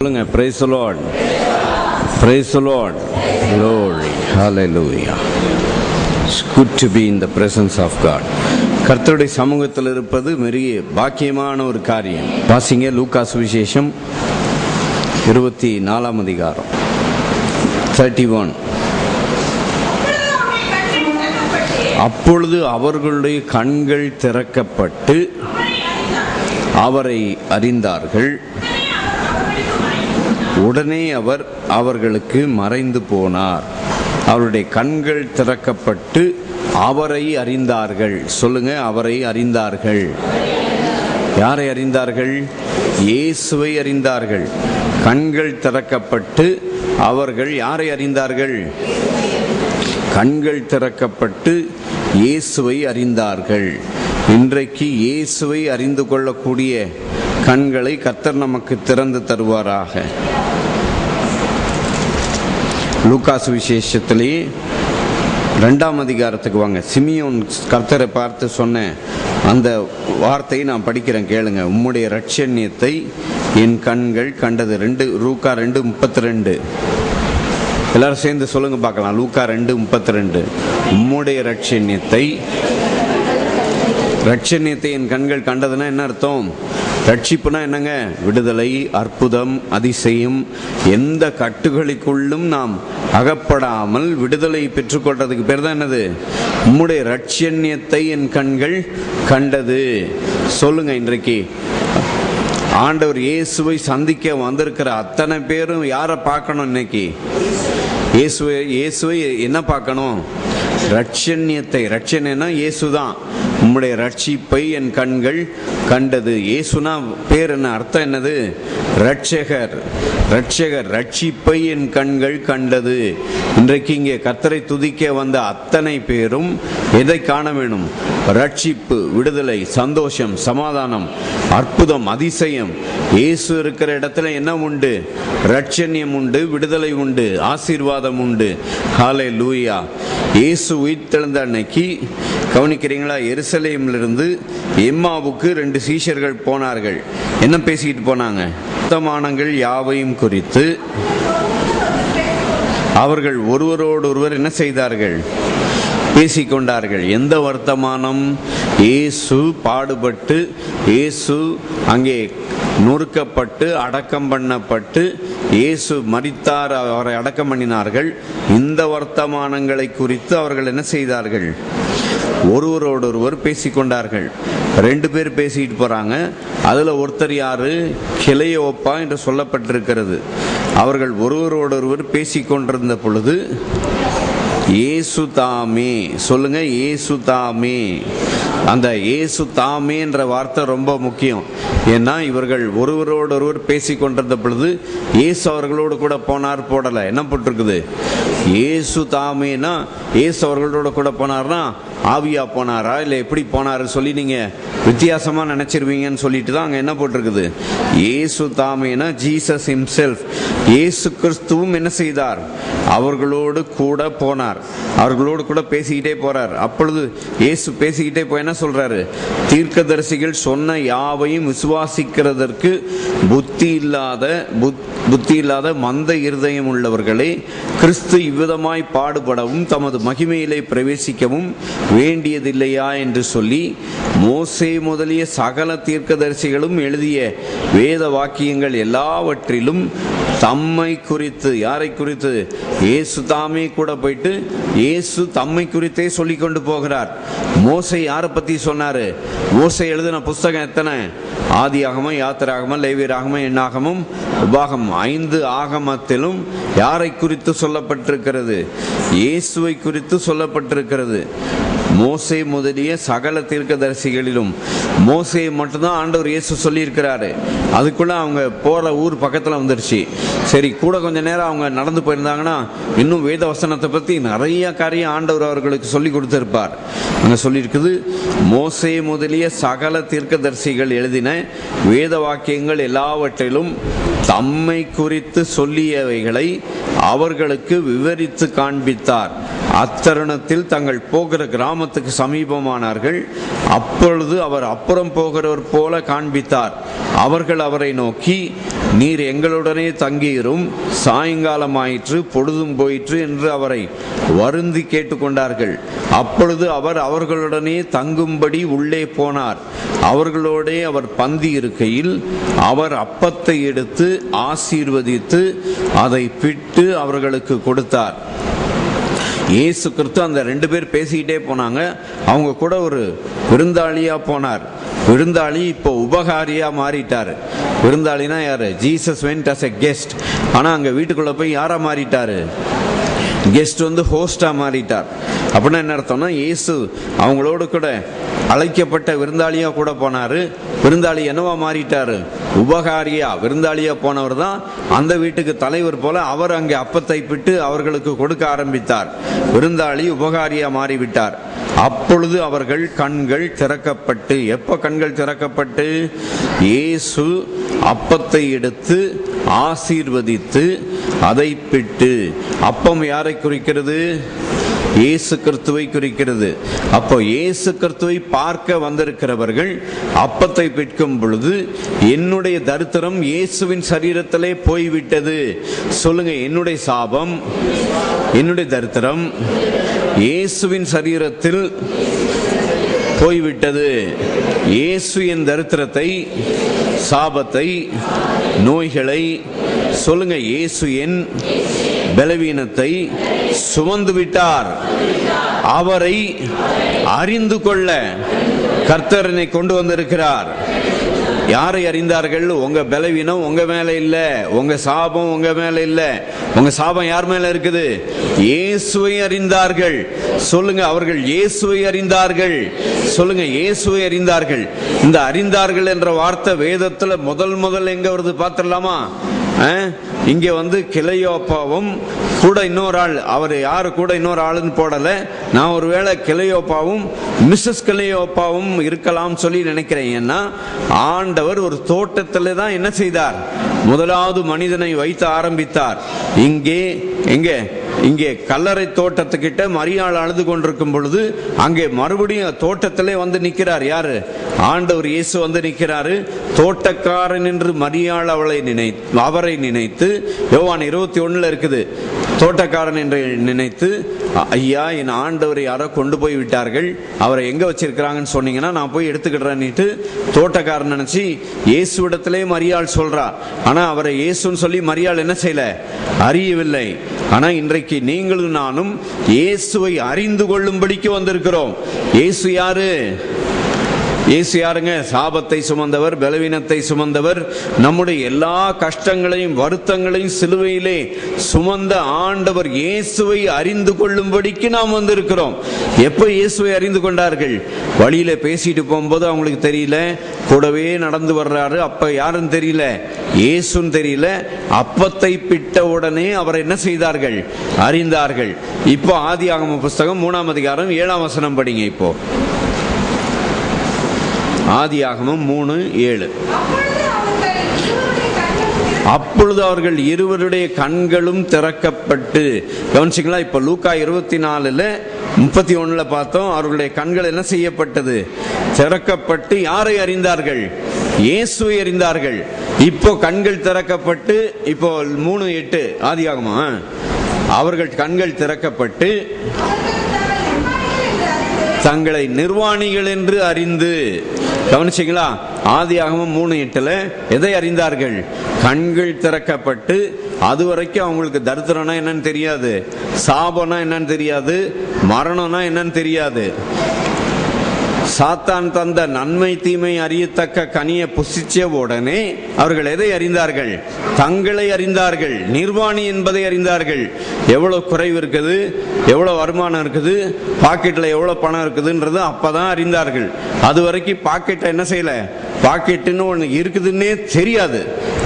சொல்லுங்க. praise the Lord, praise the Lord, glory, hallelujah. It's good to be in the presence of God. கர்த்தருடைய சமூகத்தில் இருப்பது பெரிய பாக்கியமான ஒரு காரியம். வாசிங்க லூக்கா சுவிசேஷம் 24 அதிகாரம் 31. அப்பொழுது அவர்களுடைய கண்கள் திறக்கப்பட்டு அவரை அறிந்தார்கள். உடனே அவர் அவர்களுக்கு மறைந்து போனார். அவருடைய கண்கள் திறக்கப்பட்டு அவரை அறிந்தார்கள். சொல்லுங்க, அவரை அறிந்தார்கள். யாரை அறிந்தார்கள்? இயேசுவை அறிந்தார்கள். கண்கள் திறக்கப்பட்டு அவர்கள் யாரை அறிந்தார்கள்? கண்கள் திறக்கப்பட்டு இயேசுவை அறிந்தார்கள். இன்றைக்கு இயேசுவை அறிந்து கொள்ளக்கூடிய கண்களை கர்த்தர் நமக்கு திறந்து தருவாராக. லூக்கா சுவிசேஷத்திலே 2 அதிகாரத்துக்கு வாங்க. சிமியோன் கர்த்தரை பார்த்து சொன்ன அந்த வார்த்தையை நான் படிக்கிறேன், கேளுங்க. உம்முடைய இரட்சண்யத்தை என் கண்கள் கண்டது. லூக்கா 2:32. எல்லாரும் சேர்ந்து சொல்லுங்க பார்க்கலாம். லூக்கா 2:32. உம்முடைய இரட்சண்யத்தை என் கண்கள் கண்டதுன்னா என்ன அர்த்தம்? ரட்சிப்புனா என்னங்க? விடுதலை, அற்புதம், அதிசயம். எந்த கட்டுகளுக்குள்ளும் நாம் அகப்படாமல் விடுதலை பெற்றுக்கொள்றதுக்கு பேர் தான் என்னது? உம்முடைய இரட்சண்யத்தை என் கண்கள் கண்டது. சொல்லுங்க. இன்றைக்கு ஆண்டவர் இயேசுவை சந்திக்க வந்திருக்கிற அத்தனை பேரும் யாரை பார்க்கணும்? இன்னைக்கு இயேசுவை என்ன பார்க்கணும்? இரட்சண்யத்தை. இரட்சண்யம்னா இயேசுதான். உம்முடைய ரட்சிப்பை என் கண்கள் கண்டது. இயேசுனா பேர் என்ன? அர்த்தம் என்னது? ரட்சகர். ரட்சிப்பை என் கண்கள் கண்டது. இன்றைக்கு இங்கே கர்த்தரை துதிக்க வந்த அத்தனை பேரும் எதை காண வேணும்? ரட்சிப்பு, விடுதலை, சந்தோஷம், சமாதானம், அற்புதம், அதிசயம். இயேசு இருக்கிற இடத்துல என்ன உண்டு? ரட்சண்யம் உண்டு, விடுதலை உண்டு, ஆசீர்வாதம் உண்டு. ஹல்லேலூயா. இயேசு உயிர்த்தெழுந்த அன்னைக்கு கவனிக்கிறீங்களா? எருசலேமிலிருந்து எம்மாவுக்கு 2 சீஷர்கள் போனார்கள். என்ன பேசிக்கிட்டு போனாங்க? வர்த்தமானங்கள் யாவையும் குறித்து அவர்கள் ஒருவரோடொருவர் என்ன செய்தார்கள்? பேசிக்கொண்டார்கள். எந்த வர்த்தமானம்? இயேசு பாடுபட்டு, இயேசு அங்கே நொறுக்கப்பட்டு அடக்கம் பண்ணப்பட்டு, இயேசு மரித்தார், அவரை அடக்கம் பண்ணினார்கள். இந்த வர்த்தமானங்களை குறித்து அவர்கள் என்ன செய்தார்கள்? ஒருவரோடொருவர் பேசிக்கொண்டார்கள். 2 பேர் பேசிட்டு போறாங்க. அதுல ஒருத்தர் யாரு? கிளையோப்பா என்று சொல்லப்பட்டிருக்கிறது. அவர்கள் ஒருவரோடொருவர் பேசிக்கொண்டிருந்த பொழுது இயேசு தாமே. சொல்லுங்க, இயேசு தாமே. அந்த இயேசு தாமே என்ற வார்த்தை ரொம்ப முக்கியம். ஏன்னா இவர்கள் ஒருவரோடொருவர் பேசிக்கொண்டிருந்த பொழுது இயேசு அவர்களோடு கூட போனார் போடல. என்ன போட்டிருக்குது? இயேசு தாமேனா இயேசு அவர்களோட கூட போனார்னா ஆவியா போனாரா இல்லை எப்படி போனாரு சொல்லி நீங்க வித்தியாசமா நினைச்சிருவீங்கன்னு சொல்லிட்டு தான் அங்க என்ன போட்டிருக்குது? இயேசு தாமேனா ஜீசஸ் ஹிம்செல்ஃப். இயேசு கிறிஸ்துவும் என்ன செய்தார்? அவர்களோடு கூட போனார். அவர்களோடு கூட பேசிக்கிட்டே போறார். அப்பொழுது இயேசு பேசிக்கிட்டே போய் என்ன சொல்றாரு? தீர்க்கதரிசிகள் சொன்ன யாவையும் விசுவாசிக்கிறதற்கு புத்தி இல்லாத மந்த இருதயம் உள்ளவர்களே, கிறிஸ்து இவ்விதமாய் பாடுபடவும் தமது மகிமையிலே பிரவேசிக்கவும் வேண்டியதில்லையா என்று சொல்லி மோசே முதலிய சகல தீர்க்கதரிசிகளும் எழுதிய வேத வாக்கியங்கள் எல்லாவற்றிலும் தம்மை குறித்து, யாரை குறித்து? இயேசு தாமே கூட போயிட்டு இயேசு தம்மை குறித்தே சொல்லி கொண்டு போகிறார். மோசே யாரை பத்தி சொன்னாரு? மோசே எழுதின புஸ்தகம் எத்தனை? ஆதியாகமம், யாத்திராகமம், லேவியராகமம், எண்ணாகமம், உபாகமம். 5 ஆகமத்திலும் யாரை குறித்து சொல்லப்பட்டிருக்கிறது? இயேசுவை குறித்து சொல்லப்பட்டிருக்கிறது. மோசே முதலிய சகல தீர்க்கதரிசிகளிலும் மோசே மட்டும்தான் ஆண்டவர் இயேசு சொல்லி இருக்கிறாரு. அதுக்குள்ள அவங்க போற ஊர் பக்கத்துல வந்துருச்சு. சரி, கூட கொஞ்ச நேரம் அவங்க நடந்து போயிருந்தாங்கன்னா இன்னும் வேத வசனத்தை பத்தி நிறைய காரியம் ஆண்டவர் அவர்களுக்கு சொல்லி கொடுத்திருப்பார். அங்க சொல்லி இருக்குது, மோசே முதலிய சகல தீர்க்கதரிசிகள் எழுதின வேத வாக்கியங்கள் எல்லாவற்றிலும் தம்மை குறித்து சொல்லியவைகளை அவர்களுக்கு விவரித்து காண்பித்தார். அத்தருணத்தில் தங்கள் போகிற கிராமத்துக்கு சமீபமானார்கள். அப்பொழுது அவர் அப்புறம் போகிறவர் போல காண்பித்தார். அவர்கள் அவரை நோக்கி, நீர் எங்களுடனே தங்கியிரும், சாயங்காலம் ஆயிற்று, பொழுதும் போயிற்று என்று அவரை வருந்தி கேட்டுக்கொண்டார்கள். அப்பொழுது அவர் அவர்களுடனே தங்கும்படி உள்ளே போனார். அவர்களோடே அவர் பந்தி இருக்கையில் அவர் அப்பத்தை எடுத்து ஆசீர்வதித்து அதை பிட்டு அவர்களுக்கு கொடுத்தார். இயேசு கிறிஸ்து அந்த 2 பேர் பேசிக்கிட்டே போனாங்க. அவங்க கூட ஒரு விருந்தாளியா போனார். விருந்தாளி இப்போ உபகாரியா மாறிட்டாரு. விருந்தாளினா யாரு? Jesus vent as a guest. ஆனா அங்க வீட்டுக்குள்ள போய் யாரா மாறிட்டாரு? கெஸ்ட் ஹோஸ்டா மாறிட்டார். அப்படின்னா என்ன அர்த்தம்னா, இயேசு அவங்களோடு கூட அழைக்கப்பட்ட விருந்தாளியா கூட போனாரு. விருந்தாளி என்னவா மாறிட்டாரு? உபகாரியா. விருந்தாளியா போனவர் தான் அந்த வீட்டுக்கு தலைவர் போல அவர் அங்கே அப்பத்தை பிட்டு அவர்களுக்கு கொடுக்க ஆரம்பித்தார். விருந்தாளி உபகாரியா மாறிவிட்டார். அப்பொழுது அவர்கள் கண்கள் திறக்கப்பட்டு, எப்ப கண்கள் திறக்கப்பட்டு? இயேசு அப்பத்தை எடுத்து ஆசீர்வதித்து அதை பிட்டு. அப்பம் யாரை குறிக்கிறது? இயேசு கிறிஸ்துவை குறிக்கிறது. அப்போ இயேசு கிறிஸ்துவை பார்க்க வந்திருக்கிறவர்கள் அப்பத்தை பிற்கும் பொழுது, என்னுடைய தரித்திரம் இயேசுவின் சரீரத்திலே போய்விட்டது. சொல்லுங்க, என்னுடைய சாபம், என்னுடைய தரித்திரம் இயேசுவின் சரீரத்தில் போய்விட்டது. இயேசு என் தரித்திரத்தை, சாபத்தை, நோய்களை, சொல்லுங்க, இயேசு என் பலவீனத்தை சுமந்து விட்டார். அவரை அறிந்து கொள்ள கர்த்தரனை கொண்டு வந்திருக்கிறார். யாரை அறிந்தார்கள்? உங்க பலவீனம் உங்க மேல இல்ல, உங்க சாபம் உங்க மேல இல்ல. உங்க சாபம் யார் மேல இருக்குது? இயேசுவை அறிந்தார்கள். சொல்லுங்க, அவர்கள் இயேசுவை அறிந்தார்கள். சொல்லுங்க, இயேசுவை அறிந்தார்கள். இந்த அறிந்தார்கள் என்ற வார்த்தை வேதத்துல முதல் எங்க வருது பார்த்துடலாமா? இங்க கிளையோப்பாவும் கூட இன்னொரு ஆள், அவர் யாரு கூட இன்னொரு ஆளுன்னு போடல. நான் ஒருவேளை கிளையோப்பாவும் மிஸ்ஸஸ் கிளையோப்பாவும் இருக்கலாம் சொல்லி நினைக்கிறேன். ஏன்னா ஆண்டவர் ஒரு தோட்டத்தில் தான் என்ன செய்தார்? முதலாவது மனிதனை வைத்து ஆரம்பித்தார். இங்கே கல்லறை தோட்டத்துக்கிட்ட மரியாள் அழுது கொண்டிருக்கும் பொழுது அங்கே மறுபடியும் தோட்டத்திலே நிற்கிறார். யாரு? ஆண்டவர் இயேசு நிற்கிறாரு. தோட்டக்காரன் என்று மரியாள் அவரை நினைத்து, யோவான் 21 இருக்குது, தோட்டக்காரன் என்று நினைத்து, ஐயா என் ஆண்டவரை யாரோ கொண்டு போய் விட்டார்கள், அவரை எங்க வச்சிருக்கிறாங்கன்னு சொன்னீங்கன்னா நான் போய் எடுத்துக்கிட்டேன்னுட்டு தோட்டக்காரன் நினைச்சு இயேசுவிடத்திலே மரியாள் சொல்றா. ஆனா அவரை இயேசுன்னு சொல்லி மரியாள் என்ன செய்யல? அறியவில்லை. ஆனா இன்றைக்கு நீங்களும் நானும் இயேசுவை அறிந்து கொள்ளும்படிக்கு வந்திருக்கிறோம். இயேசு யாரு? இயேசு யாருங்க? சாபத்தை சுமந்தவர், பலவீனத்தை சுமந்தவர், நம்முடைய எல்லா கஷ்டங்களையும் வருத்தங்களையும் சிலுவையிலே சுமந்த ஆண்டவர் இயேசுவை அறிந்து கொள்ளும்படிக்கு நாம் வந்திருக்கிறோம். எப்ப இயேசுவை அறிந்து கொண்டார்கள்? வழியில பேசிட்டு போகும்போது அவங்களுக்கு தெரியல, கூடவே நடந்து வர்றாரு, அப்ப யாருன்னு தெரியல, இயேசுன்னு தெரியல. அப்பத்தை பிட்ட உடனே அவர் என்ன செய்தார்கள்? அறிந்தார்கள். இப்போ ஆதியாகம புஸ்தகம் 3ஆம் அதிகாரம் 7ஆம் வசனம் படிங்க. இப்போ ஆதியாகமம் 3:7. அப்பொழுது அவர்கள் இருவருடைய கண்களும் திறக்கப்பட்டு, கவனிச்சிங்களா? இப்ப லூக்கா 24:31 பார்த்தோம். அவர்களுடைய கண்கள் என்ன செய்யப்பட்டது? திறக்கப்பட்டு யாரை அறிந்தார்கள்? இயேசுவை அறிந்தார்கள். இப்போ கண்கள் திறக்கப்பட்டு, இப்போ 3:8 ஆதியாகமா, அவர்கள் கண்கள் திறக்கப்பட்டு தங்களை நிர்வாணிகள் என்று அறிந்து, கவனிச்சிங்களா? ஆதியாகமம் 3:8 எதை அறிந்தார்கள்? கண்கள் திறக்கப்பட்டு. அதுவரைக்கும் அவங்களுக்கு தரித்திரம்னா என்னன்னு தெரியாது, சாபம்னா என்னன்னு தெரியாது, மரணம்னா என்னன்னு தெரியாது. சாத்தான் தந்த நன்மை தீமை அறியத்தக்க கனியை புசிச்ச உடனே அவர்கள் எதை அறிந்தார்கள்? தங்களை அறிந்தார்கள், நிர்வாணி என்பதை அறிந்தார்கள். எவ்வளவு குறைவு இருக்குது, எவ்வளவு வருமானம் இருக்குது, பாக்கெட்ல எவ்வளவு பணம் இருக்குதுன்றது அப்பதான் அறிந்தார்கள். அது வரைக்கும் பாக்கெட்டை என்ன செய்யல, பாக்கெட்டுன்னு ஒன்று இருக்குதுன்னே தெரியாது.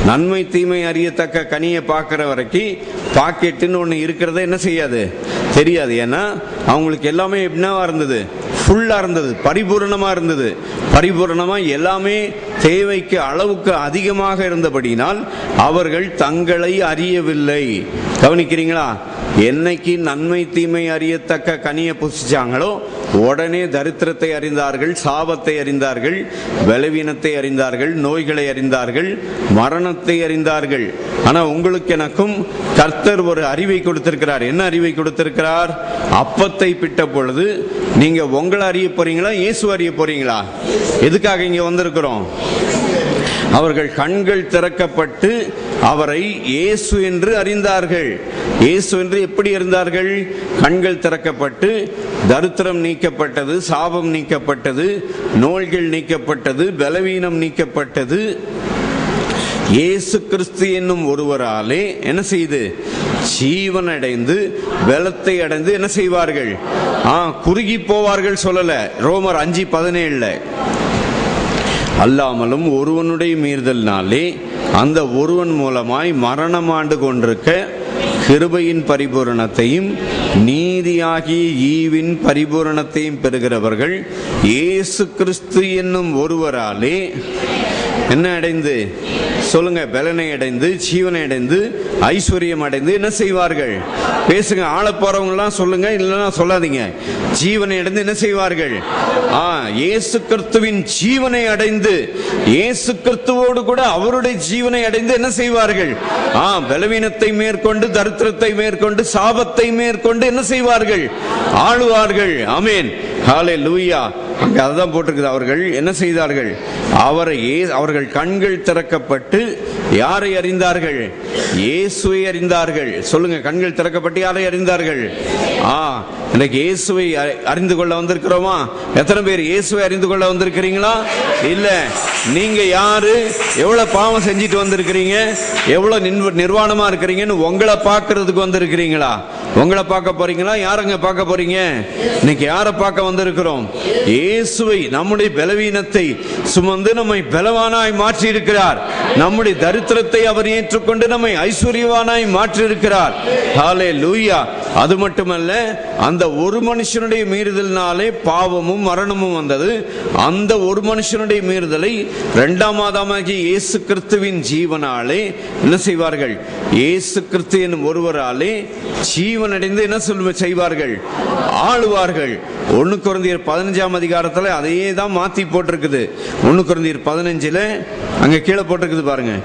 நன்மை தீமை அறியத்தக்க கனியை பார்க்குற வரைக்கும் பாக்கெட்டுன்னு ஒன்று இருக்கிறத என்ன செய்யாது, தெரியாது. ஏன்னா அவங்களுக்கு எல்லாமே என்னவா இருந்தது? ஃபுல்லா இருந்தது, பரிபூர்ணமா இருந்தது. பரிபூர்ணமா எல்லாமே தேவைக்கு அளவுக்கு அதிகமாக இருந்தபடினால் அவர்கள் தங்களை அறியவில்லை. கவனிக்கிறீங்களா? என்னைக்கு நன்மை தீமை அறியத்தக்க கனியை புசிச்சாங்களோ உடனே தரித்திரத்தை அறிந்தார்கள், சாபத்தை அறிந்தார்கள், பலவீனத்தை அறிந்தார்கள், நோய்களை அறிந்தார்கள், மரணத்தை அறிந்தார்கள். ஆனா உங்களுக்கு எனக்கும் கர்த்தர் ஒரு அறிவை கொடுத்திருக்கிறார். என்ன அறிவை கொடுத்திருக்கிறார்? அப்பத்தை பிட்ட பொழுது நீங்க உங்களை அறிய போறீங்களா, இயேசு அறிய போறீங்களா? எதுக்காக இங்க வந்திருக்கிறோம்? அவர்கள் கண்கள் திறக்கப்பட்டு அவரை இயேசு என்று அறிந்தார்கள். இயேசு என்று எப்படி அறிந்தார்கள்? கண்கள் திறக்கப்பட்டு தரித்திரம் நீக்கப்பட்டது, சாபம் நீக்கப்பட்டது, நோய்கள் நீக்கப்பட்டது, பலவீனம் நீக்கப்பட்டது. இயேசு கிறிஸ்து என்னும் ஒருவராலே என்ன செய்து ஜீவன் அடைந்து பலத்தை அடைந்து என்ன செய்வார்கள்? குறுகி போவார்கள் சொல்லல, ரோமர் 5:17 அல்லாமலும் ஒருவனுடைய மீறுதல்னாலே அந்த ஒருவன் மூலமாய் மரணம் ஆண்டு கொண்டிருக்க கிருபையின் பரிபூரணத்தையும் நீதியாகிய ஈவின் பரிபூரணத்தையும் பெறுகிறவர்கள் இயேசு கிறிஸ்து என்னும் ஒருவராலே என்ன அடைந்து சொல்லுங்க? பலனை அடைந்து, ஜீவனை அடைந்து, ஐஸ்வர்யம் அடைந்து என்ன செய்வார்கள்? பேசுங்க. ஆள போறவங்கலாம் சொல்லுங்க, இல்லைன்னா சொல்லாதீங்க. ஜீவனை அடைந்து என்ன செய்வார்கள்? இயேசு கிறிஸ்துவின் ஜீவனை அடைந்து, இயேசு கிறிஸ்துவோடு கூட அவருடைய ஜீவனை அடைந்து என்ன செய்வார்கள்? பலவீனத்தை மேற்கொண்டு, தரித்திரத்தை மேற்கொண்டு, சாபத்தை மேற்கொண்டு என்ன செய்வார்கள்? ஆளுவார்கள். ஆமென், ஹல்லேலூயா. அங்க அதுதான் போட்டிருக்குது. அவர்கள் என்ன செய்தார்கள்? அவர்கள் கண்கள் திறக்கப்பட்டு யாரை அறிந்தார்கள்? இயேசுவை அறிந்தார்கள். சொல்லுங்க, கண்கள் திறக்கப்பட்டு யாரை அறிந்தார்கள்? இன்னைக்கு இயேசுவை அறிந்து கொள்ள வந்திருக்கிறோமா? எத்தனை பேர் இயேசுவை அறிந்து கொள்ள வந்திருக்கிறீங்களா? இல்ல, நீங்க யாரு, எவ்வளவு பாவம் செஞ்சிட்டு வந்திருக்கிறீங்க, எவ்வளவு நிர்வாணமா இருக்கிறீங்கன்னு உங்களை பார்க்கறதுக்கு வந்திருக்கிறீங்களா? உங்களை பார்க்க போறீங்களா? யாரங்க பார்க்க போறீங்க? இன்னைக்கு யாரை பார்க்க வந்திருக்கிறோம்? இயேசுவை. நம்முடைய பலவீனத்தை சுமந்து நம்மை பலவானாய் மாற்றி இருக்கிறார். நம்முடைய தரித்திரத்தை அவர் ஏற்றுக்கொண்டு நம்மை ஐஸ்வர்யவானாய் மாற்றி இருக்கிறார். ஹல்லேலூயா. அது மட்டுமல்ல, அந்த ஒரு மனுஷனுடைய மீறுதலினாலே பாவமும் மரணமும் வந்தது. அந்த ஒரு மனுஷனுடைய மீறுதலை இரண்டாம் ஆதாமாகிய இயேசு கிறிஸ்துவின் ஜீவனாலே என்ன செய்வார்கள்? இயேசு கிறிஸ்து என்னும் ஒருவராலே ஜீவன் அடைந்து என்ன செய்வார்கள்? ஆளுவார்கள். 1 கொரிந்தியர் 15 அதையே தான் மாத்தி போட்டிருக்குது. 1 கொரிந்தியர் 15 அங்க கீழே போட்டிருக்குது பாருங்க.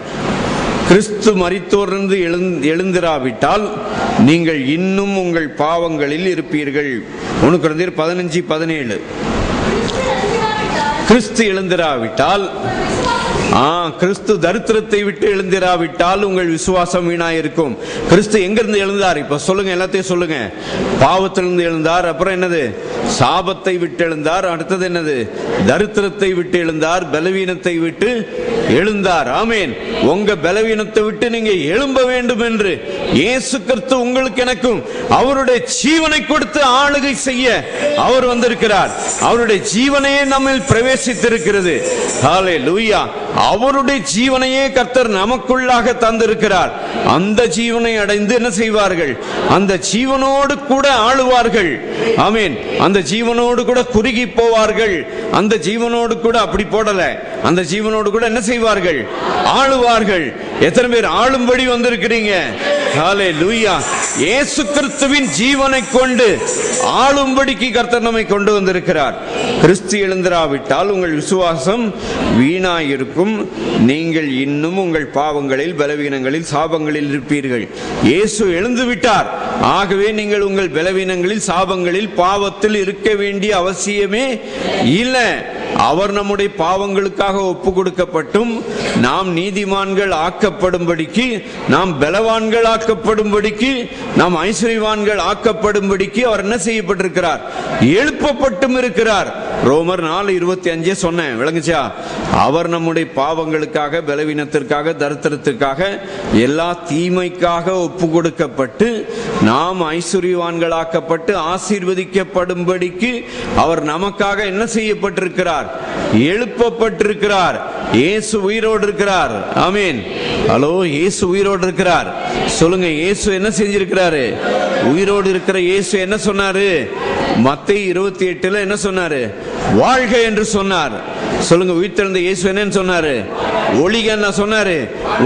கிறிஸ்து மரித்தோரிலிருந்து எழுந்திராவிட்டால் நீங்கள் இன்னும் உங்கள் பாவங்களில் இருப்பீர்கள். 1 கொரிந்தியர் 15:17 கிறிஸ்து எழுந்திராவிட்டால், கிறிஸ்து தரித்திரத்தை விட்டு எழுந்திராவிட்டால் உங்கள் விசுவாசம் வீணாயிருக்கும். கிறிஸ்து எங்கிருந்து எழுந்தார்? இப்ப சொல்லுங்க, எல்லாத்தையும் சொல்லுங்க. பாவத்திலிருந்து எழுந்தார். அப்புறம் என்னது? சாபத்தை விட்டு எழுந்தார். அடுத்தது என்னது? தரித்திரத்தை விட்டு எழுந்தார். பலவீனத்தை விட்டு எழுந்தார். ஆமேன். உங்க பலவீனத்தை விட்டு நீங்க எழும்ப வேண்டும் என்று இயேசு கிறிஸ்து உங்களுக்கு எனக்கும் அவருடைய ஜீவனை கொடுத்து ஆளுகை செய்ய அவர் வந்திருக்கிறார். அவருடைய ஜீவனையே நம்மில் பிரவேசித்திருக்கிறது. ஹல்லேலூயா. அவருடைய ஜீவனையே கர்த்தர் நமக்குள்ளாக தந்திருக்கிறார். அந்த ஜீவனை அடைந்து என்ன செய்வார்கள்? அந்த ஜீவனோடு கூட ஆளுவார்கள். ஆமீன். அந்த ஜீவனோடு கூட குறுகி போவார்கள். அந்த ஜீவனோடு கூட அப்படி போடல, அந்த ஜீவனோடு கூட என்ன செய்வார்கள்? ஆளுவார்கள். எத்தனை பேர் ஆளும்படி வந்திருக்கிறீங்க? ஹல்லேலூயா. இயேசு கிறிஸ்துவின் ஜீவனை கொண்டு ஆளும்படிக்கு கர்த்தர் நம்மை கொண்டு வந்திருக்கிறார். கிறிஸ்து எழுந்திராவிட்டால் உங்கள் விசுவாசம் வீணாயிருக்கும். நீங்கள் இன்னும் உங்கள் பாவங்களில், பலவீனங்களில், சாபங்களில் இருப்பீர்கள். இயேசு எழுந்து விட்டார். ஆகவே நீங்கள் உங்கள் பலவீனங்களில், சாபங்களில், பாவத்தில் இருக்க வேண்டிய அவசியமே இல்லை. அவர் நம்முடைய பாவங்களுக்காக ஒப்பு கொடுக்கப்பட்டும் நாம் நீதிமான்கள் ஆக்கப்படும்படிக்கு, நாம் பலவான்கள் ஆக்கப்படும்படிக்கு, நாம் ஐஸ்வர்யவான்கள் ஆக்கப்படும்படிக்கு அவர் என்ன செய்யப்பட்டிருக்கிறார்? எழுப்பப்பட்டும் இருக்கிறார். ரோமர் 4:25 சொன்னேன், விளங்குச்சா? அவர் நம்முடைய பாவங்களுக்காக, பலவீனத்திற்காக, தரித்திரத்திற்காக, எல்லா தீமைக்காக ஒப்பு கொடுக்கப்பட்டு நாம் ஐஸ்வர்யவான்களாக்கப்பட்டு ஆசீர்வதிக்கப்படும்படிக்கு அவர் நமக்காக என்ன செய்யப்பட்டிருக்கிறார்? எழுப்பப்பட்டிருக்கிறார். இயேசு உயிரோடு இருக்கிறார். ஆமீன். ஹலோ, இயேசு உயிரோடு இருக்கிறார். சொல்லுங்க, இயேசு என்ன செஞ்சிருக்கிறாரு? உயிரோடு இருக்கிற இயேசு என்ன சொன்னாரு? மத்தேயு 28 என்ன சொன்னாரு? வாழ்க என்று சொன்னார். சொல்லுங்க, உயிர்த்தெழுந்த இயேசு என்னன்னு சொன்னாரு? ஒளிக சொன்னாரு.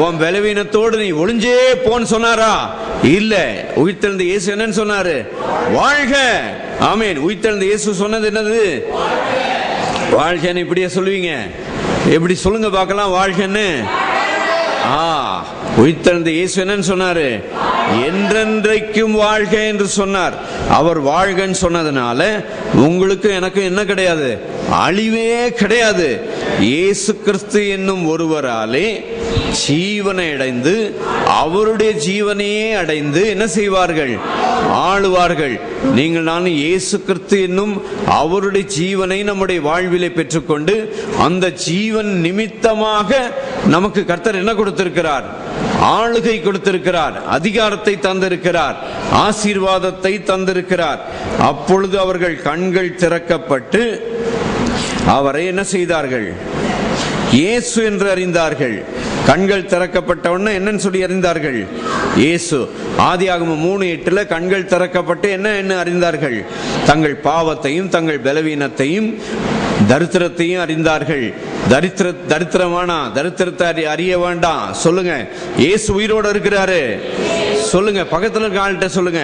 உன் பலவீனத்தோடு நீ ஒளிஞ்சே போன்னு சொன்னாரா? இல்ல. உயிர்த்தெழுந்த இயேசு என்னன்னு சொன்னாரு? வாழ்க. ஆமென். உயிர்த்தெழுந்த இயேசு சொன்னது என்னது? வாழ்கன்னு இப்படியே சொல்லுவீங்க? எப்படி சொல்லுங்க பார்க்கலாம் வாழ்கன்னு. உயிர்த்தெழுந்த இயேசு என்னன்னு சொன்னாரு? என்றென்றைக்கும் வாழ்க என்று சொன்னார். அவர் வாழ்கன்னு சொன்னதுனால உங்களுக்கு எனக்கு என்ன கிடையாது? அழிவே கிடையாது. இயேசு கிறிஸ்து என்னும் ஒருவராலே ஜீவனை அடைந்து அவருடைய ஜீவனையே அடைந்து என்ன செய்வார்கள்? ஆளுவார்கள். நீங்கள் நானும் இயேசு கிறிஸ்து என்னும் அவருடைய ஜீவனை நம்முடைய வாழ்விலே பெற்றுக்கொண்டு அந்த ஜீவன் நிமித்தமாக நமக்கு கர்த்தர் என்ன கொடுத்திருக்கிறார்? ஆளுகை கொடுத்திருக்கிறார், அதிகாரத்தை தந்திருக்கிறார், ஆசீர்வாதத்தை தந்திருக்கிறார். அப்பொழுது அவர்கள் கண்கள் திறக்கப்பட்டு அவரை என்ன செய்தார்கள்? இயேசு என்று அறிந்தார்கள். கண்கள் திறக்கப்பட்டவுடனே என்னன்னு சொல்லி அறிந்தார்கள்? இயேசு. ஆதியாகமம் 3:8 கண்கள் திறக்கப்பட்டு என்ன அறிந்தார்கள்? தங்கள் பாவத்தையும் தங்கள் பலவீனத்தையும் தரித்திரத்தையும் அறிந்தார்கள். தரித்திரமானா தரித்திரத்தை அறிய வேண்டாம். சொல்லுங்க, இயேசு உயிரோடு இருக்கிறாரு. சொல்லுங்க, பக்கத்துல இருக்க ஆள்கிட்ட சொல்லுங்க,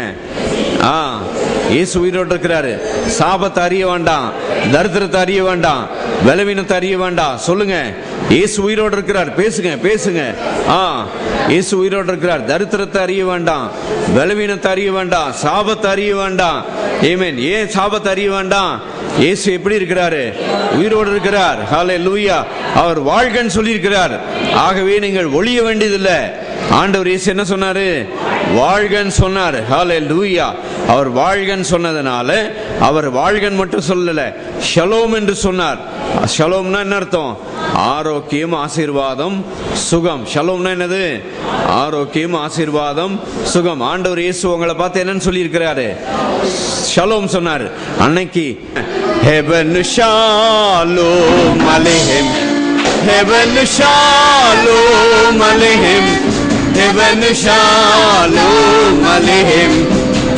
இயேசு உயிரோடு இருக்கிறாரு. சாபத்தை அறிய வேண்டாம், தரித்திரத்தை அறிய வேண்டாம், பலவீனத்தை அறிய வேண்டாம். சொல்லுங்க, இயேசு உயிரோடு இருக்கிறார். பேசுங்க பேசுங்க. இயேசு உயிரோடு இருக்கிறார். தரித்திரத்தை அறிய வேண்டாம், பலவீனத்தை அறிய வேண்டாம், சாபத்தை அறிய வேண்டாம். ஆமென். ஏன் சாபத்தை அறிய வேண்டாம்? இயேசு எப்படி இருக்கிறாரு? உயிரோடு இருக்கிறார். ஹல்லேலூயா. அவர் வாழ்கன்னு சொல்லி இருக்கிறார். ஆகவே நீங்கள் ஒளிய வேண்டியதில்லை. ஆண்டவர் இயேசு என்ன சொன்னாரு? வாழ்கன்னு சொன்னார். ஹல்லேலூயா. அவர் வாழ்கன்னு சொன்னதுனால அவர் வாழ்கன் மட்டும் சொல்லல, ஷலோம் என்று சொன்னார். ஷலோம்னா என்ன அர்த்தம்? ஆரோக்கியம், ஆசீர்வாதம், சுகம். ஷலோம்னா என்னது? ஆரோக்கியம், ஆசீர்வாதம், சுகம். ஆண்டவர் இயேசு உங்களை பார்த்து என்னன்னு சொல்லி இருக்கிறாரு? ஷலோம் சொன்னார். அன்னைக்கு Heaven Shalom Aleichem, Heaven Shalom Aleichem, Heaven Shalom Aleichem,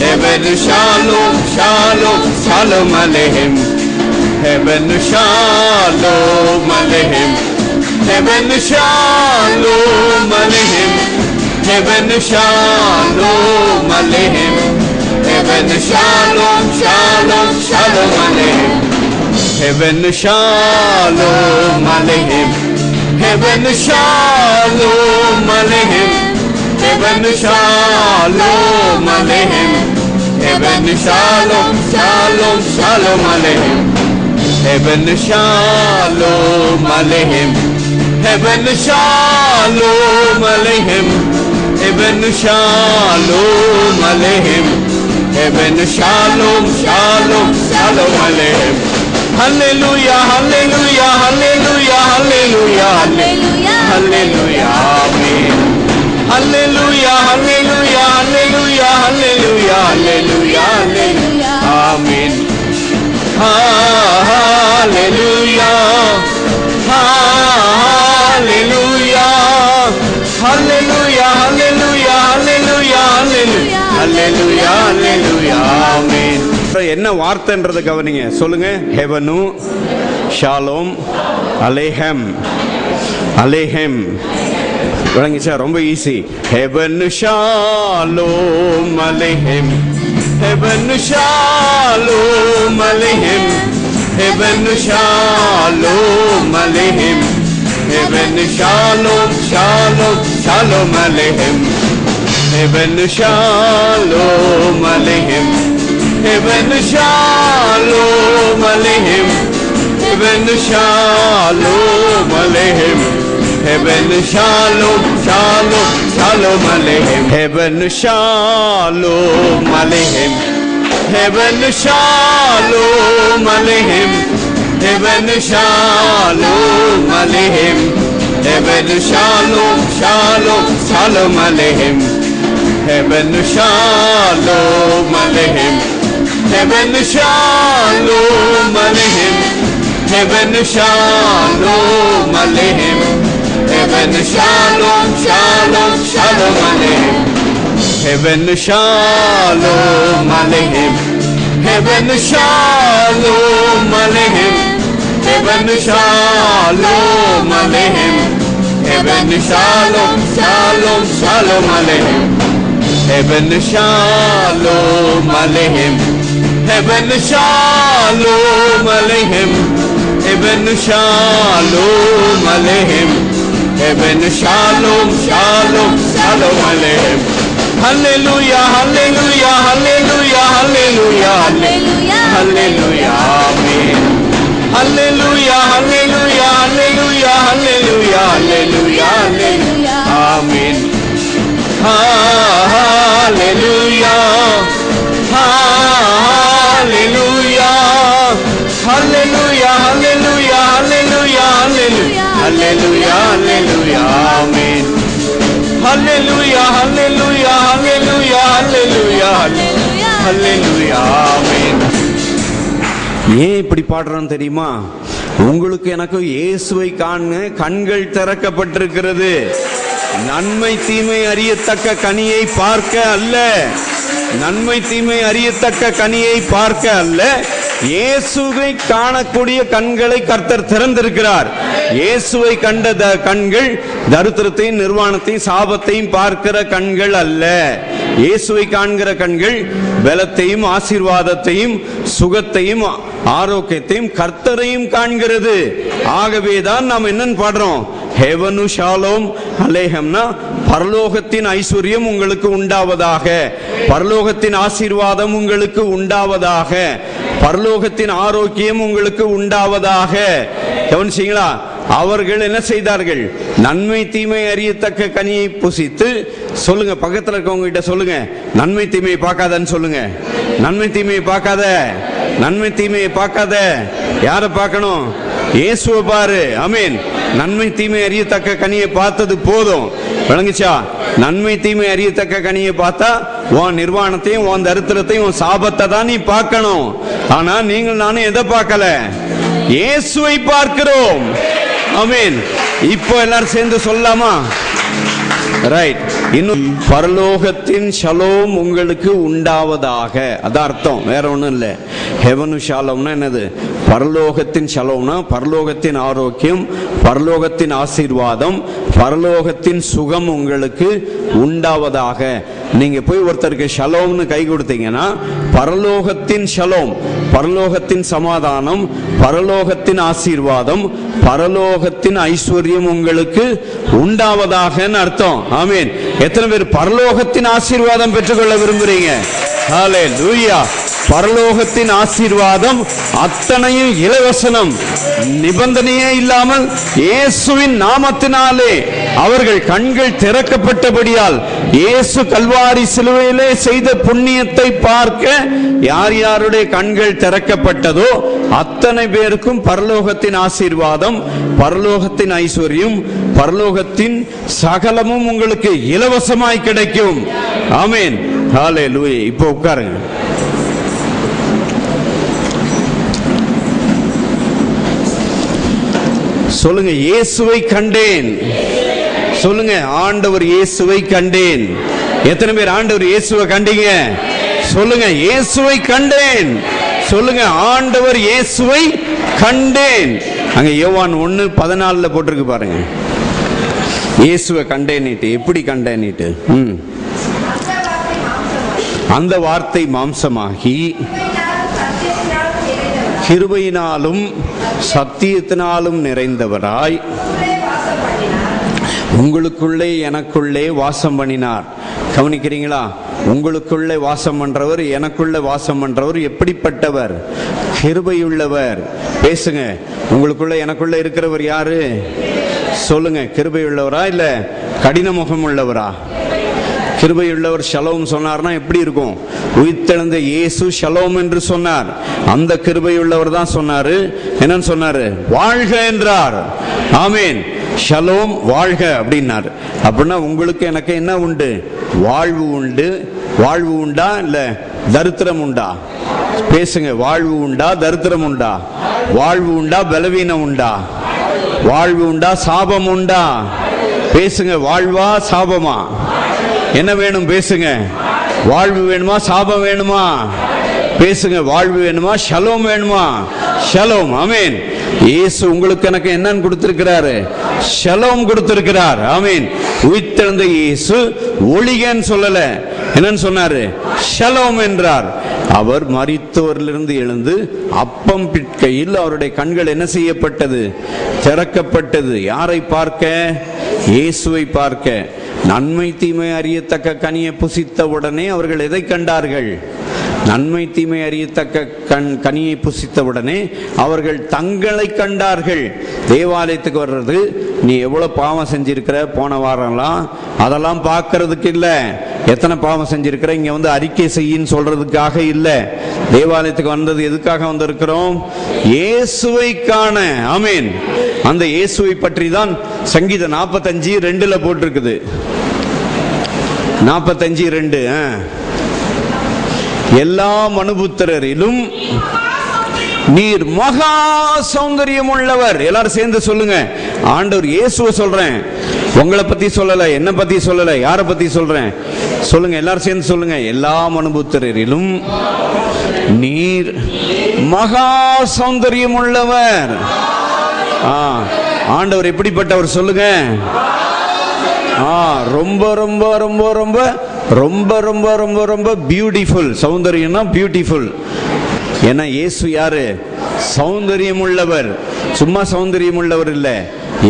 Heaven Shalom Shalom Shalom Aleichem, Heaven Shalom Aleichem, Heaven Shalom Aleichem, Heaven Shalom Aleichem, Heaven Shalom Shalom Shalom Aleichem, Heaven Shalom Aleichem, Heaven Shalom Aleichem, Heaven Shalom Aleichem, Heaven Shalom Shalom Shalom Aleichem, Heaven Shalom Aleichem, Heaven Shalom Aleichem, Heaven Shalom Aleichem, Heaven Shalom Shalom Shalom Aleichem. Hallelujah, hallelujah, hallelujah, hallelujah, hallelujah, hallelujah, amen. Hallelujah, hallelujah, hallelujah, hallelujah, hallelujah, hallelujah, amen. Hallelujah, hallelujah, hallelujah, hallelujah, hallelujah, hallelujah, hallelujah, amen. என்ன வார்த்தைன்றது கவனிங்க. சொல்லுங்க, ஹெவனு ஷாலோம் அலேஹம். அலேஹம் விளங்கிச்சா? ரொம்ப easy. Heaven ஷாலோம் அலேஹம், ஹெவன் ஷாலோம் அலேஹம், ஹெவன் ஷாலோம் அலேஹம், ஹெவன் ஷாலோம் ஷாலோம் ஷாலோம் அலேஹம், ஹெவன் ஷாலோம் அலேஹம், Heaven Shalom Aleichem, Heaven Shalom Aleichem, Heaven Shalom Shalom Shalom Aleichem, Heaven Shalom Aleichem, Heaven Shalom Aleichem, Heaven Shalom Aleichem, Heaven Shalom Shalom Shalom Aleichem, Heaven Shalom Aleichem, Heaven Shalom Aleichem, Heaven Shalom Aleichem, Heaven Shalom Shalom Shalom Aleichem, Heaven Shalom Aleichem, Heaven Shalom Aleichem, Heaven Shalom Aleichem, Heaven Shalom Shalom Shalom Aleichem, Heaven Shalom Aleichem, Heaven Shalom Aleichem, Heaven Shalom Aleichem, Heaven Shalom, Shalom, Shalom Aleichem. Hallelujah, Hallelujah, Hallelujah, Hallelujah, Hallelujah, Hallelujah, Amen. Hallelujah, Hallelujah, Hallelujah, Hallelujah, Hallelujah, Hallelujah, Amen. Hallelujah, Hallelujah, Hallelujah, Hallelujah, Hallelujah, Hallelujah, Hallelujah, Amen. Hallelujah, Hallelujah, Hallelujah, Hallelujah, Hallelujah, Amen. ஏன் இப்படி பாடுறான்னு தெரியுமா? உங்களுக்கு எனக்கு இயேசுவை காண கண்கள் திறக்கப்பட்டிருக்கிறது. நன்மை தீமை அறியத்தக்க கனியை பார்க்க அல்ல, நன்மை தீமை அறியத்தக்க கனியை பார்க்க அல்ல, இயேசுவை காணக்கூடிய கண்களை கர்த்தர் திறந்திருக்கிறார். இயேசுவை கண்ட கண்கள் தரித்திரத்தையும் நிர்வாணத்தையும் சாபத்தையும் பார்க்கிற கண்கள் அல்ல. இயேசுவை காண்கிற கண்கள் பலத்தையும் ஆசீர்வாதத்தையும் சுகத்தையும் ஆரோக்கியத்தையும் கர்த்தரையும் காண்கிறது. ஆகவேதான் நாம் என்னன்னு பாடுறோம்? ஹெவனு ஷாலோம் அலேஹம்னா பரலோகத்தின் ஐஸ்வர்யம் உங்களுக்கு உண்டாவதாக, பரலோகத்தின் ஆசீர்வாதம் உங்களுக்கு உண்டாவதாக, பரலோகத்தின் ஆரோக்கியம் உங்களுக்கு உண்டாவதாக. கவனிச்சீங்களா? அவர்கள் என்ன செய்தார்கள்? நன்மை தீமை அறியத்தக்க கனியை புசித்து, சொல்லுங்க பக்கத்தில் இருக்கவங்க கிட்ட சொல்லுங்க, நன்மை தீமையை பார்க்காதன்னு சொல்லுங்க. நன்மை தீமையை பார்க்காத, நன்மை தீமையை பார்க்காத. யாரை பார்க்கணும்? இயேசுவை பாரு. ஆமீன். நன்மை தீமை அறியத்தக்க கனியை பார்த்தது போதும். விளங்குச்சா? நன்மை தீமை அறியத்தக்க கனியை பார்த்தா உன் நிர்வாணத்தையும் உன் தரித்திரத்தையும் உன் சாபத்தை தான் நீ பார்க்கணும். ஆனா நீங்கள் நானும் எதை பார்க்கல? இயேசுவை பார்க்கிறோம். ஆமீன். இப்போ எல்லாரும் சேர்ந்து சொல்லலாமா? ரைட். இன்னும் பரலோகத்தின் ஷலோம் உங்களுக்கு உண்டாவதாக, அதான் அர்த்தம், வேற ஒன்றும் இல்லை. ஹெவனு ஷாலோம்னா என்னது? பரலோகத்தின் ஷலோம்னா பரலோகத்தின் ஆரோக்கியம், பரலோகத்தின் ஆசீர்வாதம், பரலோகத்தின் சுகம் உங்களுக்கு உண்டாவதாக. நீங்க போய் ஒருத்தருக்கு ஷலோம்னு கை கொடுத்தீங்கன்னா பரலோகத்தின் ஷலோம், பரலோகத்தின் சமாதானம், பரலோகத்தின் ஆசீர்வாதம், பரலோகத்தின் ஐஸ்வர்யம் உங்களுக்கு உண்டாவதாக அர்த்தம். ஆமீன். எத்தனை பேர் பரலோகத்தின் ஆசீர்வாதம் பெற்றுக்கொள்ள விரும்புறீங்க? ஹல்லேலூயா. பரலோகத்தின் ஆசீர்வாதம் அத்தனையும் இலவசனம், நிபந்தனையே இல்லாமல் இயேசுவின் நாமத்தினாலே அவர்கள் கண்கள் திறக்கப்பட்டபடியால் இயேசு கல்வாரி சிலுவையிலே செய்த புண்ணியத்தை பார்க்க யார் யாருடைய கண்கள் திறக்கப்பட்டதோ அத்தனை பேருக்கும் பரலோகத்தின் ஆசீர்வாதம், பரலோகத்தின் ஐஸ்வர்யம், பரலோகத்தின் சகலமும் உங்களுக்கு இலவசமாய் கிடைக்கும். ஆமீன். ஹல்லேலூயா. இப்போ உட்காருங்க. சொல்லுங்க, இயேசுவை கண்டேன். சொல்லுங்க, ஆண்டவர் இயேசுவை கண்டேன். எத்தனை பேர் ஆண்டவர் இயேசுவை கண்டீங்க? சொல்லுங்க, இயேசுவை கண்டேன். சொல்லுங்க, ஆண்டவர் இயேசுவை கண்டேன். அங்க யோவான் 1:14 போட்டிருக்கு பாருங்க. இயேசுவை கண்டேன்னுட்டு. எப்படி கண்டேன்னுட்டு? அந்த வார்த்தை மாம்சமாகி கிருபையினாலும் சத்தியத்தினாலும் நிறைந்தவராய் உங்களுக்குள்ளே எனக்குள்ளே வாசம் பண்ணினார். கவனிக்கிறீங்களா? உங்களுக்குள்ளே வாசம் பண்றவர், எனக்குள்ளே வாசம் பண்றவர் எப்படிப்பட்டவர்? கிருபையுள்ளவர். பேசுங்க. உங்களுக்குள்ள எனக்குள்ள இருக்கிறவர் யாரு? சொல்லுங்க. கிருபையுள்ளவரா இல்ல கடின முகம் உள்ளவரா? கிருபையுள்ளவர் ஷலோம் சொன்னார்னா எப்படி இருக்கும்? உயிர்த்தெழுந்த இயேசு ஷலோம் என்று சொன்னார். அந்த கிருபையுள்ளவர் தான் சொன்னாரு. என்னன்னு சொன்னாரு? வாழ்க என்றார். ஆமீன். ஷலோம் வாழ்க அப்படின்னாரு. அப்படின்னா உங்களுக்கு எனக்கு என்ன உண்டு? வாழ்வு உண்டு. வாழ்வு உண்டா இல்ல தரித்திரம் உண்டா? பேசுங்க. வாழ்வு உண்டா தரித்திரம் உண்டா? வாழ்வு உண்டா பலவீனம் உண்டா? வாழ்வு உண்டா சாபம் உண்டா? பேசுங்க. வாழ்வா சாபமா? என்ன வேணும்? பேசுங்க. வாழ்வு வேணுமா சாபம் வேணுமா? பேசுங்க. வாழ்வு வேணுமா ஷலோம் வேணுமா? ஷலோம். ஆமீன். இயேசு உங்களுக்கு எனக்கு என்னன்னு கொடுத்திருக்கிறாரு? ஷலோம் கொடுத்திருக்கிறார். ஆமீன். உயிர்த்தெழுந்த இயேசு ஒளிகன்னு சொல்லல, என்னன்னு சொன்னாரு? ஷலோம் என்றார். அவர் மரித்தோரிலிருந்து எழுந்து அப்பம் பிட்கையில் அவருடைய கண்கள் என்ன செய்யப்பட்டது? திறக்கப்பட்டது. யாரை பார்க்க? இயேசுவை பார்க்க. நன்மை தீமை அறியத்தக்க கனியை புசித்த உடனே அவர்கள் எதை கண்டார்கள்? நன்மை தீமை அறியத்தக்க கனியை புசித்தவுடனே அவர்கள் தங்களை கண்டார்கள். தேவாலயத்துக்கு வர்றது, நீ எவ்வளவு பாவம் செஞ்சிருக்கிற போன வாரம்லாம், அதெல்லாம் பார்க்கறதுக்கு இல்லை. எத்தனை பாவம் செஞ்சிருக்கிற இங்க வந்து அறிக்கை செய்யின்னு சொல்றதுக்காக இல்லை. தேவாலயத்துக்கு வந்தது எதுக்காக வந்திருக்கிறோம்? இயேசுவை காண. ஆமீன். அந்த இயேசுவை பற்றி தான் சங்கீதம் 45:2 போட்டிருக்குது. 45:2. எல்லா மனுபுத்திரரிலும் நீர் மகா சௌந்தரியம் உள்ளவர். எல்லாரும் சேர்ந்து சொல்லுங்க. ஆண்டவர் இயேசுவை சொல்றேன், உங்களை பத்தி சொல்லல, என்ன பத்தி சொல்லல, யாரை பத்தி சொல்றேன் சொல்லுங்க. எல்லாரும் சேர்ந்து சொல்லுங்க. எல்லா மனுபுத்திரரிலும் நீர் மகா சௌந்தரியம் உள்ளவர். ஆண்டவர் எப்படிப்பட்டவர் சொல்லுங்க? ரொம்ப ரொம்ப ரொம்ப ரொம்ப ரொம்ப ரொம்ப ரொம்ப ரொம்ப பியூட்டிஃபுல். சௌந்தரியம்னா பியூட்டிஃபுல். ஏன்னா இயேசு யாரு? சௌந்தரியம் உள்ளவர். சும்மா சௌந்தரியம் உள்ளவர் இல்ல,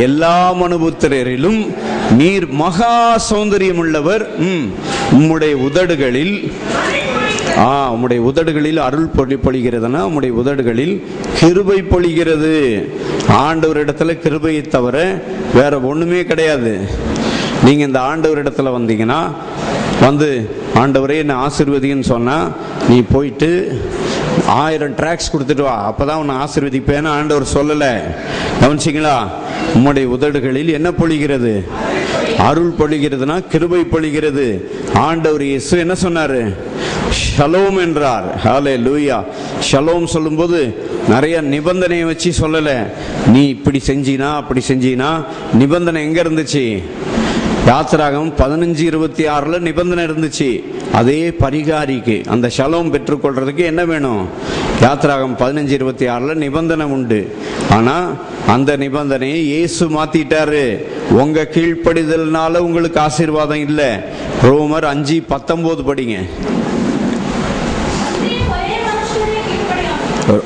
எல்லா மனுபுத்திரரிலும் நீர் மகா சௌந்தரியம் உள்ளவர். உம்முடைய உதடுகளில் உம்முடைய உதடுகளில் அருள் பொழிகிறதுனா உம்முடைய உதடுகளில் கிருபை பொழிகிறது. ஆண்டவர் இடத்துல கிருபையை தவிர வேற ஒண்ணுமே கிடையாது. நீங்க இந்த ஆண்டவர் இடத்துல வந்தீங்கன்னா, வந்து ஆண்டவரே என்னை ஆசீர்வதின்னு சொன்னா, நீ போயிட்டு 1000 டிராக்ஸ் கொடுத்துட்டு வா, அப்பதான் உன்னை ஆசீர்வதிப்பேன்னு ஆண்டவர் சொல்லல. கவனிச்சிங்களா? உம்முடைய உதடுகளில் என்ன பொழிகிறது? அருள் பொழிகிறதுனா கிருபை பொழிகிறது. ஆண்டவர் இயேசு என்ன சொன்னாரு? ஷலோம் என்றார். ஹல்லேலூயா. ஷலோம் சொல்லும்போது நிறைய நிபந்தனையை வச்சு சொல்லல. நீ இப்படி செஞ்சினா அப்படி செஞ்சினா. நிபந்தனை எங்க இருந்துச்சு? யாத்திராகமம் 15:26 நிபந்தனை இருந்துச்சு. அதே பரிகாரிக்கு அந்த ஷலோம் பெற்றுக்கொள்றதுக்கு என்ன வேணும்? யாத்திராகமம் 15:26 நிபந்தனை உண்டு. ஆனா அந்த நிபந்தனையை இயேசு மாத்திட்டாரு. உங்க கீழ்ப்படிதல்னால உங்களுக்கு ஆசீர்வாதம் இல்ல. ரோமர் 5:19 படிங்க.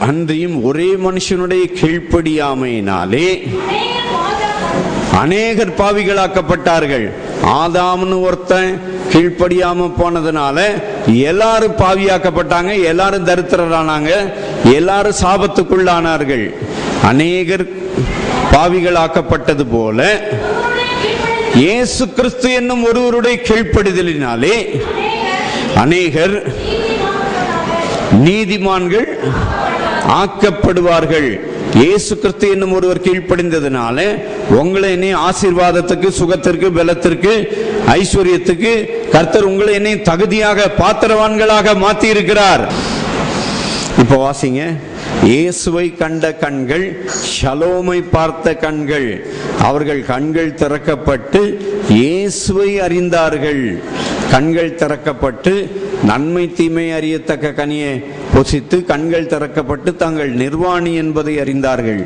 அன்றியும் ஒரே மனுஷனுடைய கீழ்ப்படியாமையினாலே அநேகர் பாவிகளாக்கப்பட்டார்கள். ஆதாம்னு ஒருத்தன் கீழ்ப்படியாம போனதுனால எல்லாரும் பாவியாக்கப்பட்டாங்க, எல்லாரும் தரித்திரரானாங்க, எல்லாரும் சாபத்துக்குள்ளானார்கள். அநேகர் பாவிகளாக்கப்பட்டது போல இயேசு கிறிஸ்து என்னும் ஒருவருடைய கீழ்ப்படிதலினாலே அநேகர் நீதிமான்கள் ஆக்கப்படுவார்கள். இயேசு கிறிஸ்து என்னும் ஒருவர் கீழ்ப்படிந்ததுனால உங்களை என்னை ஆசீர்வாதத்துக்கு, சுகத்திற்கு, பலத்திற்கு, ஐஸ்வர்யத்துக்கு கர்த்தர் உங்களை என்னை தகுதியாக பாத்திரவான்களாக மாற்றி இருக்கிறார். இப்ப வாசிங்க. இயேசுவை கண்ட கண்கள் ஷலோமை பார்த்த கண்கள். அவர்கள் கண்கள் திறக்கப்பட்டு இயேசுவை அறிந்தார்கள். கண்கள் திறக்கப்பட்டு நன்மை தீமை அறியத்தக்க கனியை புசித்து கண்கள் திறக்கப்பட்டு தாங்கள் நிர்வாணி என்பதை அறிந்தார்கள்.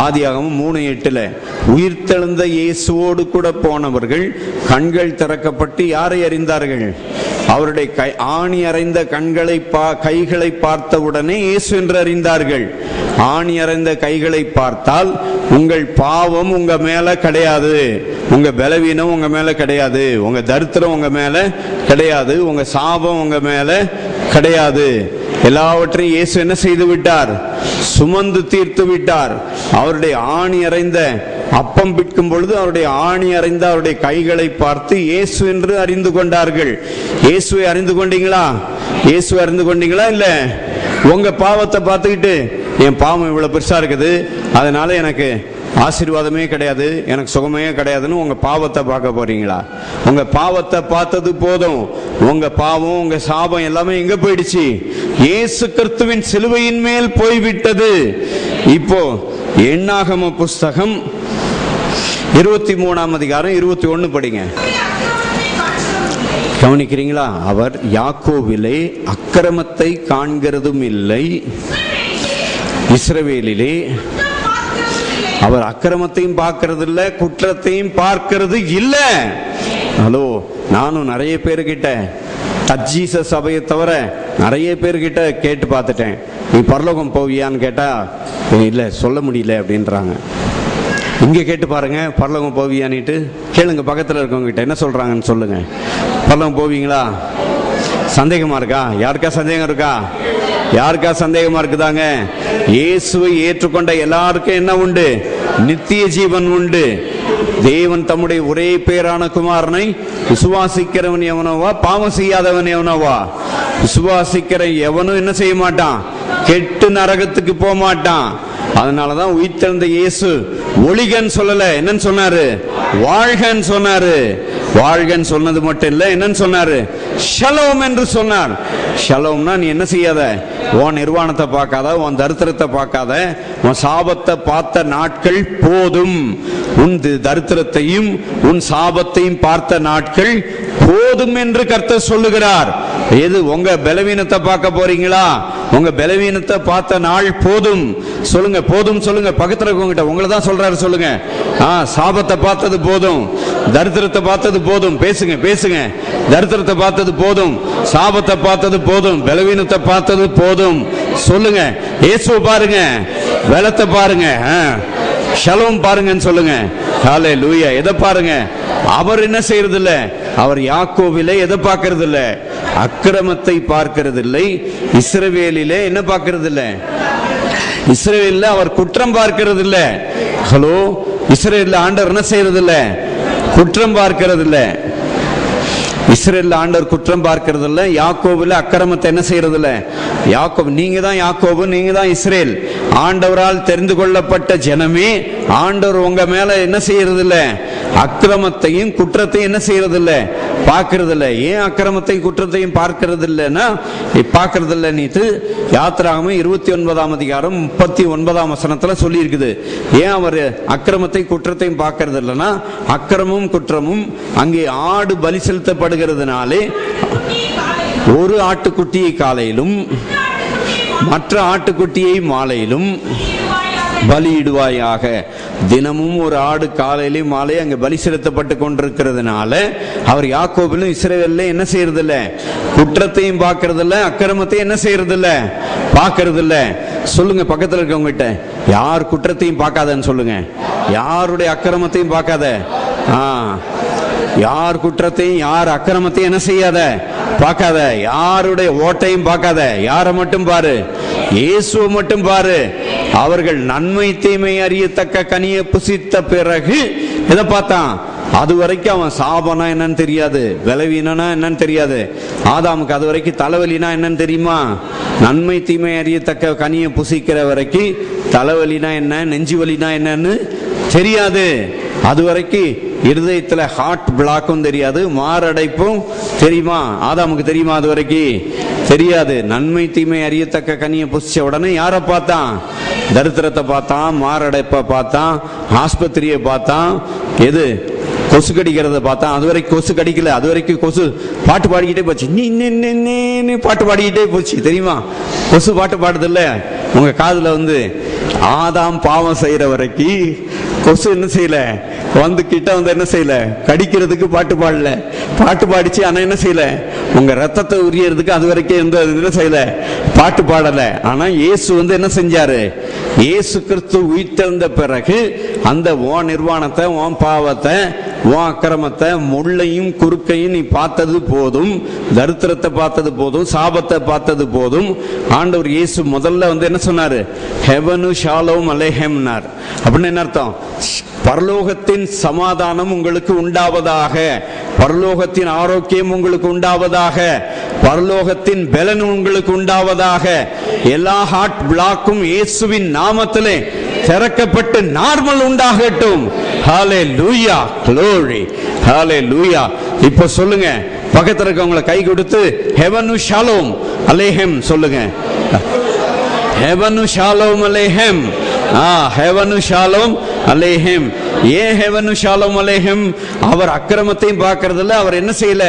ஆதியாகமம் 3:8 உயிர்த்தெழுந்த இயேசுவோடு கூட போனவர்கள் கண்கள் திறக்கப்பட்டு யாரை அறிந்தார்கள்? அவருடைய ஆணி அறைந்த கைகளை பார்த்தவுடனே இயேசு என்று அறிந்தார்கள். ஆணி அறைந்த கைகளை பார்த்தால் உங்கள் பாவம் உங்க மேல கிடையாது, உங்க பலவீனம் உங்க மேல கிடையாது, உங்க தரித்திரம் உங்க மேல கிடையாது, உங்க சாபம் உங்க மேல கிடையாது. எல்லாவற்றையும் இயேசு என்ன செய்து விட்டார்? சுமந்து தீர்த்து விட்டார். அவருடைய ஆணி அறைந்த அப்பம் பிற்கும் பொழுது அவருடைய ஆணி அறைந்த அவருடைய கைகளை பார்த்து இயேசு என்று அறிந்து கொண்டார்கள். இயேசுவை அறிந்து கொண்டீங்களா? இயேசுவை அறிந்து கொண்டீங்களா? இல்ல உங்க பாவத்தை பார்த்துக்கிட்டு என் பாவம் இவ்வளவு பெருசா இருக்குது, அதனால எனக்கு ஆசீர்வாதமே கிடையாது, எனக்கு சுகமே கிடையாதுன்னு உங்க பாவத்தை பார்க்க போறீங்களா? உங்க பாவத்தை பார்த்தது போதும். உங்க பாவம், உங்க சாபம் எல்லாமே எங்க போயிடுச்சு? இயேசு கிறிஸ்துவின் சிலுவையின் மேல் போய்விட்டது. இப்போ எண்ணாகம புஸ்தகம் 23ஆம் அதிகாரம் 21 படிங்க. கவனிக்கிறீங்களா? அவர் யாக்கோபிலே அக்கிரமத்தை காண்கிறதும் இல்லை, இஸ்ரவேலிலே அவர் அக்கிரமத்தையும் பார்க்கறது இல்ல, குற்றத்தையும் பார்க்கிறது இல்ல. ஹலோ, நானும் நிறைய பேருக்கிட்ட டச் ஜீசஸ் சபையை தவிர நிறைய பேர்கிட்ட கேட்டு பார்த்துட்டேன், நீ பரலோகம் போவியான்னு கேட்டா இல்லை சொல்ல முடியல அப்படின்றாங்க. இங்கே கேட்டு பாருங்க, பரலோகம் போவியான்னுட்டு கேளுங்க, பக்கத்தில் இருக்கவங்க கிட்ட என்ன சொல்றாங்கன்னு சொல்லுங்க. பரலோகம் போவீங்களா? சந்தேகமா இருக்கா? யாருக்கா சந்தேகம் இருக்கா? யாருக்கா சந்தேகமா இருக்குதாங்க? இயேசுவை ஏற்றுக்கொண்ட எல்லாருக்கும் என்ன உண்டு? நித்திய ஜீவன் உண்டு. தேவன் தம்முடைய ஒரே பேரான குமாரனை விசுவாசிக்கிறவன் எவனோவா, பாவம் செய்யாதவன் எவனோவா, விசுவாசிக்கிற எவனும் என்ன செய்ய மாட்டான், கெட்டு நரகத்துக்கு போக மாட்டான். அதனாலதான் உயிர்த்தெழுந்த இயேசு ஒளிகன் சொல்லல, என்னன்னு சொன்னாரு? வாழ்கன் சொன்னாரு. வாழ்கன் சொன்னது மட்டும் இல்ல, என்னன்னு சொன்னாரு? ஷலோம் என்று சொன்னார். ஷலோம்னா நீ என்ன செய்யாத, உன் நிர்வாணத்தை பார்க்காத, உன் தரித்திரத்தை பார்க்காத, உன் சாபத்தை பார்த்த நாட்கள் போதும். உன் தரித்திரத்தையும் உன் சாபத்தையும் பார்த்த நாட்கள் போதும் என்று கர்த்தர் சொல்லுகிறார். எது? உங்க பலவீனத்தை பார்க்க போறீங்களா? உங்க பலவீனத்தை பார்த்த நாள் போதும். சொல்லுங்க, போதும் சொல்லுங்க. பக்கத்துல இருக்கவங்கிட்ட உங்களை தான் சொல்றாரு, சொல்லுங்க. சாபத்தை பார்த்தது போதும், தரித்திரத்தை பார்த்தது போதும். பேசுங்க பேசுங்க. தரித்திரத்தை பார்த்தது போதும், சாபத்தை பார்த்தது போதும், பலவீனத்தை பார்த்தது போதும். சொல்லுங்க. இயேசுவை பாருங்க, பலத்தை பாருங்க, ஷலோம் பாருங்கன்னு சொல்லுங்க. ஹல்லேலூயா. எதை பாருங்க? அவர் என்ன செய்யறது இல்ல, அவர் யாக்கோபிலே எதை பார்க்கறது இல்ல? அக்கிரமத்தை பார்க்கிறது இல்லை. இஸ்ரவேலிலே என்ன பார்க்கிறது இல்ல? இஸ்ரவேலில் அவர் குற்றம் பார்க்கிறது இல்ல. ஹலோ, இஸ்ரவேலில் ஆண்டவர் என்ன செய்யறது இல்ல? குற்றம் பார்க்கிறது இல்ல. இஸ்ரவேலில் ஆண்டவர் குற்றம் பார்க்கிறது இல்ல. யாக்கோபுல அக்கிரமத்தை என்ன செய்யறது இல்ல. யாக்கோபு, நீங்க தான் யாக்கோபு, நீங்க தான் இஸ்ரேல், ஆண்டவரால் தெரிந்து கொள்ளப்பட்ட ஜனமே. ஆண்டவர் உங்க மேல என்ன செய்யறது இல்ல? அக்கிரமத்தையும் குற்றத்தையும் என்ன செய்யறது இல்ல? பார்க்கறது இல்ல. ஏன் அக்கிரமத்தையும் குற்றத்தையும் பார்க்கறது இல்லைன்னா, பார்க்கறது இல்ல நீத்து யாத்திராகமம் 29ஆம் அதிகாரம் 39ஆம் வசனத்துல சொல்லி இருக்குது. ஏன் அவர் அக்கிரமத்தை குற்றத்தையும் பார்க்கறது இல்லைன்னா, அக்கிரமும் குற்றமும் அங்கே ஆடு பலி செலுத்தப்படுகிறதுனாலே ஒரு ஆட்டுக்குட்டியை காலையிலும் மற்ற ஆட்டுக்குட்டியை மாலையிலும் பலியிடுவாயாக. தினமும் ஒரு ஆடு காலையிலும் மாலை அங்க பலி செலுத்தப்பட்டு கொண்டிருக்கிறதுனால அவர் யாக்கோபிலும் இஸ்ரவேலிலும் என்ன செய்யறது இல்ல? குற்றத்தையும் பார்க்கறது இல்ல, அக்கிரமத்தையும் என்ன செய்யறது இல்ல? பார்க்கறது இல்ல. சொல்லுங்க பக்கத்துல இருக்கவங்க கிட்ட, யார் குற்றத்தையும் பார்க்காதன்னு சொல்லுங்க. யாருடைய அக்கிரமத்தையும் பார்க்காத. யார் குற்றத்தையும் யார் அக்கிரமத்தையும் என்ன செய்யாத, பார்க்காத. யாருடைய ஓட்டையும் பார்க்காத. யாரை மட்டும் பாரு? இயேசுவை மட்டும் பாரு. அவர்கள் நன்மை தீமை அறியத்தக்க கனியை புசித்த பிறகு எதை பார்த்தான்? அது வரைக்கும் அவன் சாபனா என்னன்னு தெரியாது, பலவீனனா என்னன்னு தெரியாது. ஆதாமுக்கு அது வரைக்கும் தலைவலினா என்னன்னு தெரியுமா? நன்மை தீமை அறியத்தக்க கனியை புசிக்கிற வரைக்கும் தலைவலினா என்ன, நெஞ்சு வலினா என்னன்னு தெரியாது. அது வரைக்கும் இருதயத்துல ஹார்ட் பிளாக்கும் தெரியாது, மாரடைப்பும் தெரியுமா? ஆதாமுக்கு தெரியுமா? அது வரைக்கும் தெரியாது. நன்மை தீமை அறியத்தக்க கனியை புசிச்ச உடனே யாரை பார்த்தான்? தரித்திரத்தை பார்த்தான், மாரடைப்பை பார்த்தான், ஆஸ்பத்திரியை பார்த்தான், எது கொசு கடிக்கிறத பார்த்தான். அது வரைக்கும் கொசு கடிக்கல, அது வரைக்கும் கொசு பாட்டு பாடிக்கிட்டே போச்சு. நீ பாட்டு பாடிக்கிட்டே போச்சு தெரியுமா? கொசு பாட்டு பாடுது இல்ல உங்க காதுல வந்து. ஆதாம் பாவம் செய்யற வரைக்கும் கொசு என்ன செய்யல, வந்து கிட்ட வந்து என்ன செய்யல, கடிக்கிறதுக்கு பாட்டு பாடல. பாட்டு பாடிச்சு, ஆனா என்ன செய்யல, உங்க ரத்தத்தை உரியறதுக்கு அது வரைக்கும் எந்த என்ன செய்யல, பாட்டு பாடல. ஆனா இயேசு வந்து என்ன செஞ்சாரு? இயேசு கிறிஸ்து உயிர்த்தெழுந்த பிறகு அந்த உன் நிர்வாணத்தை, உன் பாவத்தை, உன் அக்கிரமத்தை, முள்ளையும் குறுக்கையும் நீ பார்த்தது போதும், தரித்திரத்தை பார்த்தது போதும், சாபத்தை பார்த்தது போதும். ஆண்டவர் இயேசு முதல்ல வந்து என்ன சொன்னாரு? ஹெவனு ஷாலோம் அலேஹம்னார். அப்படின்னு என்ன அர்த்தம்? பரலோகத்தின் சமாதானம் உங்களுக்கு உண்டாவதாக, பரலோகத்தின் ஆரோக்கியம் உங்களுக்கு உண்டாவதாக, பரலோகத்தின் பலன் உங்களுக்கு உண்டாவதாக. எல்லா ஹார்ட் பிளாக்கும் இயேசுவின் நாமத்திலே திறக்கப்பட்டு நார்மல் உண்டாகட்டும். ஹல்லேலூயா, க்ளோரி, ஹல்லேலூயா. இப்ப சொல்லுங்க, பக்கத்துல இருக்கவங்கள கை கொடுத்து ஹெவனு ஷாலோம் அலேஹம் சொல்லுங்க. ஹெவனு ஷாலோம் அலேஹம். ஹெவனு ஷாலோம் அலேஹம். ஏன் ஹெவனு ஷாலோம் அலேஹம்? அவர் அக்கிரமத்தையும் பார்க்கறது இல்ல, அவர் என்ன செய்யல,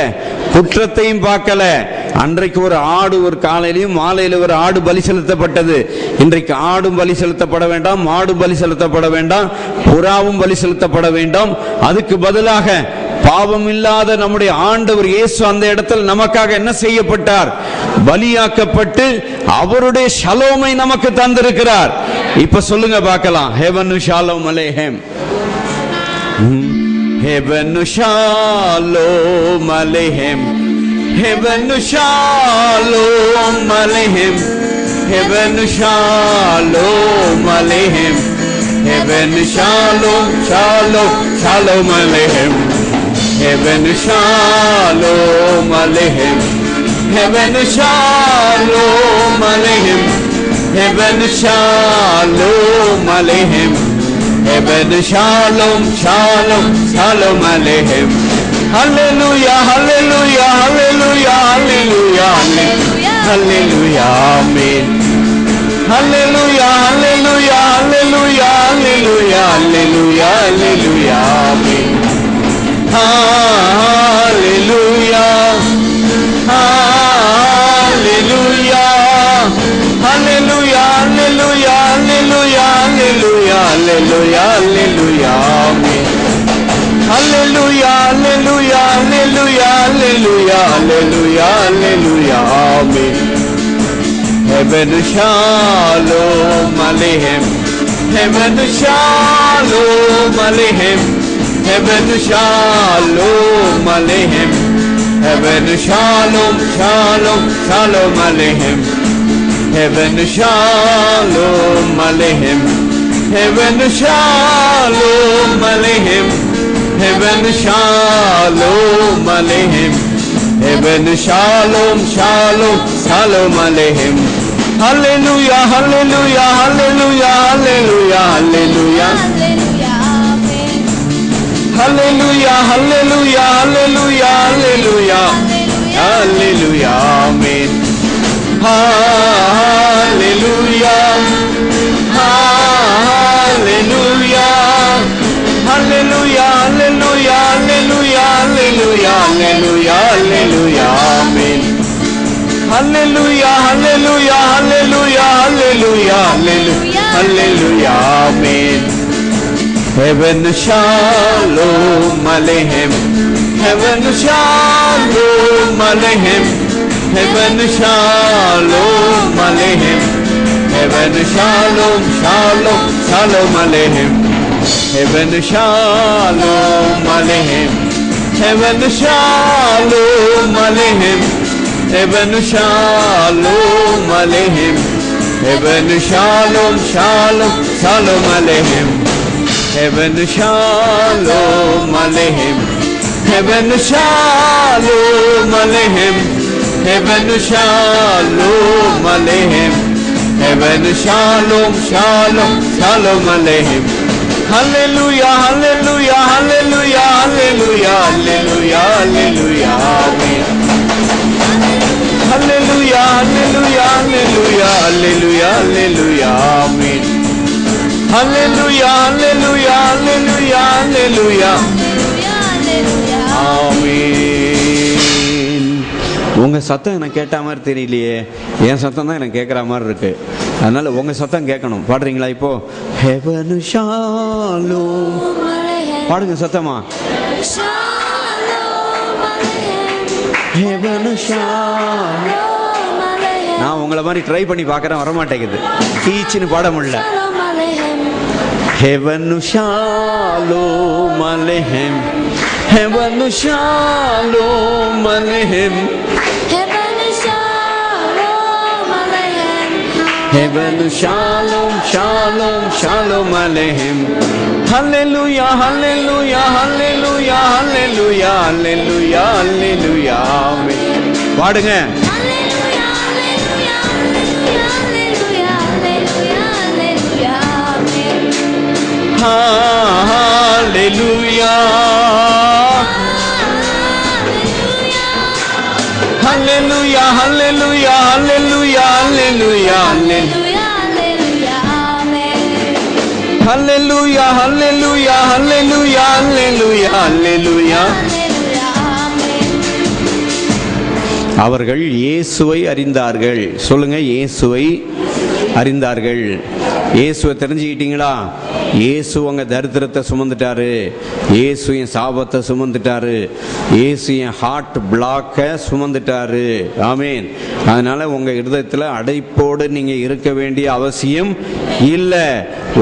குற்றத்தையும் பார்க்கல. அன்றைக்கு ஒரு ஆடு ஒரு காலையிலும் மாலையில ஒரு ஆடு பலி செலுத்தப்பட்டது. இன்றைக்கு ஆடும் பலி செலுத்தப்பட வேண்டாம், மாடும் பலி செலுத்தப்பட வேண்டாம், புறாவும் பலி செலுத்தப்பட வேண்டாம். அதுக்கு பதிலாக பாவம் இல்லாத நம்முடைய ஆண்டவர் இயேசு அந்த இடத்தில் நமக்காக என்ன செய்யப்பட்டார்? பலியாக்கப்பட்டு அவருடைய ஷலோமை நமக்கு தந்திருக்கிறார். இப்ப சொல்லுங்க பார்க்கலாம். ஹெவனு ஷாலோம் அலேஹம், ஹெவனு ஷாலோம் அலேஹம், ஹெவனு ஷாலோம் அலேஹம், ஹெவனு ஷாலோம் அலேஹம், ஹெவனு ஷாலோம் ஷாலோம் ஷாலோம் அலேஹம், ஹெவனு ஷாலோம் அலேஹம், ஹெவனு ஷாலோம் அலேஹம், ஹெவனு ஷாலோம் அலேஹம், ஹெவனு ஷாலோம் ஷாலோம் ஷாலோம் அலேஹம். ஹல்லேலூயா ஹல்லேலூயா ஹல்லேலூயா ஹல்லேலூயா ஹல்லேலூயா ஆமென். ஹல்லேலூயா ஹல்லேலூயா ஹல்லேலூயா ஹல்லேலூயா ஹல்லேலூயா ஹல்லேலூயா ஆமென். ஹல்லேலூயா ஹல்லேலூயா ஹல்லேலூயா ஹல்லேலூயா ஹல்லேலூயா ஹல்லேலூயா ஹல்லேலூயா ஹல்லேலூயா ஆமென். ஹல்லேலூயா ஹல்லேலூயா ஹல்லேலூயா ஹல்லேலூயா ஹல்லேலூயா ஹல்லேலூயா ஆமென். ஹெவனு ஷாலோம் அலேஹம், ஹெவனு ஷாலோம் அலேஹம், ஹெவனு ஷாலோம் அலேஹம், ஹெவனு ஷாலோம் ஷாலோம் ஷாலோம் அலேஹம், ஹெவனு ஷாலோம் அலேஹம், ஹெவனு ஷாலோம் அலேஹம், ஹெவனு ஷாலோம் அலேஹம், ஹெவனு ஷாலோம் ஷாலோம் ஷாலோம் அலேஹம். ஹல்லேலூயா ஹல்லேலூயா ஹல்லேலூயா ஹல்லேலூயா ஹல்லேலூயா ஹல்லேலூயா ஹல்லேலூயா ஹல்லேலூயா ஹல்லேலூயா ஹல்லேலூயா ஆமென். ஹல்லேலூயா ஹல்லேலூயா ஹல்லேலூயா ஹல்லேலூயா ஹல்லேலூயா ஹல்லேலூயா ஹல்லேலூயா ஹல்லேலூயா ஆமென். ஹல்லேலூயா ஹல்லேலூயா ஹல்லேலூயா ஹல்லேலூயா ஹல்லேலூயா ஆமென். ஹெவனு ஷாலோம் அலேஹம், ஹெவனு ஷாலோம் அலேஹம், ஹெவனு ஷாலோம் அலேஹம், ஹெவனு ஷாலோம் ஷாலோம் ஷாலோம் அலேஹம், ஹெவனு ஷாலோம் அலேஹம், ஹெவனு ஷாலோம் அலேஹம், ஹெவனு ஷாலோம் அலேஹம், ஹெவனு ஷாலோம் ஷாலோம் ஷாலோம் அலேஹம், ஹெவனு ஷாலோம் அலேஹம், ஹெவனு ஷாலோம் அலேஹம், ஹெவனு ஷாலோம் அலேஹம், ஹெவனு ஷாலோம் ஷாலோம் ஷாலோம் அலேஹம். ஹல்லேலூயா ஹல்லேலூயா ஹல்லேலூயா ஹல்லேலூயா ஹல்லேலூயா ஹல்லேலூயா ஆமென். ஹல்லேலூயா ஹல்லேலூயா ஹல்லேலூயா ஹல்லேலூயா ஹல்லேலூயா ஆமென். ஹல்லேலூயா ஹல்லேலூயா ஹல்லேலூயா ஹல்லேலூயா ஆமென். உங்க சத்தம் எனக்கு கேட்ட மாதிரி தெரியலையே, என் சத்தம் தான் எனக்கு கேட்குற மாதிரி இருக்கு. அதனால உங்க சத்தம் கேட்கணும். பாடுறீங்களா? இப்போ ஹெவனு ஷாலோம் பாடுங்க சத்தமா. Heaven Shalom. நான் உங்களை மாதிரி ட்ரை பண்ணி பார்க்குறேன், வரமாட்டேங்குது. டீச்சுன்னு பாட முடியல. ஹெவனு ஷாலோம் அலேஹம், ஹெவனு ஷாலோம் அலேஹம், ஹெவனு ஷாலோம் ஷாலோம் ஷாலோம் அலேஹம். ஹல்லேலூயா ஹல்லேலூயா ஹல்லேலூயா ஹல்லேலூயா ஹல்லேலூயா ஹல்லேலூயா ஆமென். பாடுங்க. ஹல்லேலூயா ஹல்லேலூயா ஹல்லேலூயா ஹல்லேலூயா ஹல்லேலூயா ஹல்லேலூயா ஹல்லேலூயா ஹல்லேலூயா ஹல்லேலூயா ஹல்லேலூயா அவர்கள் இயேசுவை அறிந்தார்கள். சொல்லுங்க, இயேசுவை அறிந்தார்கள். இயேசுவை தெரிஞ்சுக்கிட்டீங்களா? இயேசு உங்க தரித்திரத்தை சுமந்துட்டாரு, இயேசு என் சாபத்தை சுமந்துட்டாரு, இயேசு என் ஹார்ட் பிளாக்க சுமந்துட்டாரு. ஆமீன். அதனால உங்க இருதயத்தில் அடைப்போடு நீங்க இருக்க வேண்டிய அவசியம் இல்லை.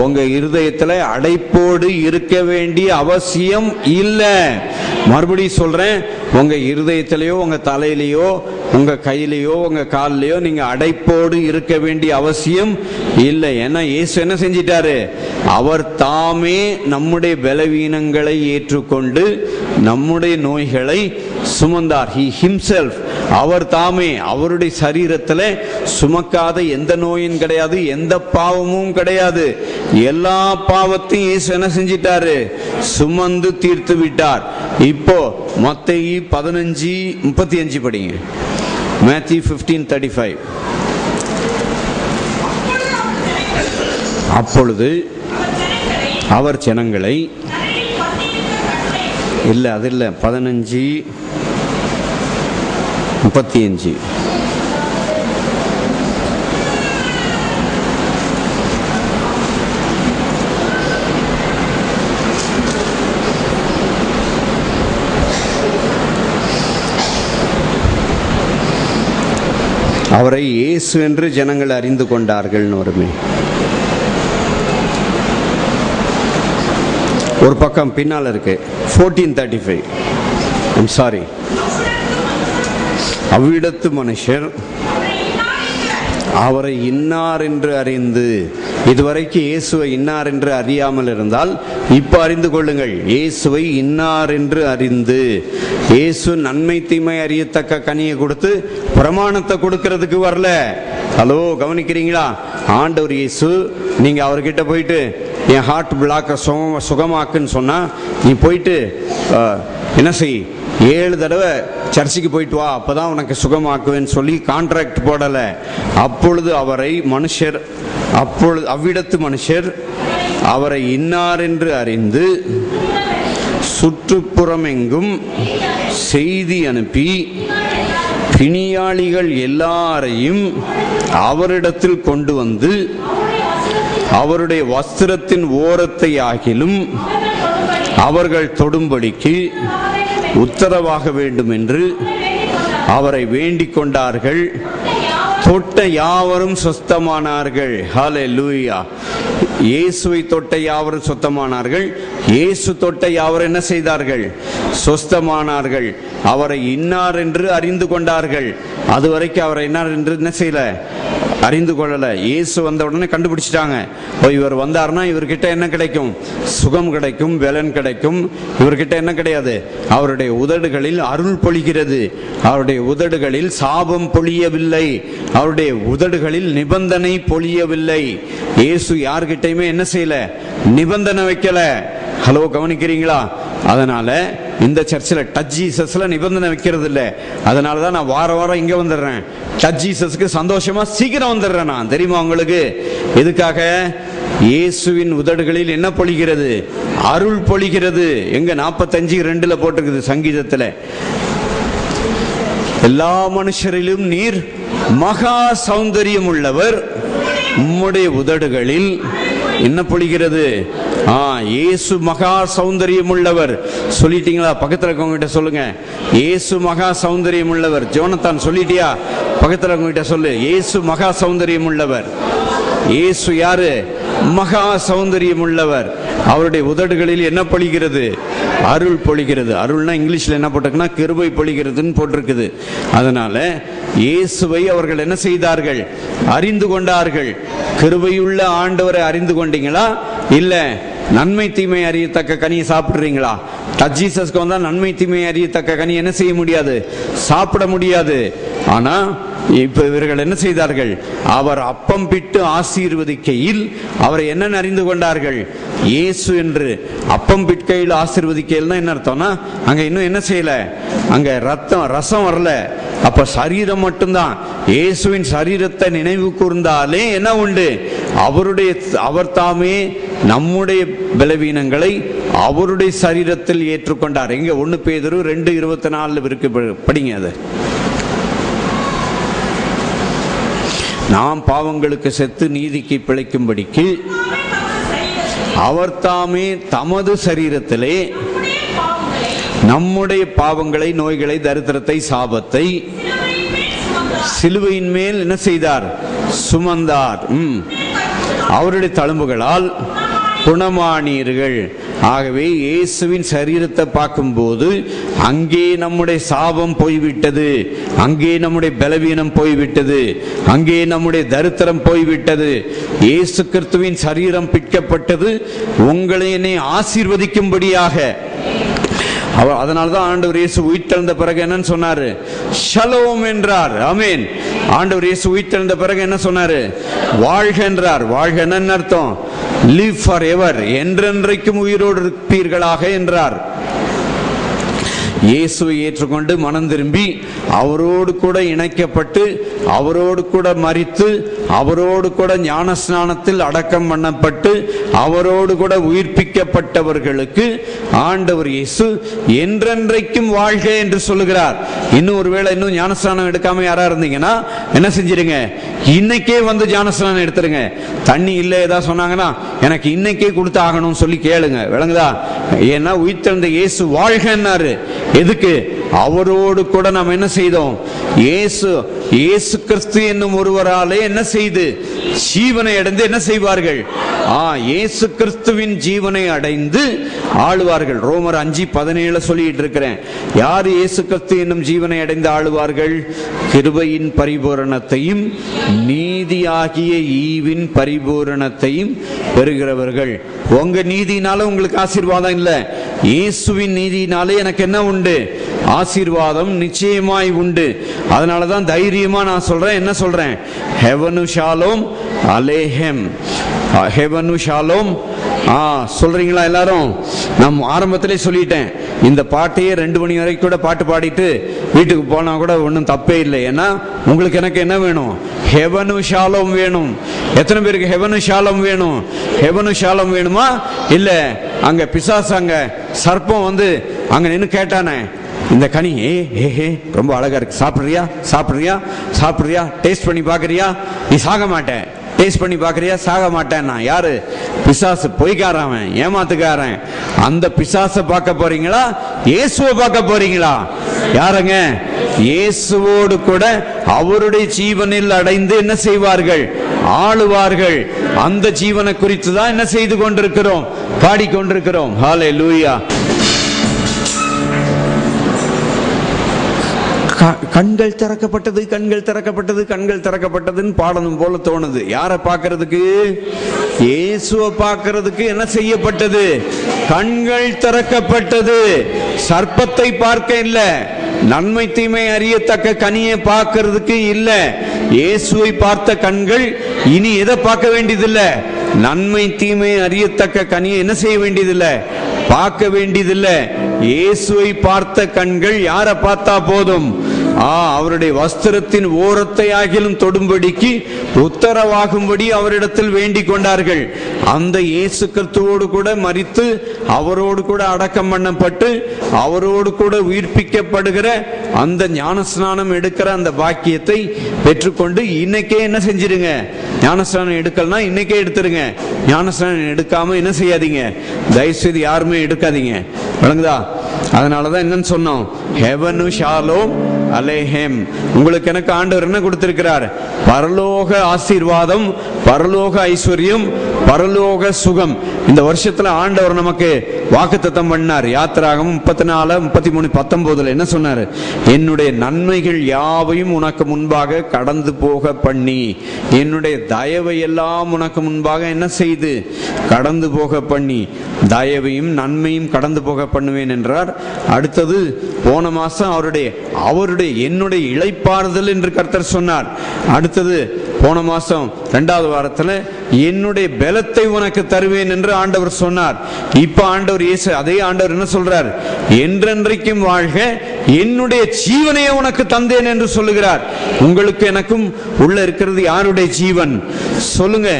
உங்க இருதயத்தில் அடைப்போடு இருக்க வேண்டிய அவசியம் இல்லை. மறுபடியும் சொல்றேன், உங்க இருதயத்திலேயோ உங்க தலையிலேயோ உங்க கையிலேயோ உங்க காலிலேயோ நீங்க அடைப்போடு இருக்க வேண்டிய அவசியம் இல்லை. ஏன்னா இயேசு என்ன செஞ்சிட்டாரு? அவர் தாமே நம்முடைய பலவீனங்களை ஏற்றுக்கொண்டு நம்முடைய நோய்களை சுமந்தார். He himself, அவர் தாமே அவருடைய சரீரத்தில் சுமக்காத எந்த நோயும் கிடையாது, எந்த பாவமும் கிடையாது. எல்லா பாவத்தையும் இயேசு என்ன செஞ்சிட்டாரு? சுமந்து தீர்த்து விட்டார். இப்போ மத்தேயு 15:35 படிங்க. Matthew 15:35. அப்பொழுது அவர் ஜனங்களை இல்லை, அது இல்லை, 15:35. அவரை இயேசு என்று ஜனங்கள் அறிந்து கொண்டார்கள். வருமே ஒரு பக்கம் பின்னால் இருக்கு 14:35. I'm sorry. அவ்விடத்து மனுஷர் அவரை இன்னார் என்று அறிந்து, இதுவரைக்கும் இயேசுவை இன்னார் என்று அறியாமல் இருந்தால் இப்ப அறிந்து கொள்ளுங்கள். இயேசுவை இன்னார் என்று அறிந்து, இயேசு நன்மை தீமை அறியத்தக்க கனியை கொடுத்து பிரமாணத்தை கொடுக்கிறதுக்கு வரல. ஹலோ, கவனிக்கிறீங்களா? ஆண்டவர் இயேசு, நீங்க அவர்கிட்ட போயிட்டு என் ஹார்ட் பிளாக்க சுகமாக்குன்னு சொன்னா, நீ போயிட்டு என்ன செய், 7 தடவை சர்ச்சுக்கு போயிட்டு வா, அப்பதான் உனக்கு சுகமாக்குவேன்னு சொல்லி கான்ட்ராக்ட் போடல. அப்பொழுது அவரை மனுஷர், அப்பொழுது அவ்விடத்து மனுஷர் அவரை இன்னார் என்று அறிந்து சுற்றுப்புறம் எங்கும் செய்தி அனுப்பி பிணியாளிகள் எல்லாரையும் அவரிடத்தில் கொண்டு வந்து அவருடைய வஸ்திரத்தின் ஓரத்தை ஆகிலும் அவர்கள் தொடும்படிக்கு உத்தரவாக வேண்டும் என்று அவரை வேண்டிக் கொண்டார்கள். தொட்ட யாவரும் சொஸ்தமானார்கள். ஹல்லேலூயா. இயேசுவை தொட்ட யாவரும் சொஸ்தமானார்கள். இயேசு தொட்ட யாவரும் என்ன செய்தார்கள்? சொஸ்தமானார்கள். அவரை இன்னார் என்று அறிந்து கொண்டார்கள். அதுவரைக்கும் அவரை இன்னார் என்று என்ன செய்யல, அறிந்து கொள்ளல. இயேசு வந்த உடனே கண்டுபிடிச்சிட்டாங்க. இவர் வந்தார்னா இவர்கிட்ட என்ன கிடைக்கும்? சுகம் கிடைக்கும், பலன் கிடைக்கும். இவர்கிட்ட என்ன கிடையாது? அவருடைய உதடுகளில் அருள் பொழிகிறது. அவருடைய உதடுகளில் சாபம் பொழியவில்லை. அவருடைய உதடுகளில் நிபந்தனை பொழியவில்லை. இயேசு யார்கிட்டையுமே என்ன செய்யல? நிபந்தனை வைக்கல. ஹலோ, கவனிக்கிறீங்களா? அதனால இந்த சர்ச்சில் டச் ஜீசஸ்ல நிபந்தனை வைக்கிறது இல்லை. அதனால தான் நான் வார வாரம் இங்க வந்துடுறேன். டச் ஜீசஸ்க்கு சந்தோஷமா சீக்கிரம் வந்துடுறேன் நான். தெரியுமா உங்களுக்கு? எதுக்காக? இயேசுவின் உதடுகளில் என்ன பொழிகிறது? அருள் பொழிகிறது. எங்க 45:2 போட்டிருக்குது சங்கீதத்தில். எல்லா மனுஷரிலும் நீர் மகா சௌந்தரியம் உள்ளவர், உம்முடைய உதடுகளில் என்ன பொழிகிறது? இயேசு மகா சௌந்தரியம் உள்ளவர். சொல்லிட்டீங்களா? பக்கத்துல இருக்கவங்க சொல்லுங்க, இயேசு மகா சௌந்தரியம் உள்ளவர். ஜோனத்தான் சொல்லிட்டியா? பக்கத்துல இருக்கவங்க சொல்லு, இயேசு மகா சௌந்தரியம் உள்ளவர். இயேசு யாரு? மகா சௌந்தரியம் உள்ளவர். அவருடைய உதடுகளில் என்ன பொழிகிறது? அருள் பொழிகிறது. அருள்னா இங்கிலீஷ்ல என்ன போட்டிருக்குன்னா கிருபை பொழிகிறதுன்னு போட்டிருக்குது. அதனால இயேசுவை அவர்கள் என்ன செய்தார்கள்? அறிந்து கொண்டார்கள். கிருபையுள்ள ஆண்டவரை அறிந்து கொண்டீங்களா? இல்ல நன்மை தீமை அறியத்தக்க கனியை சாப்பிடுறீங்களா? டச் ஜீசஸ்க்கு வந்தா நன்மை தீமை அறியத்தக்க கனி என்ன செய்ய முடியாது? சாப்பிட முடியாது. ஆனா இப்ப இவர்கள் என்ன செய்தார்கள்? அவர் அப்பம் பிட்டு ஆசீர்வதிக்கையில் அவரை என்ன அறிந்து கொண்டார்கள்? இயேசு என்று. அப்பம் பிட்கையில் ஆசீர்வதிக்கையில் என்ன அர்த்தம்னா, அங்க இன்னும் என்ன செய்யல? அங்க ரசம் வரல. அப்ப சரீரம் மட்டும்தான். இயேசுவின் சரீரத்தை நினைவு கூர்ந்தாலே என்ன உண்டு? அவர் தாமே நம்முடைய பலவீனங்களை அவருடைய சரீரத்தில் ஏற்றுக்கொண்டார். எங்க 1 பேதுரு 2:24 இருக்கு, படிங்க. அது நாம் பாவங்களுக்கு செத்து நீதிக்கு பிழைக்கும்படிக்கு அவர் தாமே தமது சரீரத்திலே நம்முடைய பாவங்களை, நோய்களை, தரித்திரத்தை, சாபத்தை சிலுவையின் மேல் என்ன செய்தார்? சுமந்தார். அவருடைய தழும்புகளால் குணமானீர்கள். ஆகவே இயேசுவின் சரீரத்தை பார்க்கும்போது அங்கே நம்முடைய சாபம் போய்விட்டது, அங்கே நம்முடைய பலவீனம் போய்விட்டது, அங்கே நம்முடைய தரித்திரம் போய்விட்டது. இயேசு கிறிஸ்துவின் சரீரம் பிற்கப்பட்டது உங்களை என்னை ஆசீர்வதிக்கும்படியாக. அதனால்தான் ஆண்டவர் இயேசு உயிர்த்தெழுந்த பிறகு என்னன்னு சொன்னாரு? ஷலோம் என்றார். ஆமென். ஆண்டவர் இயேசு உயிர்த்தெழுந்த பிறகு என்ன சொன்னாரு? வாழ்க என்றார். வாழ்க என்ன அர்த்தம்? லிவ் ஃபார் எவர், என்றென்றைக்கும் உயிரோடு இருப்பீர்களாக என்றார். இயேசுவை ஏற்றுக்கொண்டு மனம் திரும்பி அவரோடு கூட இணைக்கப்பட்டு அவரோடு கூட மரித்து அவரோடு கூட ஞானஸ்நானத்தில் அடக்கம் பண்ணப்பட்டு அவரோடு கூட உயிர்ப்பிக்கப்பட்டவர்களுக்கு ஆண்டவர் இயேசு என்றென்றைக்கும் வாழ்க என்று சொல்லுகிறார். இன்னும் ஒருவேளை இன்னும் ஞானஸ்நானம் எடுக்காம யாரா இருந்தீங்கன்னா என்ன செஞ்சிருங்க? இன்னைக்கே வந்து ஞானஸ்நானம் எடுத்துருங்க. தண்ணி இல்லை ஏதாவது சொன்னாங்கன்னா எனக்கு இன்னைக்கே கொடுத்து ஆகணும்னு சொல்லி கேளுங்க. விளங்குதா? ஏன்னா உயிர்த்தெழுந்த இயேசு வாழ்கன்னாரு. எதுக்கு? அவரோடு கூட நாம் என்ன செய்தோம்? இயேசு கிறிஸ்து என்னும் ஒருவராலே என்ன செய்து ஜீவனை அடைந்து என்ன செய்வார்கள்? இயேசு கிறிஸ்துவின் ஜீவனை அடைந்து ஆளுவார்கள். ரோமர் 5:17 சொல்லிட்டு இருக்கிறேன். யார் இயேசு கிறிஸ்து என்னும் ஜீவனை அடைந்து ஆளுவார்கள்? கிருபையின் பரிபூரணத்தையும் நீதியாகிய ஈவின் பரிபூரணத்தையும் பெறுகிறவர்கள். உங்க நீதினால உங்களுக்கு ஆசீர்வாதம் இல்லை, இயேசுவின் நீதினாலே எனக்கு என்ன உண்டு? ஆசீர்வாதம் நிச்சயமாய் உண்டு. அதனாலதான் தைரியமா நான் சொல்றேன். என்ன சொல்றேன்? ஹெவனு ஷாலோம் அலேஹெம். ஹெவனு ஷாலோம் சொல்றீங்களா எல்லாரும்? நான் ஆரம்பத்திலே சொல்லிட்டேன், இந்த பாட்டையே 2 மணி வரைக்கும் கூட பாட்டு பாடிட்டு வீட்டுக்கு போனா கூட ஒன்றும் தப்பே இல்லை. ஏன்னா உங்களுக்கு எனக்கு என்ன வேணும்? ஹெவனு ஷாலோம் வேணும். எத்தனை பேருக்கு ஹெவனு ஷாலோம் வேணும்? ஹெவனு ஷாலோம் வேணுமா? இல்ல அங்க பிசாசு, அங்க சர்ப்பம் வந்து அங்க நின்று கேட்டானே, இந்த கனி ரொம்ப அழகா இருக்கு, சாப்பிடுறியா? சாப்பிடுறியா? சாப்பிடுறியா? டேஸ்ட் பண்ணி பாக்குறியா? நீ சாக மாட்டேன். டேஸ்ட் பண்ணி பாக்குறியா? சாக மாட்டேன்னா யாரு? பிசாசு, பொய்க்காரன், ஏமாத்துக்காரன். அந்த பிசாசை பார்க்க போறீங்களா? இயேசுவை பார்க்க போறீங்களா? யாருங்க? இயேசுவோடு கூட அவருடைய ஜீவனில் அடைந்து என்ன செய்வார்கள்? ஆளுவார்கள். அந்த ஜீவனை குறித்து தான் என்ன செய்து கொண்டிருக்கிறோம்? பாடிக்கொண்டிருக்கிறோம். ஹல்லேலூயா. கண்கள் திறக்கப்பட்டது, கண்கள் திறக்கப்பட்டது, கண்கள் திறக்கப்பட்டதுன்னு பாடணும் போல தோணுது. யாரை பார்க்கிறதுக்கு? இயேசுவை பார்க்கிறதுக்கு என்ன செய்யப்பட்டது? கண்கள் திறக்கப்பட்டது. சர்ப்பத்தை பார்க்க இல்ல, நன்மை தீமை அறியத்தக்க கனியை பார்க்கிறதுக்கு இல்ல. இயேசுவை பார்த்த கண்கள் இனி எதை பார்க்க வேண்டியதில்லை? நன்மை தீமை அறியத்தக்க கனியை என்ன செய்ய வேண்டியதில்லை? பார்க்க வேண்டியதில்லை. இயேசுவை பார்த்த கண்கள் யாரை பார்த்தா போதும்? அவருடைய வஸ்திரத்தின் ஓரத்தை ஆகிலும் தொடும்படிக்கு உத்தரவாகும்படி அவரிடத்தில் வேண்டிக் கொண்டார்கள். அந்த இயேசு கிறிஸ்துவோடு கூட மரித்து அவரோடு கூட அடக்கம் பண்ணப்பட்டு அவரோடு கூட உயிர்ப்பிக்கப்படுகிற அந்த ஞானஸ்நானம் எடுக்கிற அந்த பாக்கியத்தை பெற்றுக்கொண்டு இன்னைக்கே என்ன செஞ்சிருங்க? ஞானஸ்நானம் எடுக்கலனா இன்னைக்கே எடுத்துருங்க. ஞானஸ்நானம் எடுக்காம என்ன செய்யாதீங்க, தயவுசெய்து யாருமே எடுக்காதீங்க. விளங்குதா? அதனாலதான் என்னன்னு சொன்னோம், ஹெவனு ஷாலோம் அலேஹெம். உங்களுக்கு எனக்கு ஆண்டவர் என்ன கொடுத்திருக்கிறார்? பரலோக ஆசீர்வாதம், பரலோக ஐஸ்வர்யம், பரலோக சுகம். இந்த வருஷத்துல ஆண்டவர் நமக்கு வாக்குத்தத்தம் பண்ணார். யாத்திராகமம் 34:33-19 என்ன சொன்னாரு? என்னுடைய நன்மைகள் யாவையும் உனக்கு முன்பாக கடந்து போக பண்ணி, என்னுடைய தயவை எல்லாம் உனக்கு முன்பாக என்ன செய்து கடந்து போக பண்ணி, தயவையும் நன்மையும் கடந்து போக பண்ணுவேன் என்றார். அடுத்தது போன மாசம் அவருடைய என்னுடைய இளைப்பாறுதல் என்று கர்த்தர் சொன்னார். அடுத்தது போன மாசம் 2வது வாரத்துல என்னுடைய பலத்தை உனக்கு தருவேன் என்று ஆண்டவர் சொன்னார். இப்ப ஆண்டவர் இயேசு அதே ஆண்டவர் என்ன சொல்றார்? என்றென்றைக்கும் வாழ்க, என்னுடைய ஜீவனையே உனக்கு தந்தேன் என்று சொல்லுகிறார். உங்களுக்கு எனக்கும் உள்ள இருக்கிறது யாருடைய ஜீவன் சொல்லுங்க?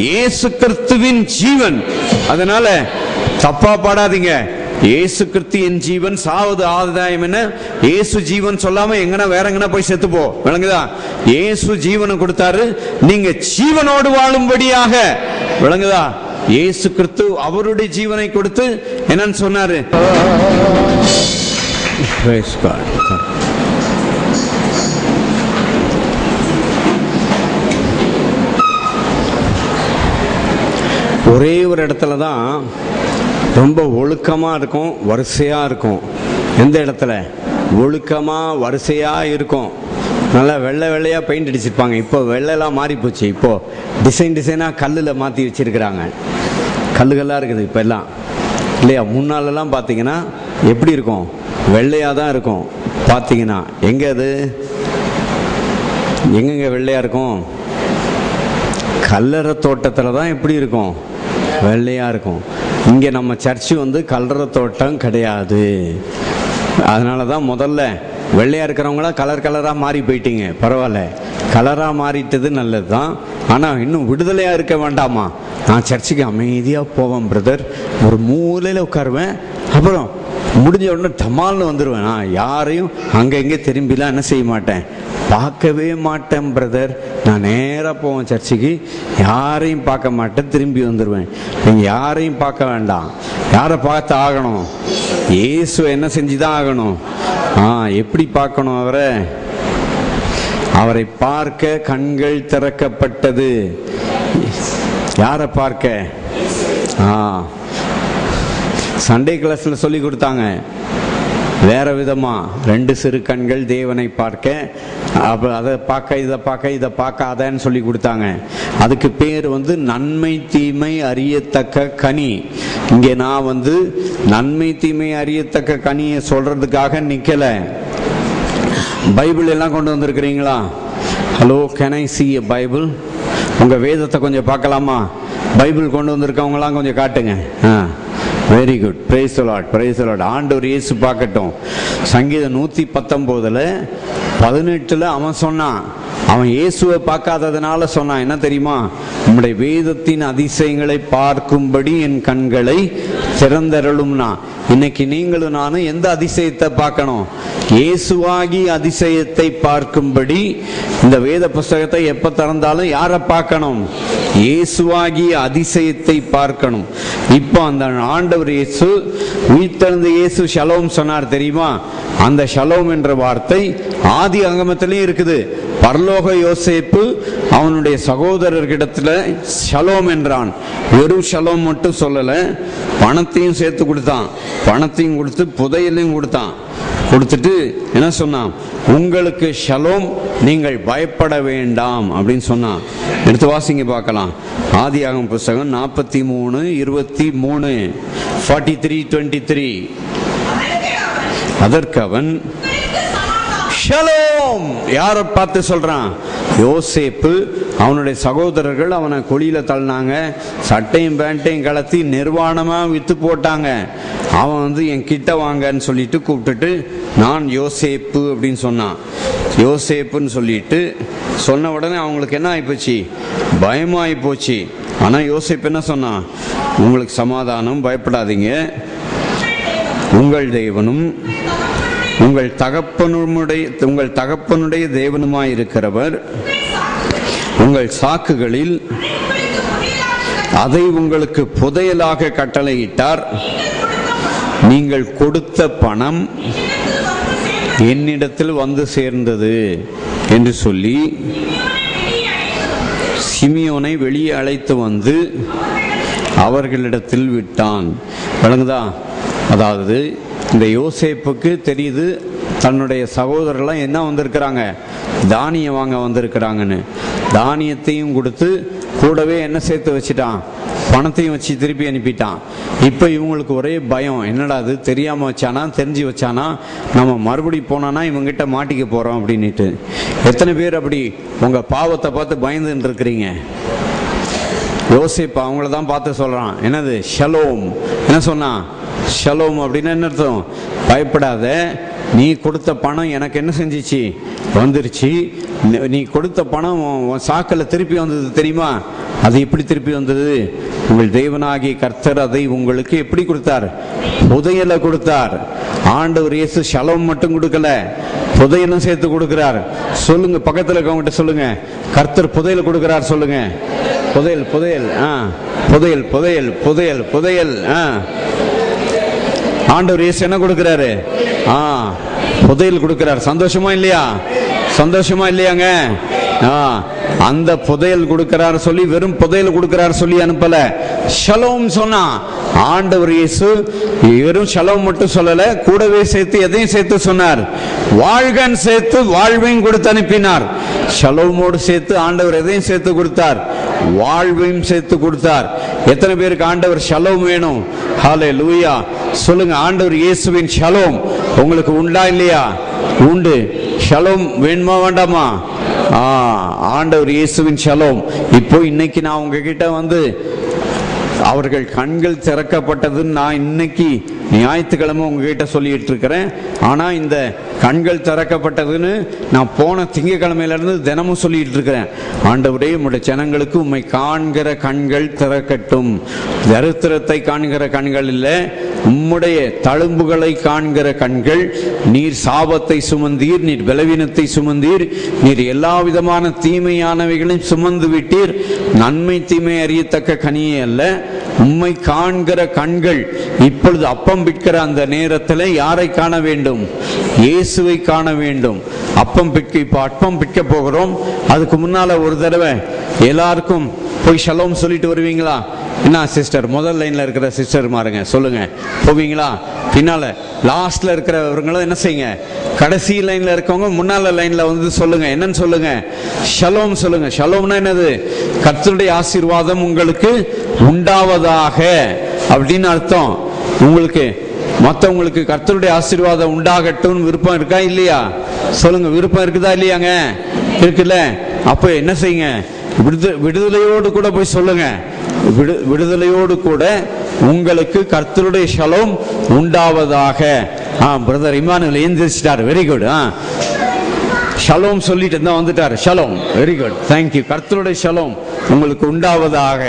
இயேசு கிறிஸ்துவின் ஜீவன். அதனால தப்பா பாடாதீங்க. இயேசு கிறிஸ்து என் ஜீவன், சாவது ஆதாயம் என்ன? இயேசு ஜீவன் சொல்லாம எங்கன்னா வேற எங்கன்னா போய் செத்து போ. விளங்குதா? இயேசு ஜீவனை கொடுத்தாரு, நீங்க ஜீவனோடு வாழும்படியாக. விளங்குதா? இயேசு கிறிஸ்து அவருடைய ஜீவனை கொடுத்து என்னன்னு சொன்னாரு? ஒரே ஒரு இடத்துல தான் ரொம்ப ஒழுக்கமாக இருக்கும், வரிசையாக இருக்கும். எந்த இடத்துல ஒழுக்கமாக வரிசையாக இருக்கும், நல்லா வெள்ளை வெள்ளையாக பெயிண்ட் அடிச்சிருப்பாங்க. இப்போ வெள்ளைலாம் மாறி போச்சு. இப்போது டிசைனாக கல்லில் மாற்றி வச்சுருக்கிறாங்க. கல்லுகள்லாம் இருக்குது இப்போ எல்லாம், இல்லையா? முன்னாலெல்லாம் பார்த்தீங்கன்னா எப்படி இருக்கும்? வெள்ளையாக தான் இருக்கும். பார்த்தீங்கன்னா எங்கே அது எங்கெங்கே வெள்ளையாக இருக்கும்? கல்லறை தோட்டத்தில் தான் எப்படி இருக்கும்? வெள்ளையாக இருக்கும். இங்கே நம்ம சர்ச்சு வந்து கல்லறை தோட்டம் கிடையாது. அதனால தான் முதல்ல வெள்ளையாக இருக்கிறவங்களாம் கலராக மாறி போயிட்டீங்க. பரவாயில்ல, கலராக மாறிட்டது நல்லது தான். ஆனால் இன்னும் விடுதலையாக இருக்க வேண்டாமா? நான் சர்ச்சுக்கு அமைதியாக போவேன் பிரதர், ஒரு மூலையில் உட்காருவேன், அப்புறம் முடிஞ்ச உடனே டமால்னு வந்துடுவேன். நான் யாரையும் அங்கே இங்கே திரும்பிலாம் என்ன செய்ய மாட்டேன், பார்க்கவே மாட்டேன் பிரதர். நான் நேராக போவேன் சர்ச்சுக்கு, யாரையும் பார்க்க மாட்டேன், திரும்பி வந்துடுவேன். நீங்கள் யாரையும் பார்க்க வேண்டாம். யாரை பார்த்து ஆகணும்? இயேசு என்ன செஞ்சு தான் ஆகணும். எப்படி பார்க்கணும்? அவரை பார்க்க கண்கள் திறக்கப்பட்டது. யாரை பார்க்க? சண்டே கிளாஸில் சொல்லி கொடுத்தாங்க வேற விதமா. 2 சிறு கண்கள் தேவனை பார்க்க, அப்போ அதை பார்க்க இதை பார்க்காதன்னு சொல்லி கொடுத்தாங்க. அதுக்கு பேர் வந்து நன்மை தீமை அறியத்தக்க கனி. இங்கே நான் வந்து நன்மை தீமை அறியத்தக்க கனியை சொல்றதுக்காக நிக்கல. பைபிள் எல்லாம் கொண்டு வந்திருக்கிறீங்களா? Hello, can I see a Bible? உங்க வேதத்தை கொஞ்சம் பார்க்கலாமா? பைபிள் கொண்டு வந்திருக்கவங்களாம் கொஞ்சம் காட்டுங்க. Very good, praise the Lord, praise the Lord. ஆண்டவர் இயேசு பார்க்கட்டும். சங்கீதம் 119:18 அவன் சொன்னான், அவன் இயேசுவை பார்க்காததுனால சொன்னான். என்ன தெரியுமா? நம்முடைய வேதத்தின் அதிசயங்களை பார்க்கும்படி என் கண்களை திறந்தருளும்னா. இன்னைக்கு நீங்களும் நானும் எந்த அதிசயத்தை பார்க்கணும்? இயேசுவாகி அதிசயத்தை பார்க்கும்படி இந்த வேத புஸ்தகத்தை எப்ப திறந்தாலும் யாரை பார்க்கணும்? இயேசுவாகி அதிசயத்தை பார்க்கணும். இப்போ அந்த ஆண்டவர் இயேசு, உயிர்த்தெழுந்த இயேசு ஷலோம் சொன்னார் தெரியுமா? அந்த ஷலோம் என்ற வார்த்தை ஆதி அகமத்திலையும் இருக்குது. பரலோக யோசேப்பு அவனுடைய சகோதரர்களிடத்துல ஷலோம் என்றான். வெறும் ஷலோம் மட்டும் சொல்லல, பணத்தையும் சேர்த்து கொடுத்தான். பணத்தையும் கொடுத்து புதையலையும் கொடுத்தான். கொடுத்துட்டு என்ன சொன்னான்? உங்களுக்கு ஷலோம், நீங்கள் பயப்பட வேண்டாம் அப்படின்னு சொன்னான். எடுத்து வாசிங்க பார்க்கலாம். ஆதியாகமம் புஸ்தகம் 43:23, 43:23. அதற்கு அவன் ஷலோம். யாரை பார்த்து சொல்றான்? யோசேப்பு. அவனுடைய சகோதரர்கள் அவனை குழியில தள்ளினாங்க, சட்டையும் பேண்ட்டையும் கலத்தி நிர்வாணமா வித்து போட்டாங்க. அவன் வந்து என் கிட்ட வாங்கன்னு சொல்லிட்டு கூப்பிட்டுட்டு நான் யோசேப்பு அப்படின்னு சொன்னான். யோசேப்புன்னு சொல்லிட்டு சொன்ன உடனே அவங்களுக்கு என்ன ஆயிப்போச்சு? பயமாயி போச்சு. ஆனா யோசேப்பு என்ன சொன்னான்? உங்களுக்கு சமாதானம், பயப்படாதீங்க, உங்கள் தேவனும் உங்கள் தகப்பனுடைய தேவனுமாயிருக்கிறவர் உங்கள் சாக்குகளில் அதை உங்களுக்கு புதையலாக கட்டளையிட்டார். நீங்கள் கொடுத்த பணம் என்னிடத்தில் வந்து சேர்ந்தது என்று சொல்லி சிமியோனை வெளியே அழைத்து வந்து அவர்களிடத்தில் விட்டான். விளங்குதா? அதாவது இந்த யோசேப்புக்கு தெரியுது தன்னுடைய சகோதரர்லாம் என்ன வந்திருக்கிறாங்க, தானியம் வாங்க வந்திருக்கிறாங்கன்னு. தானியத்தையும் கொடுத்து கூடவே என்ன சேர்த்து வச்சுட்டான், பணத்தையும் வச்சு திருப்பி அனுப்பிட்டான். இப்போ இவங்களுக்கு ஒரே பயம், என்னடா அது தெரியாமல் வச்சானா தெரிஞ்சு வச்சானா, நம்ம மறுபடி போனானா இவங்ககிட்ட மாட்டிக்க போகிறோம் அப்படின்ட்டு. எத்தனை பேர் அப்படி உங்கள் பாவத்தை பார்த்து பயந்துன்னு இருக்கிறீங்க? யோசேப்பு அவங்கள தான் பார்த்து சொல்கிறான், என்னது ஷலோம். என்ன சொன்னான்? ஷலோம் அப்படின்னா என்ன அர்த்தம்? பயப்படாத, நீ கொடுத்த பணம் எனக்கு என்ன செஞ்சிச்சு, வந்துருச்சு. நீ கொடுத்த பணம் சாக்கில் திருப்பி வந்தது தெரியுமா? அது எப்படி திருப்பி வந்தது? உங்கள் தேவனாகிய கர்த்தர் அதை உங்களுக்கு எப்படி கொடுத்தார்? புதையலை கொடுத்தார். ஆண்டவர் இயேசு ஷலோம் மட்டும் கொடுக்கல, புதையலும் சேர்த்து கொடுக்கிறார். சொல்லுங்க, பக்கத்தில் இருக்கவங்கிட்ட சொல்லுங்க, கர்த்தர் புதையல் கொடுக்கிறார். சொல்லுங்க, புதையல் புதையல் புதையல் புதையல் புதையல் புதையல். ஆண்டவர் இயேசு என்ன கொடுக்கிறாரு? புதையல் கொடுக்கிறார். சந்தோஷமா இல்லையா? சந்தோஷமா இல்லையாங்க? அந்த புதையல் கொடுக்கிறார் சொல்லி வெறும் புதையல் கொடுக்கிறார் சொல்லி அனுப்பல, ஷலோம் சொன்னா. ஆண்டவர் இயேசு வெறும் ஷலோம் மட்டும் சொல்லல, கூடவே சேர்த்து எதையும் சேர்த்து சொன்னார். வாழ்கன் சேர்த்து வாழ்வையும் கொடுத்து அனுப்பினார். ஷலோமோடு சேர்த்து ஆண்டவர் எதையும் சேர்த்து கொடுத்தார்? வாழ்வையும் சேர்த்து கொடுத்தார். எத்தனை பேருக்கு ஆண்டவர் ஷலோம் வேணும்? ஹல்லேலூயா சொல்லுங்க. ஆண்டவர் இயேசுவின் ஷலோம் உங்களுக்கு உண்டா இல்லையா? உண்டு. ஷலோம் வேணுமா வேண்டாமா? ஆண்டவர் இயேசுவின் ஷலோம். இப்போ இன்னைக்கு நான் உங்ககிட்ட வந்து அவர்கள் கண்கள் திறக்கப்பட்டதுன்னு நான் இன்னைக்கு ஞாயிற்றுக்கிழமை உங்ககிட்ட சொல்லிட்டு இருக்கிறேன். ஆனா இந்த கண்கள் திறக்கப்பட்டதுன்னு நான் போன திங்கக்கிழமையிலிருந்து தினமும் சொல்லிட்டு இருக்கிறேன். ஆண்டவரே, உம்முடைய ஜனங்களுக்கு உம்மை காண்கிற கண்கள் திறக்கட்டும். தரித்திரத்தை காண்கிற கண்கள் இல்லை, உம்முடைய தழும்புகளை காண்கிற கண்கள். நீர் சாபத்தை சுமந்தீர், நீர் பலவீனத்தை சுமந்தீர், நீர் எல்லா விதமான தீமையானவைகளையும் சுமந்து விட்டீர். நன்மை தீமை அறியத்தக்க கனியே அல்ல, உம்மை காண்கிற கண்கள். இப்பொழுது அப்பம் பிட்கிற அந்த நேரத்தில் யாரை காண வேண்டும்? இயேசுவை காண வேண்டும். அப்பம் பிட்க போகிறோம். அதுக்கு முன்னால ஒரு தடவை எல்லாருக்கும் போய் ஷலோம் சொல்லிட்டு வருவீங்களா? என்ன சிஸ்டர், முதல் லைன்ல இருக்கிற சிஸ்டர் மாருங்க, சொல்லுங்க, போவீங்களா? பின்னால லாஸ்ட்ல இருக்கிறவங்களும் என்ன செய்யுங்க, கடைசி லைன்ல இருக்கவங்க முன்னால லைன்ல வந்து சொல்லுங்க. என்னன்னு சொல்லுங்க? ஷலோம் சொல்லுங்க. ஷலோம்னா என்னது? கர்த்தருடைய ஆசீர்வாதம் உங்களுக்கு உண்டாவதாக அப்படின்னு அர்த்தம். உங்களுக்கு மற்றவங்களுக்கு கர்த்தருடைய ஆசீர்வாதம் உண்டாகட்டும் விருப்பம் இருக்கா இல்லையா? சொல்லுங்க, விருப்பம் இருக்குதா இல்லையாங்க? இருக்குல்ல? அப்ப என்ன செய்யுங்க? விடுதலையோடு கூட போய் சொல்லுங்க. விடுதலையோடு கூட உங்களுக்கு கர்த்தருடைய ஷலோம் உண்டாவதாக. பிரதர் இமானுவேல் எழுந்திரிச்சிட்டார். Very good. ஷலோம் சொல்லிட்டு தான் வந்துட்டார். ஷலோம், வெரி குட், தேங்க்யூ. கர்த்தருடைய ஷலோம் உங்களுக்கு உண்டாவதாக.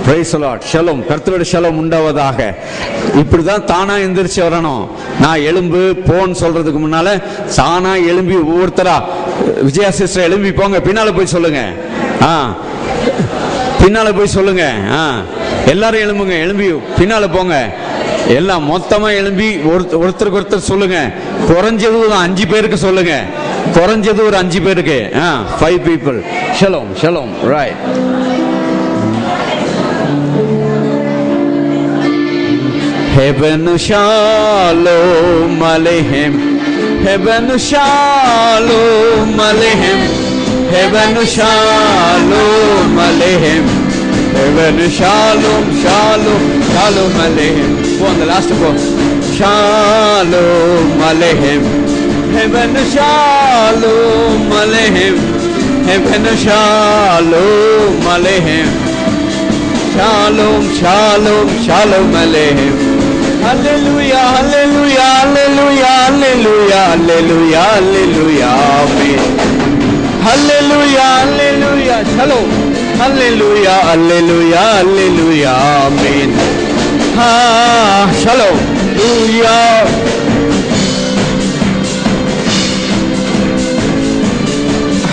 Praise the Lord. ஷலோம், கர்த்தருடைய ஷலோம் உண்டாவதாக. இப்படிதான் தானா எந்திரிச்சு வரணும். நான் எழும்பு போன்னு சொல்றதுக்கு முன்னால தானா எழும்பி ஒவ்வொருத்தரா, விஜயா சிஸ்டர் எழும்பி போங்க, பின்னால போய் சொல்லுங்க. பின்னால போய் சொல்லுங்க. எல்லாரும் எழும்புங்க, எழும்பி பின்னால போங்க. எல்லாம் மொத்தமா எழும்பி ஒருத்தருக்கு ஒருத்தர் சொல்லுங்க. குறைஞ்சது ஒரு 5 பேருக்கு சொல்லுங்க. குறைஞ்சது ஒரு 5 பேருக்கு. 5 people. Shalom shalom. Right. Heaven shalom aleichem, heaven shalom aleichem, heaven shalom aleichem, heaven shalom shalom shalom aleichem. Go on the last one. Shalom aleichem, heaven shalom aleichem, heaven shalom aleichem, shalom shalom shalom aleichem. Hallelujah, hallelujah, hallelujah, hallelujah, hallelujah, hallelujah, amen. Hallelujah, hallelujah, shalom. Hallelujah, hallelujah, hallelujah, amen. Shalom, hallelujah.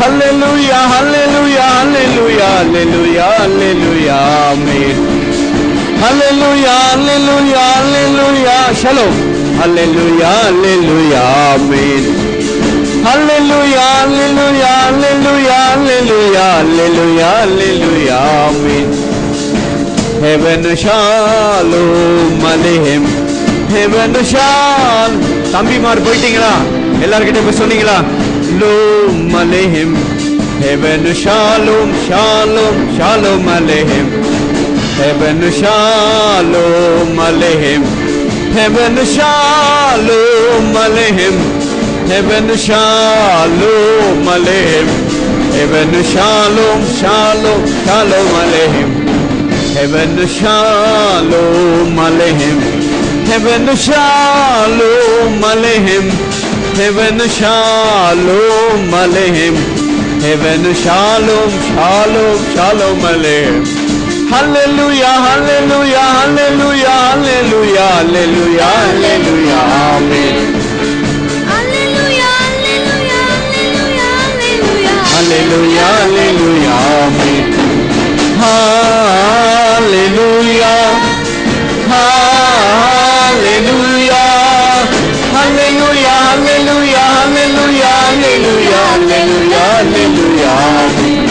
Hallelujah, hallelujah, hallelujah, hallelujah, hallelujah, amen. Hallelujah, hallelujah, hallelujah, shalom. Hallelujah, hallelujah, amen. Hallelujah, hallelujah, hallelujah, hallelujah, hallelujah, hallelujah, amen. Heaven shalom aleichem, heaven shalom. தம்பிமார் போயிட்டீங்களா? எல்லார்கிட்ட போய் சொன்னீங்களா? Shalom aleichem, heaven shalom, shalom, shalom aleichem. Heaven shalom aleichem, heaven shalom aleichem, heaven shalom aleichem, heaven shalom, shalom, shalom aleichem, heaven shalom aleichem, heaven shalom aleichem, heaven shalom aleichem, heaven shalom, shalom, shalom aleichem. Hallelujah, hallelujah, hallelujah, hallelujah, hallelujah, hallelujah, amen. Hallelujah, hallelujah, hallelujah, hallelujah. Hallelujah, hallelujah, amen. Hallelujah, hallelujah, hallelujah, hallelujah, hallelujah, hallelujah, hallelujah, hallelujah, amen.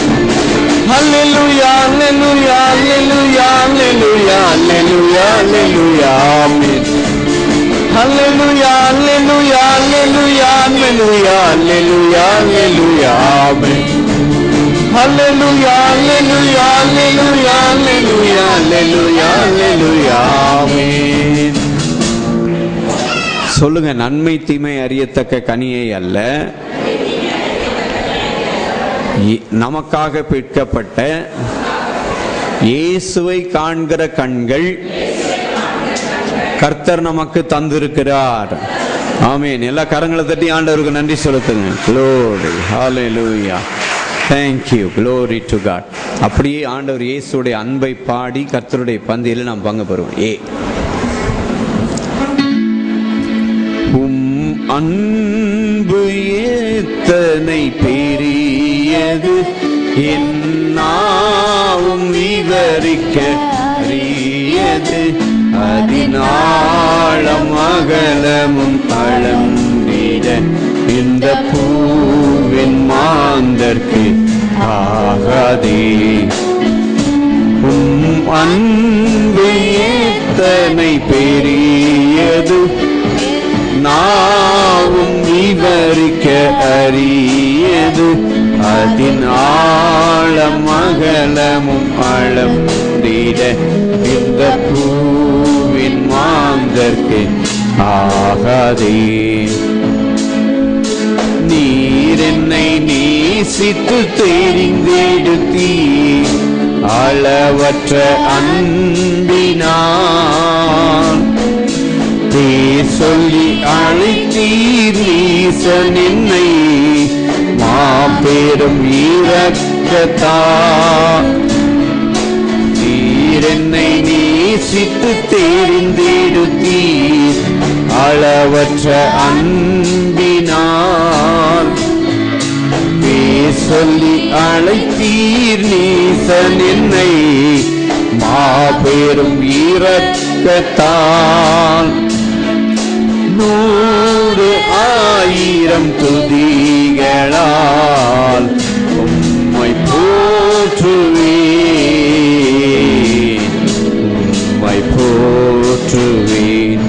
Hallelujah, hallelujah, hallelujah, hallelujah, hallelujah, hallelujah, amen. Hallelujah, hallelujah, hallelujah, hallelujah, hallelujah, hallelujah, amen. Hallelujah, hallelujah, hallelujah, hallelujah, hallelujah, hallelujah, amen. சொல்லுங்க, நன்மை தீமை அறியத்தக்க கனியை அல்ல, நமக்காக பிற்கப்பட்ட இயேசுவை காண்கிற கண்கள் கர்த்தர் நமக்கு தந்திருக்கிறார். ஆமென். எல்லா கரங்களை தட்டி ஆண்டவருக்கு நன்றி செலுத்துங்க. Glory, hallelujah, thank you, glory to God. அப்படியே ஆண்டவர் இயேசுடைய அன்பை பாடி கர்த்தருடைய பந்தியில் நாம் பங்கு பெறுவோம். அன்பு எத்தனை பெரியது, என்னாவும் விவரிக்க அறியது, அதினாழம் அகலமும் அளந்திட இந்த பூவின் மாந்தர்க்கு ஆகாதே. அன்பு எத்தனை பெரியது, நாவும் விவரிக்க அறியது, அதின் ஆழம் அகலமும் அளந்திட இந்த பூவின் மாந்தர்க்கு ஆகாதே. நீர் என்னை நேசித்து தெரிந்தெடுத்தீர், அளவற்ற அன்பினான் பேர் சொல்லி அழைத்தீர் ஈசன் என்னை, மாபெரும் இரக்கத்தால். நீர் என்னை நேசித்து தெரிந்தெடுத்தீர், அளவற்ற அன்பினால் பேர் சொல்லி அழைத்தீர் ஈசன் என்னை, மாபெரும் இரக்கத்தால். 100,000 துதிகளால் உம்மை போற்றுவேன், உம்மை போற்றுவேன்.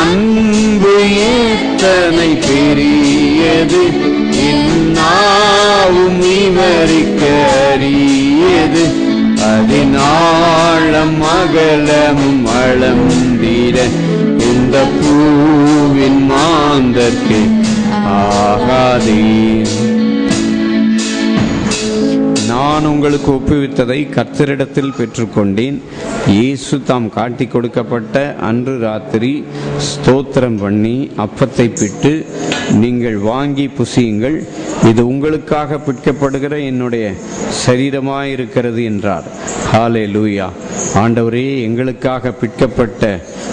அன்பு எத்தனை பெரியது, என்னாவும் விவரிக்க அறியது, அதினாழம் அகலமும் அளந்திட இந்த பூவின் மாந்தர்க்கு ஆகாதே. நான் உங்களுக்கு ஒப்புவித்ததை கர்த்தரிடத்தில் பெற்றுக்கொண்டேன். இயேசு தாம் காட்டி கொடுக்கப்பட்ட அன்று ராத்திரி ஸ்தோத்திரம் பண்ணி அப்பத்தை பிட்டு, நீங்கள் வாங்கி புசியுங்கள், இது உங்களுக்காக பிற்கப்படுகிற என்னுடைய சரீரமாயிருக்கிறது என்றார். ஹல்லேலூயா. ஆண்டவரே, எங்களுக்காக பிற்கப்பட்ட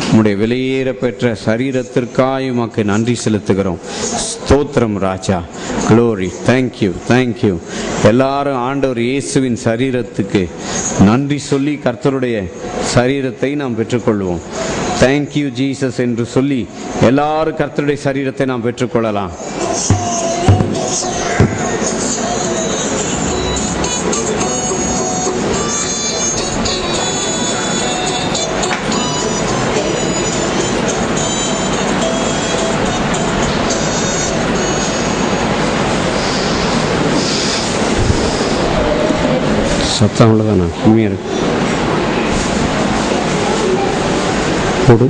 உம்முடைய விலையேற பெற்ற சரீரத்திற்காக உமக்கு நன்றி செலுத்துகிறோம். ஸ்தோத்திரம் ராஜா. க்ளோரி. Thank you, thank you. எல்லாரும் ஆண்டவர் இயேசுவின் சரீரத்துக்கு நன்றி சொல்லி கர்த்தருடைய சரீரத்தை நாம் பெற்றுக்கொள்வோம். தேங்க்யூ ஜீசஸ் என்று சொல்லி எல்லாரும் கர்த்தருடைய சரீரத்தை நாம் பெற்றுக்கொள்ளலாம். சத்தம் அவ்வளோதானா? கம்மியாக இருக்கு. போடு.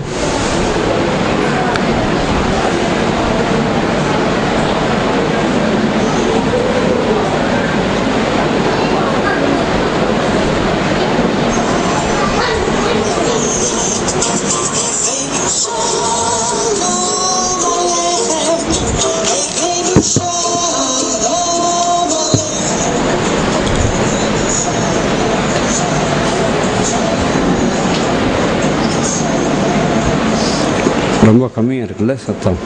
ரொம்ப கம்மியாக இருக்குல்ல சத்தம்.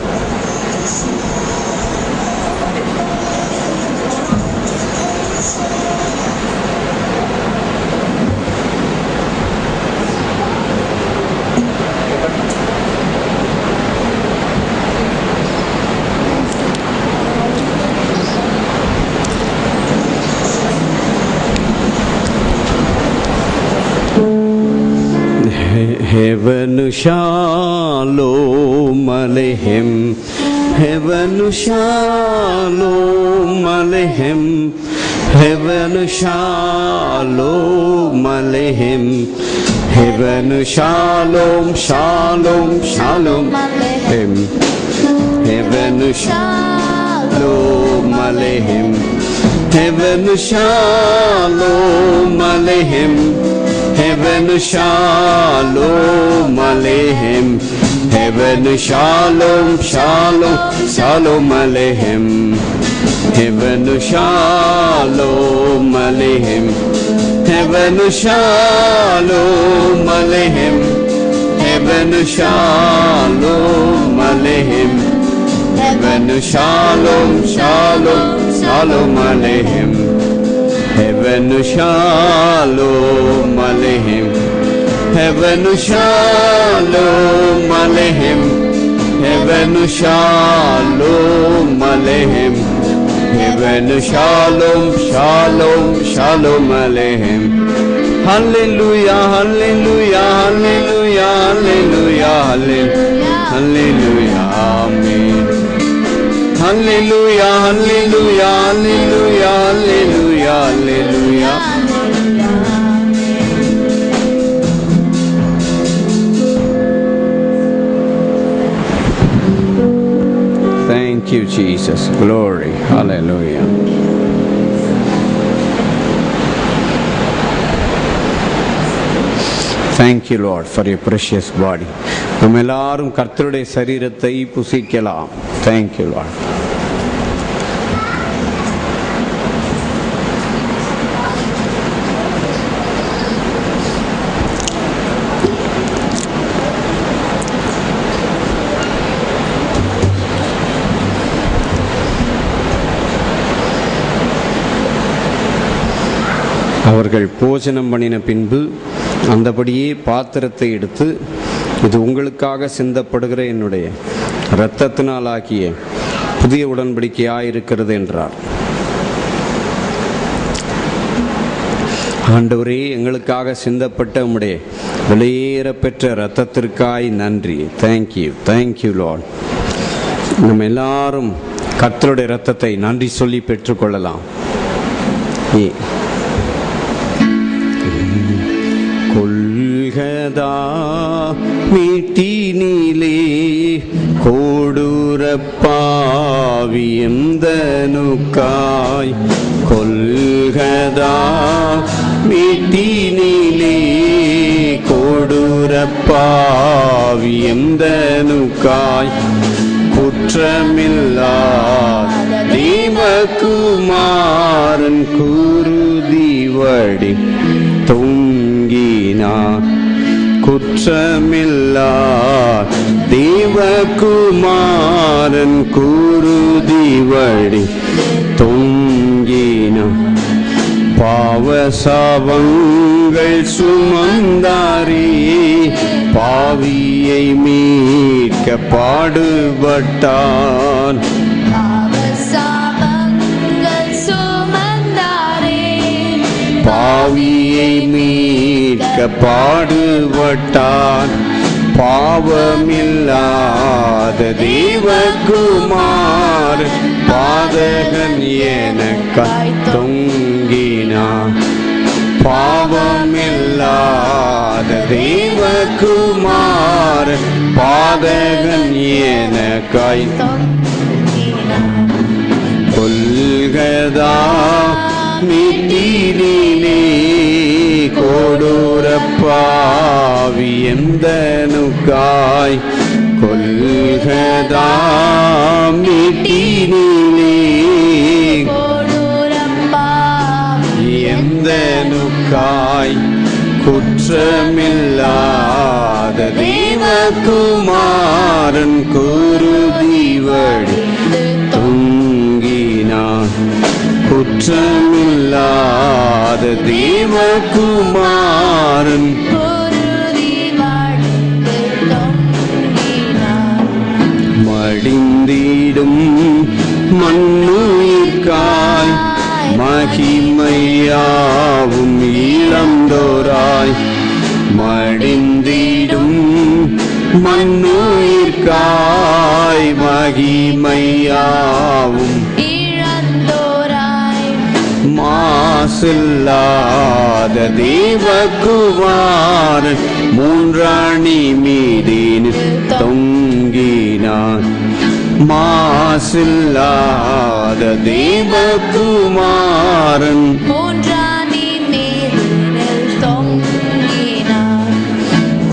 Heaven shalom aleichem, heaven shalom aleichem, heaven shalom aleichem, heaven shalom shalom shalom aleichem, heaven shalom aleichem, heaven shalom aleichem, heaven shalom aleichem, heaven shalom shalom shalom aleichem, heaven shalom aleichem, heaven shalom aleichem, heaven shalom aleichem, heaven shalom shalom shalom aleichem, heaven shalom aleichem, heaven shalom aleichem, heaven shalom aleichem, heaven shalom shalom shalom aleichem. Hallelujah, hallelujah, hallelujah, hallelujah, hallelujah, amen. Hallelujah, hallelujah, hallelujah, hallelujah, hallelujah. Thank you, Jesus. Glory. Hallelujah. Thank you, Lord, for your precious body. நம்ம எல்லாரும் கர்த்தருடைய சரீரத்தை புசிக்கலாம். Thank you, Lord. அவர்கள் போஜனம் பண்ணின பின்பு அந்தபடியே பாத்திரத்தை எடுத்து, இது உங்களுக்காக சிந்தப்படுகிற என்னுடைய இரத்தத்தினால் ஆகிய புதிய உடன்படிக்கையாயிருக்கிறது என்றார். ஆண்டவரே, எங்களுக்காக சிந்தப்பட்ட உம்முடைய விலையேற பெற்ற இரத்தத்திற்காய் நன்றி. Thank you, thank you Lord. நம்ம எல்லாரும் கர்த்தருடைய இரத்தத்தை நன்றி சொல்லி பெற்றுக்கொள்ளலாம். கொல்கதா மீட்டினிலே கோடுரப்பாவியந்தனுக்காய், கொல்கதா மீட்டினிலே கோடுரப்பாவியந்தனுக்காய், குற்றமில்லாத தேவகுமாரன் குருதி வடி தொங்கினார், குற்றமில்லாத தேவகுமாரன் குருதி வடி தொங்கினார், பாவசாபங்கள் சுமந்தாரே பாவியை மீட்க பாடுபட்டான், பாவியை மீட்க பாடுபட்டான், பாவமில்லாத தேவகுமார் பாதகன் எனக்காய் தொங்கினான், பாவமில்லாத தேவகுமார் பாதகன் எனக்காய் கொல்கதா மீட்டினிலே கோடுரப்பாவியந்தனுக்காய், கொல்கதா மீட்டினிலே கோடுரப்பாவியந்தனுக்காய், குற்றமில்லாத தேவகுமார குமாரன் குருதி வடிந்து தொங்கினான். குற்றமில்லாத தேவகுமாரன் மடிந்திடும் மண்ணுயிர்காய் மகிமையாவும் இளந்தோராய். மடிந்திடும் மண்ணுயிர்காய் மகிமையாவும் மாசில்லாத தேவகுமாரன் மூன்றாணி மீதினில் தொங்கினான். மாசில்லாத தேவகுமாரன்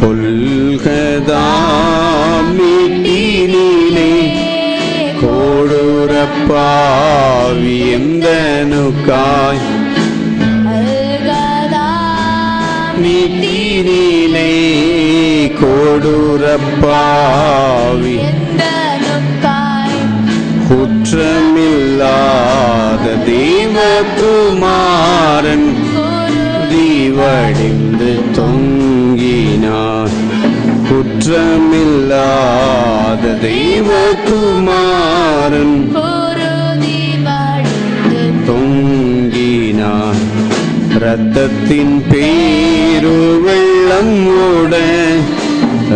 கொல்கதா மீட்டினிலே கோடுரப்பாவி எந்தனுக்காய். மீட்டினிலே கோடுரப்பாவி குற்றமில்லாத தேவகுமாரன் தீவடிந்து தொங்கினான். குற்றமில்லாத தேவகுமாரன் தொங்கினான். இரத்தத்தின் பேரு வெள்ளம் ஓட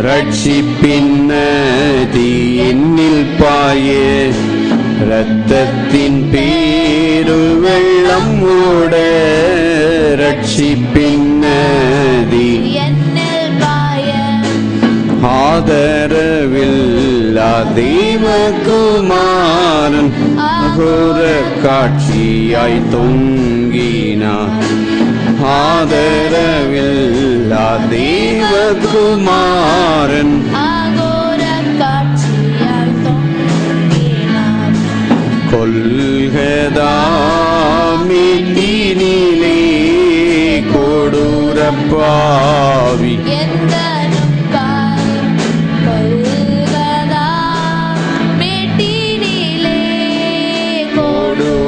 ரட்சிப்பின் நதி என்னில் பாய. இரத்தத்தின் பேரு வெள்ளம் ஓட ரட்சிப்பின் நதி ஆதரவில்லா தேவகுமாரன் அகோர காட்சியாய் தொங்கினான். ஆதரவில்லா தேவகுமாரன் கொல்கதா மீட்டினிலே கொடூரப்பாவி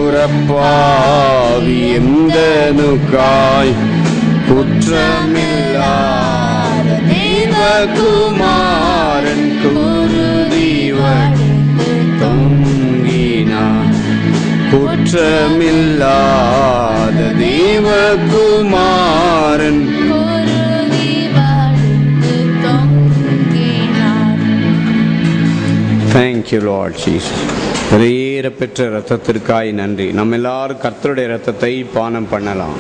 கொடூரப்பாவி எந்தனுக்காய். குற்றமில்லாத தேவகுமாரன் குருதி வடிந்து தொங்கினான். குற்றமில்லாத தேவகுமாரன் Thank you, Lord Jesus. வெளியேற பெற்ற இரத்தத்திற்காய் நன்றி. நம்ம எல்லாரும் கர்த்தருடைய இரத்தத்தை பானம் பண்ணலாம்.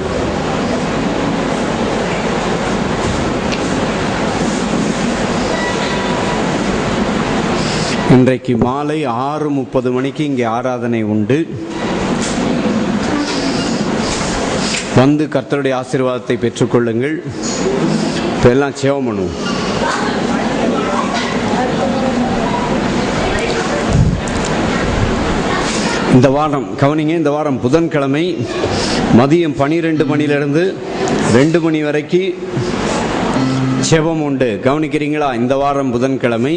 இன்றைக்கு மாலை 6:30 மணிக்கு இங்கே ஆராதனை உண்டு. வந்து கர்த்தருடைய ஆசீர்வாதத்தை பெற்றுக்கொள்ளுங்கள். இப்போ எல்லாம் ஜெபம் பண்ணுவோம். இந்த வாரம் கவனிங்க, இந்த வாரம் புதன்கிழமை மதியம் 12 மணிலிருந்து 2 மணி வரைக்கும் ஜெபம் உண்டு. கவனிக்கிறீங்களா? இந்த வாரம் புதன்கிழமை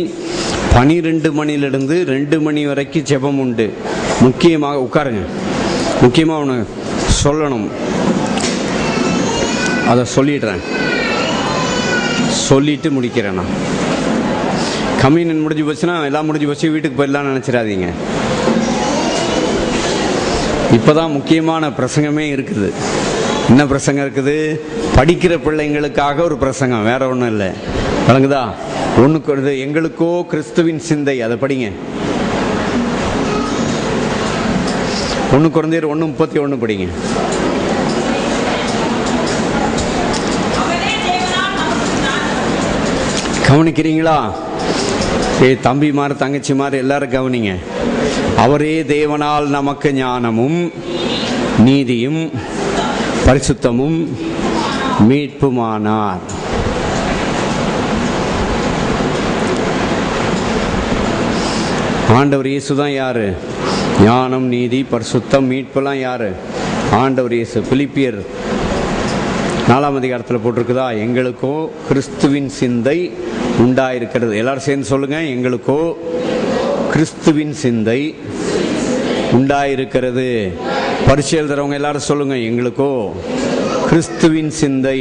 12 மணிலிருந்து 2 மணி வரைக்கும் ஜெபம் உண்டு. முக்கியமாக உட்காருங்க, முக்கியமாக ஒன்று சொல்லணும், அதை சொல்லிடுறேன், சொல்லிட்டு முடிக்கிறேன். நான் கம்யூனியன் முடிஞ்சு போச்சுன்னா எல்லாம் முடிஞ்சு போச்சு வீட்டுக்கு போயிடலாம்னு நினச்சிடாதீங்க. இப்போதான் முக்கியமான பிரசங்கமே இருக்குது. என்ன பிரசங்கம் இருக்குது? படிக்கிற பிள்ளைங்களுக்காக ஒரு பிரசங்கம், வேற ஒன்றும் இல்லை. வழங்குதா? ஒன்றுக்கு எங்களுக்கோ கிறிஸ்துவின் சிந்தை, அதை படிங்க. 1 Corinthians 1:31 படிங்க. கவனிக்கிறீங்களா? தம்பிமார் தங்கச்சிமார் எல்லாரும் கவனிங்க. அவரே தேவனால் நமக்கு ஞானமும் நீதியும் பரிசுத்தமும் மீட்புமானார். ஆண்டவர் இயேசு தான் யாரு? ஞானம், நீதி, பரிசுத்தம், மீட்பெல்லாம் யாரு? ஆண்டவர் இயேசு. பிலிப்பியர் 4 அதிகாரத்தில் போட்டிருக்குதா? எங்களுக்கோ கிறிஸ்துவின் சிந்தை உண்டாயிருக்கிறது. எல்லாரும் சேர்ந்து சொல்லுங்க, எங்களுக்கோ கிறிஸ்துவின் சிந்தை உண்டாயிருக்கிறது. பரிசு எழுதுறவங்க எல்லாரும் சொல்லுங்க, எங்களுக்கோ கிறிஸ்துவின் சிந்தை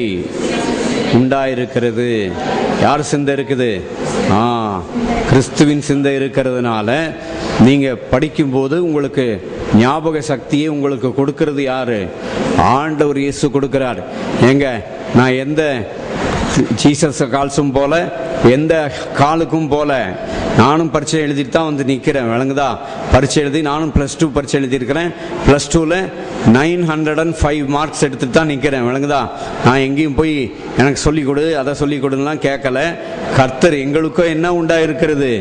உண்டாயிருக்கிறது. யார் சிந்தை இருக்குது? கிறிஸ்துவின் சிந்தை இருக்கிறதுனால நீங்க படிக்கும்போது உங்களுக்கு ஞாபக சக்தியை உங்களுக்கு கொடுக்கிறது யாரு? ஆண்டவர் இயேசு கொடுக்கிறார். எங்க நான் எந்த ஜீசஸ் கால்ஸும் போல எந்த காலுக்கும் போல நானும் பரீட்சை எழுதிட்டு தான் வந்து நிற்கிறேன். விளங்குதா? பரீட்சை எழுதி நானும் +2 பரீட்சை எழுதியிருக்கிறேன். +2ல் 905 மார்க்ஸ் எடுத்துட்டு தான் நிற்கிறேன். விளங்குதா? நான் எங்கேயும் போய் எனக்கு சொல்லிக் கொடு அதை சொல்லிக் கொடுலாம் கேட்கல. கர்த்தர் எங்களுக்கோ என்ன உண்டாயிருக்கிறது?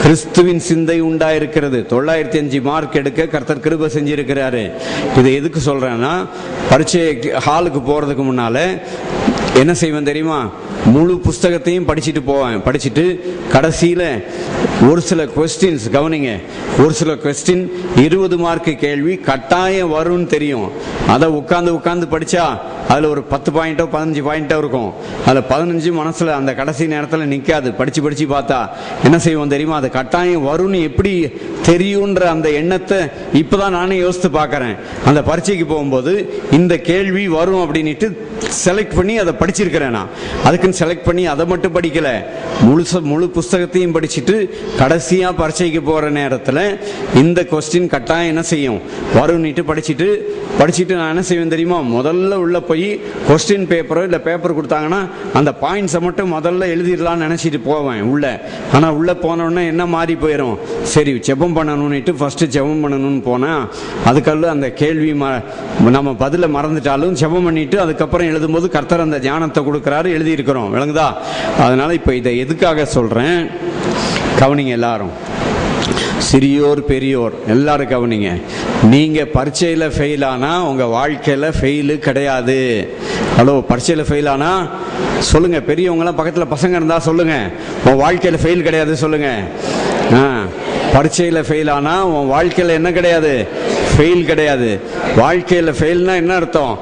கிறிஸ்துவின் சிந்தை உண்டாயிருக்கிறது. 905 மார்க் எடுக்க கர்த்தர் கிருபை செஞ்சிருக்கிறாரு. இதை எதுக்கு சொல்றேன்னா, பரீட்சை ஹாலுக்கு போறதுக்கு முன்னால என்ன செய்வேன் தெரியுமா? முழு புஸ்தகத்தையும் படிச்சுட்டு போவேன். படிச்சுட்டு கடைசியில் ஒரு சில கொஸ்டின்ஸ் கவனிங்க, ஒரு சில கொஸ்டின் 20 மார்க்கு கேள்வி கட்டாயம் வரும்னு தெரியும். அதை உட்காந்து படித்தா அதில் ஒரு 10 பாயிண்டோ 15 பாயிண்டோ இருக்கும். அதில் 15 மனசில் அந்த கடைசி நேரத்தில் நிற்காது. படித்து பார்த்தா என்ன செய்வோம் தெரியுமா? அது கட்டாயம் வரும்னு எப்படி தெரியுன்ற அந்த எண்ணத்தை இப்போ தான் நானே யோசித்து பார்க்குறேன். அந்த பரீட்சைக்கு போகும்போது இந்த கேள்வி வரும் அப்படின்ட்டு செலக்ட் பண்ணி அதை படிச்சிருக்கிறேன். நான் அதுக்குன்னு செலக்ட் பண்ணி அதை மட்டும் படிக்கலை, முழு புஸ்தகத்தையும் படிச்சுட்டு கடைசியாக பரீட்சைக்கு போகிற நேரத்தில் இந்த கொஸ்டின் கட்டாயம் என்ன செய்யும் வரும்னுட்டு படிச்சுட்டு நான் என்ன செய்வேன் தெரியுமா? முதல்ல உள்ளே போய் கொஸ்டின் பேப்பரோ இல்லை பேப்பர் கொடுத்தாங்கன்னா அந்த பாயிண்ட்ஸை மட்டும் முதல்ல எழுதிடலான்னு நினச்சிட்டு போவேன் உள்ள. ஆனால் உள்ளே போனோடனே என்ன மாறி போயிடும், சரி ஜெபம் பண்ணணும்னுட்டு ஃபஸ்ட்டு ஜெபம் பண்ணணும்னு போனேன். அதுக்கல்ல அந்த கேள்வி நம்ம பதிலை மறந்துட்டாலும் ஜெபம் பண்ணிட்டு அதுக்கப்புறம் எழுதும்போது கர்த்தர் அந்த ஞானத்தை கொடுக்குறாரு, எழுதியிருக்கிறோம். விளங்குதா? அதனால இப்போ இதை எதுக்காக சொல்கிறேன் கவனிங்க எல்லாரும், சிறியோர் பெரியோர் எல்லாரும் கவனிங்க. நீங்கள் பரீட்சையில் ஃபெயில் ஆனால் உங்கள் வாழ்க்கையில் ஃபெயிலு கிடையாது. ஹலோ, பரீட்சையில் ஃபெயில் ஆனால் சொல்லுங்கள். பெரியவங்களாம் பக்கத்தில் பசங்க இருந்தால் சொல்லுங்கள், உன் வாழ்க்கையில் ஃபெயில் கிடையாது சொல்லுங்கள். பரீட்சையில் ஃபெயில் ஆனால் உன் வாழ்க்கையில் என்ன கிடையாது? ஃபெயில் கிடையாது. வாழ்க்கையில் ஃபெயில்னா என்ன அர்த்தம்?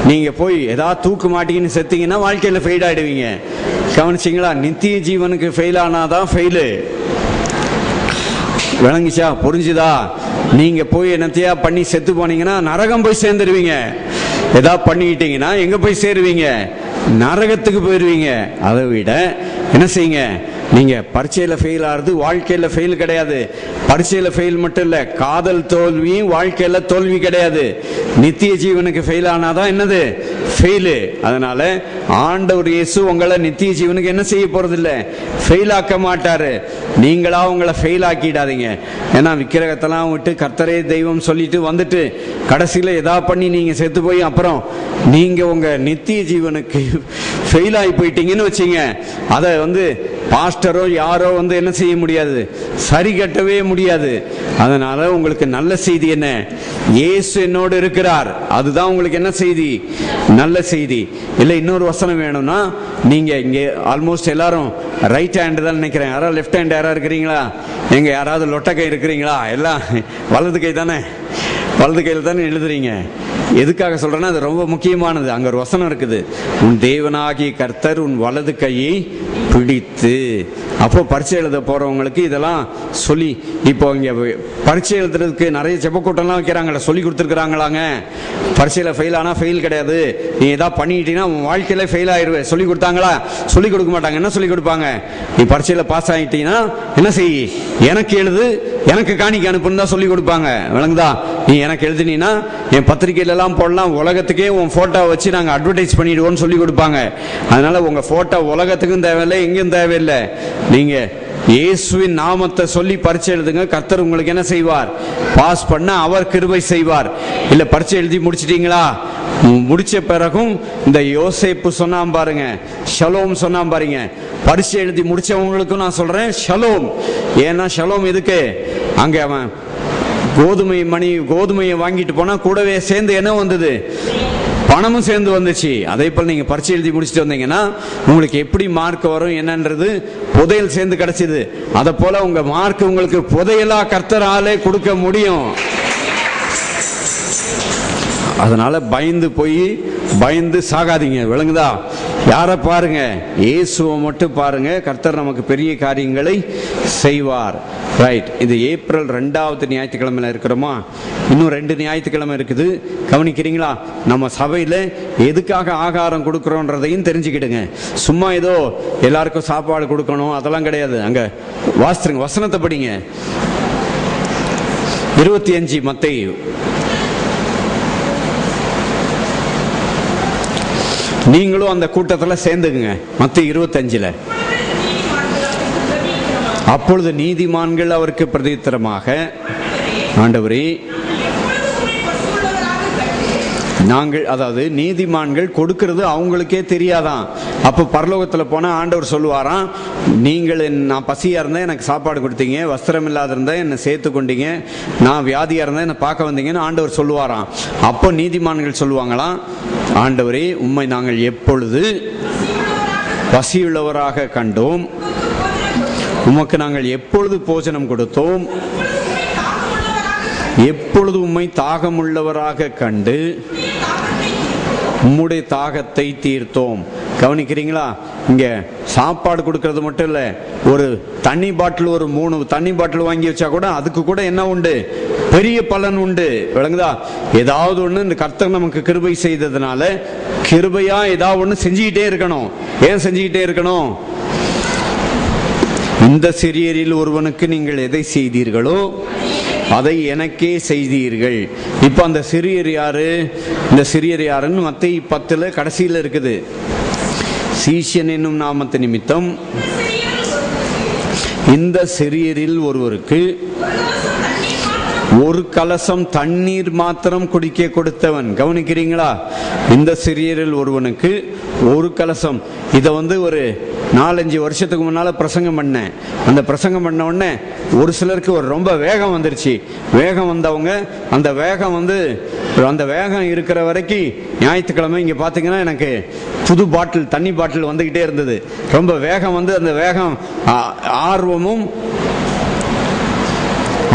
நீங்கள் போய் ஏதாவது தூக்கு மாட்டிக்கின்னு செத்தீங்கன்னா வாழ்க்கையில் ஃபெயில் ஆகிடுவீங்க. கவனிச்சிங்களா? நித்திய ஜீவனுக்கு ஃபெயில் ஆனாதான் ஃபெயிலு. விளங்கிச்சா? புரிஞ்சுதா? நீங்க போய் என்னத்தையா பண்ணி செத்து போனீங்கன்னா நரகம் போய் சேர்ந்துருவீங்க. ஏதாவது பண்ணிக்கிட்டீங்கன்னா எங்க போய் சேருவீங்க? நரகத்துக்கு போயிருவீங்க. அதை விட என்ன செய்யுங்க, நீங்க பரீட்சையில் ஃபெயில் ஆகிறது வாழ்க்கையில் ஃபெயில் கிடையாது. பரீட்சையில் ஃபெயில் மட்டும் இல்லை, காதல் தோல்வியும் வாழ்க்கையில் தோல்வி கிடையாது. நித்திய ஜீவனுக்கு ஃபெயில் ஆனாதான் என்னது? ஃபெயிலு. அதனால ஆண்டவர் இயேசு உங்களை நித்திய ஜீவனுக்கு என்ன செய்ய போறதில்லை? ஃபெயில் ஆக்க மாட்டாரு. நீங்களா உங்களை ஃபெயில் ஆக்கிடாதீங்க. ஏன்னா விக்கிரகத்தெல்லாம் விட்டு கர்த்தரே தெய்வம் சொல்லிட்டு வந்துட்டு கடைசியில் எதா பண்ணி நீங்க செத்து போய் அப்புறம் நீங்க உங்க நித்திய ஜீவனுக்கு ஃபெயில் ஆகி போயிட்டீங்கன்னு வச்சுங்க, அதை பாஸ்டரோ யாரோ என்ன செய்ய முடியாது, சரி கட்டவே முடியாது. அதனால உங்களுக்கு நல்ல செய்தி என்ன? இயேசு என்னோடு இருக்கிறார். அதுதான் உங்களுக்கு என்ன செய்தி? நல்ல செய்தி. இல்லை இன்னொரு வசனம் வேணும்னா, நீங்க இங்கே ஆல்மோஸ்ட் எல்லாரும் ரைட் ஹேண்டு தான் நினைக்கிறேன். யாராவது லெஃப்ட் ஹேண்ட் யாராவது இருக்கிறீங்களா? எங்க யாராவது லொட்டை கை இருக்கிறீங்களா? எல்லாம் வலது கை தானே, வலது கையில் தானே எழுதுறீங்க. எதுக்காக சொல்றேன்னா அது ரொம்ப முக்கியமானது. அங்க ஒரு வசனம் இருக்குது, உன் தேவனாகிய கர்த்தர் உன் வலது கையை பிடித்து. அப்போ பரீட்சை எழுத போறவங்களுக்கு இதெல்லாம் சொல்லி, இப்போ இங்க பரீட்சை எழுதுறதுக்கு நிறைய ஜெபக்கூட்டம்லாம் வைக்கிறாங்களா, சொல்லி கொடுத்துருக்குறாங்களாங்க. பரீட்சையில் ஃபெயில் ஆனால் ஃபெயில் கிடையாது, நீ ஏதாவது பண்ணிக்கிட்டீங்கன்னா உன் வாழ்க்கையில ஃபெயில் ஆயிடுவேன் சொல்லி கொடுத்தாங்களா? சொல்லி கொடுக்க மாட்டாங்க. என்ன சொல்லி கொடுப்பாங்க? நீ பரீட்சையில் பாஸ் ஆகிட்டீங்கன்னா என்ன செய், எனக்கு எழுது, எனக்கு காணிக்க அனுப்புன்னு தான் சொல்லி கொடுப்பாங்க. விளங்குதா? நீ எனக்கு எழுதினீன்னா என் பத்திரிகையில எல்லாம் போடலாம், உலகத்துக்கே உன் போட்டோ வச்சு நாங்கள் அட்வர்டைஸ் பண்ணிடுவோம்னு சொல்லி கொடுப்பாங்க. அதனால உங்க போட்டோ உலகத்துக்கும் தேவையில்லை, எங்கேயும் தேவையில்லை. நீங்க இயேசுவின் நாமத்தை சொல்லி பரீட்சை எழுதுங்க. கர்த்தர் உங்களுக்கு என்ன செய்வார்? பாஸ் பண்ண அவர் கிருபை செய்வார். இல்ல பரீட்சை எழுதி முடிச்சிட்டீங்களா? முடிச்ச பிறகும் இந்த யோசேப்பு சொன்னாம் பாருங்க, ஷலோம் சொன்னாம் பாருங்க. பரீட்சை எழுதி முடிச்சவங்களுக்கும் நான் சொல்றேன் ஷலோம். ஏன்னா ஷலோம் எதுக்கு? அங்க அவன் கோதுமையை வாங்கிட்டு போனா கூடவே சேர்ந்து என்ன வந்தது? பணமும் சேர்ந்து வந்துச்சு. அதே போல் நீங்க பரீட்சை எழுதி முடிச்சுட்டு வந்தீங்கன்னா உங்களுக்கு எப்படி மார்க் வரும் என்னன்றது புதையல் சேர்ந்து கிடைச்சது. அதை போல உங்க மார்க் உங்களுக்கு புதையலா கர்த்தராலே கொடுக்க முடியும். அதனால பயந்து சாகாதீங்க. விளங்குதா? யாரை பாருங்க? இயேசுவை மட்டும் பாருங்க. கர்த்தர் நமக்கு பெரிய காரியங்களை செய்வார். ரைட். இது ஏப்ரல் 2வது ஞாயிற்றுக்கிழமையில இருக்கிறோமா? இன்னும் 2 ஞாயிற்றுக்கிழமை இருக்குது. கவனிக்கிறீங்களா? நம்ம சபையில் எதுக்காக ஆகாரம் கொடுக்குறோன்றதையும் தெரிஞ்சுக்கிடுங்க. சும்மா ஏதோ எல்லாருக்கும் சாப்பாடு கொடுக்கணும் அதெல்லாம் கிடையாது. அங்க வாசித்துருங்க, வசனத்தை படிங்க. 25 மத்தேயு. நீங்களும் அந்த கூட்டத்தில் சேர்ந்துக்குங்க. மத்தேயு 25. அப்பொழுது நீதிமான்கள் அவருக்கு பிரதித்திரமாக, ஆண்டவரே நாங்கள், அதாவது நீதிமான்கள் கொடுக்கிறது அவங்களுக்கே தெரியாதான். அப்போ பரலோகத்தில் போனால் ஆண்டவர் சொல்லுவாராம், நீங்கள் நான் பசியாக இருந்தேன் எனக்கு சாப்பாடு கொடுத்தீங்க, வஸ்திரம் இல்லாத இருந்தேன் என்னை சேர்த்து கொண்டீங்க, நான் வியாதியாக இருந்தேன் என்னை பார்க்க வந்தீங்கன்னு ஆண்டவர் சொல்லுவாராம். அப்போ நீதிமான்கள் சொல்லுவாங்களாம், ஆண்டவரே உம்மை நாங்கள் எப்பொழுது பசியுள்ளவராக கண்டோம், உமக்கு நாங்கள் எப்பொழுது போஜனம் கொடுத்தோம், எப்பொழுது உம்மை தாகமுள்ளவராக கண்டு உம்முடைய தாகத்தை தீர்த்தோம். கவனிக்கிறீங்களா? இங்க சாப்பாடு கொடுக்கறது மட்டும் இல்ல, ஒரு தண்ணி பாட்டில், ஒரு 3 தண்ணி பாட்டில் வாங்கி வச்சா கூட அதுக்கு கூட என்ன உண்டு? பெரிய பலன் உண்டு. விளங்குதா? ஏதாவது ஒண்ணு இந்த கர்த்தர் நமக்கு கிருபை செய்ததுனால கிருபையா ஏதாவது ஒண்ணு செஞ்சுக்கிட்டே இருக்கணும். ஏன் செஞ்சுக்கிட்டே இருக்கணும்? இந்த சிறியரில் ஒருவனுக்கு நீங்கள் எதை செய்தீர்களோ அதை எனக்கே செய்தீர்கள். இப்ப அந்த சிறியர் யாரு? இந்த சிறியர் யாருன்னு மத்தேயு 10 கடைசியில் இருக்குது. சீஷன் என்னும் நாமத்து நிமித்தம் இந்த சிறியரில் ஒருவருக்கு ஒரு கலசம் தண்ணீர் மாத்திரம் குடிக்க கொடுத்தவன். கவனிக்கிறீங்களா? இந்த சிறியரில் ஒருவனுக்கு ஒரு கலசம். இதை ஒரு 4-5 வருஷத்துக்கு முன்னால பிரசங்கம் பண்ணேன். அந்த பிரசங்கம் பண்ண உடனே ஒரு சிலருக்கு ரொம்ப வேகம் வந்துருச்சு. வேகம் வந்தவங்க அந்த வேகம் அந்த வேகம் இருக்கிற வரைக்கும் ஞாயிற்றுக்கிழமை இங்க பாத்தீங்கன்னா எனக்கு புது பாட்டில், தண்ணி பாட்டில் வந்துகிட்டே இருந்தது. ரொம்ப வேகம் அந்த வேகம் ஆர்வமும்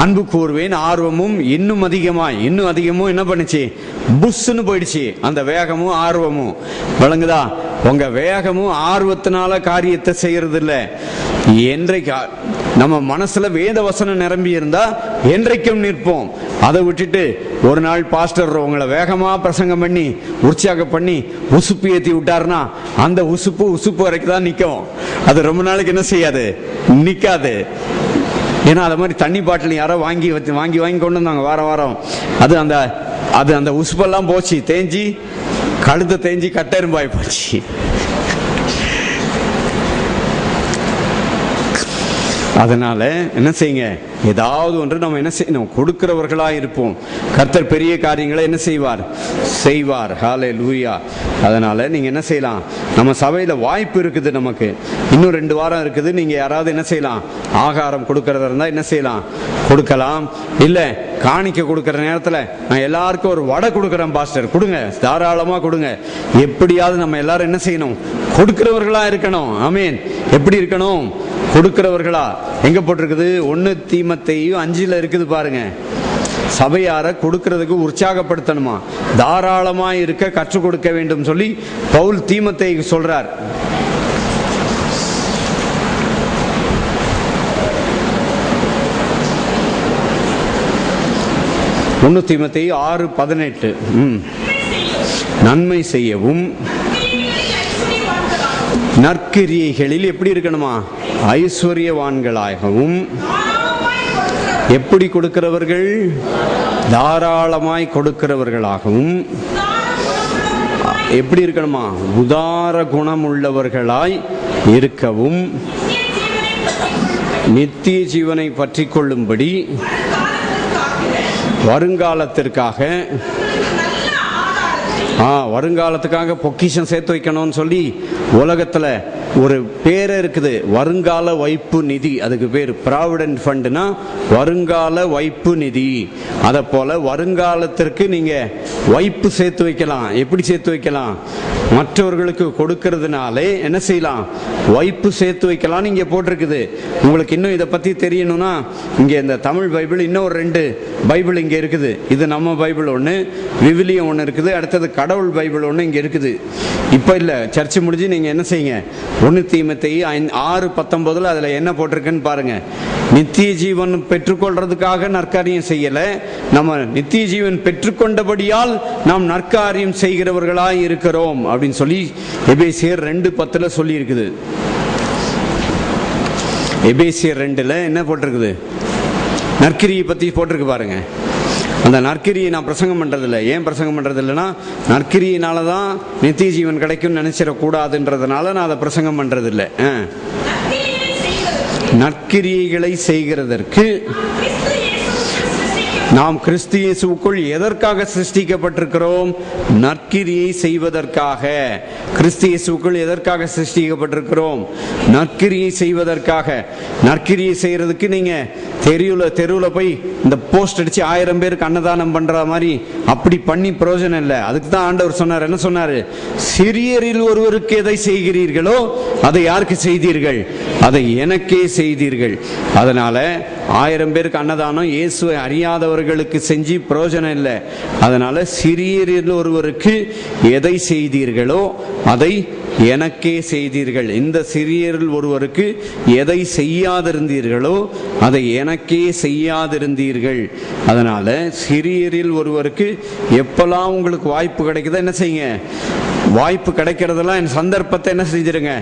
அன்பு கூறுவேன் ஆர்வமும் இன்னும் அதிகமும் என்ன பண்ணுச்சு? புஷ்ன்னு போயிடுச்சு. அந்த வேகமும் ஆர்வமும். விளங்குதா? உங்க வேகமும் ஆர்வத்தினால காரியத்தை செய்யறது இல்ல. என்றைக்கு நம்ம மனசுல வேத வசனம் நிரம்பி இருந்தா என்றைக்கும் நிற்போம். அதை விட்டுட்டு ஒரு நாள் பாஸ்டர் உங்களை வேகமா பிரசங்கம் பண்ணி உற்சாகம் பண்ணி உசுப்பு ஏத்தி விட்டாருன்னா அந்த உசுப்பு வரைக்கும் தான் நிற்கும். அது ரொம்ப நாளைக்கு என்ன செய்யாது? நிக்காது. ஏன்னா அது மாதிரி தண்ணி பாட்டில் யாரோ வாங்கி கொண்டு வந்தாங்க வாரம். அது அந்த உசுப்பெல்லாம் போச்சு, தேஞ்சி கழுத்தை தேஞ்சி கட்டெரும்பாய் போச்சு. அதனால என்ன செய்யுங்க? ஏதாவது ஒன்று நம்ம என்ன செய்யணும்? கொடுக்கிறவர்களா இருப்போம். கர்த்தர் பெரிய காரியங்களை என்ன செய்வார். ஹல்லேலூயா. அதனால நீங்க என்ன செய்யலாம்? நம்ம சபையில வாய்ப்பு இருக்குது, நமக்கு இன்னும் 2 வாரம் இருக்குது. நீங்க யாராவது என்ன செய்யலாம்? ஆகாரம் கொடுக்கறதா இருந்தா என்ன செய்யலாம்? கொடுக்கலாம். இல்ல காணிக்க கொடுக்கிற நேரத்துல நான் எல்லாருக்கும் ஒரு வடை கொடுக்கறேன் பாஸ்டர், கொடுங்க, தாராளமா கொடுங்க. எப்படியாவது நம்ம எல்லாரும் என்ன செய்யணும்? கொடுக்கிறவர்களா இருக்கணும். ஆமீன். எப்படி இருக்கணும்? கொடுக்கிறவர்களா. எங்க போட்டிருக்குது? 1 தீமோத்தேயு 5 இருக்குது பாருங்க. சபையார கொடுக்கிறதுக்கு உற்சாகப்படுத்தணுமா, தாராளமா இருக்க கற்றுக் கொடுக்க வேண்டும் சொல்லி பவுல் தீமோத்தேயுக்கு சொல்றார். தீமோத்தேயு 6:18 நன்மை செய்யவும் நற்கிரியைகளில் எப்படி இருக்கணுமா? ஐஸ்வர்யவான்களாகவும். எப்படி கொடுக்கிறவர்கள்? தாராளமாய் கொடுக்கிறவர்களாகவும். எப்படி இருக்கணுமா? உதார குணம் உள்ளவர்களாய் இருக்கவும், நித்திய ஜீவனை பற்றி கொள்ளும்படி வருங்காலத்துக்காக பொக்கிஷம் சேர்த்து வைக்கணும்னு சொல்லி உலகத்துல ஒரு பேர் இருக்குது, வருங்கால வைப்பு நிதி. அதுக்கு பேர் ப்ராவிடன்ட் ஃபண்டுனா வருங்கால வைப்பு நிதி. அதை போல வருங்காலத்திற்கு நீங்க வைப்பு சேர்த்து வைக்கலாம். எப்படி சேர்த்து வைக்கலாம்? மற்றவர்களுக்கு கொடுக்கறதுனாலே என்ன செய்யலாம்? வைப்பு சேர்த்து வைக்கலாம். இங்கே போட்டிருக்குது. உங்களுக்கு இன்னும் இதை பற்றி தெரியணும்னா இங்கே இந்த தமிழ் பைபிள் இன்னும் ஒரு 2 பைபிள் இங்கே இருக்குது. இது நம்ம பைபிள் ஒன்று, விவிலியம் ஒன்று இருக்குது, அடுத்தது கடவுள் பைபிள் ஒன்று இங்கே இருக்குது. இப்போ இல்லை, சர்ச்சு முடிஞ்சு நீங்கள் என்ன செய்யுங்க, 1 தீமோத்தேயு 6:19 அதில் என்ன போட்டிருக்குன்னு பாருங்க. நித்திய ஜீவன் பெற்றுக்கொள்றதுக்காக நற்காரியம் செய்யலை, நம்ம நித்திய ஜீவன் பெற்றுக்கொண்டபடியால் நாம் நற்காரியம் செய்கிறவர்களாய் இருக்கிறோம் அப்படின்னு சொல்லி எபேசியர் 2:10 சொல்லி இருக்குது. எபேசியர் 2 என்ன போட்டிருக்குது? நற்கிரியை பற்றி போட்டிருக்கு பாருங்க. அந்த நற்கிரியை நான் பிரசங்கம் பண்ணுறதில்ல. ஏன் பிரசங்கம் பண்ணுறதில்லைன்னா, நற்கிரியினால தான் நித்திய ஜீவன் கிடைக்கும்னு நினச்சிடக்கூடாதுன்றதுனால நான் அதை பிரசங்கம் பண்ணுறதில்லை. நற்கிரியைகளை செய்கிறதற்கு நாம் கிறிஸ்து இயேசுவுக்குள் எதற்காக சிருஷ்டிக்கப்பட்டிருக்கிறோம்? நற்கிரியை செய்வதற்காக. கிறிஸ்து இயேசுவுக்குள் எதற்காக சிருஷ்டிக்கப்பட்டிருக்கிறோம்? நற்கிரியை செய்வதற்காக. நற்கிரியை செய்யறதுக்கு நீங்க தெருவில் போய் இந்த போஸ்ட் அடிச்சு 1000 பேருக்கு அன்னதானம் பண்ற மாதிரி அப்படி பண்ணி பிரயோஜனம் இல்லை. அதுக்கு தான் ஆண்டவர் சொன்னார். என்ன சொன்னாரு? சிறியரில் ஒருவருக்கு எதை செய்கிறீர்களோ அதை யாருக்கு செய்தீர்கள்? அதை எனக்கே செய்தீர்கள். அதனால 1000 பேருக்கு அன்னதானம் இயேசுவை அறியாதவர்களுக்கு செஞ்சு பிரயோஜனம் இல்லை. அதனால சிறியரில் ஒருவருக்கு எதை செய்தீர்களோ அதை எனக்கே செய்தீர்கள். இந்த சிறியரில் ஒருவருக்கு எதை செய்யாதிருந்தீர்களோ அதை எனக்கே செய்யாதிருந்தீர்கள். அதனால சிறியரில் ஒருவருக்கு எப்பெல்லாம் உங்களுக்கு வாய்ப்பு கிடைக்குதோ என்ன செய்யுங்க? வாய்ப்பு கிடைக்கிறதெல்லாம் என் சந்தர்ப்பத்தை என்ன செஞ்சிருங்க?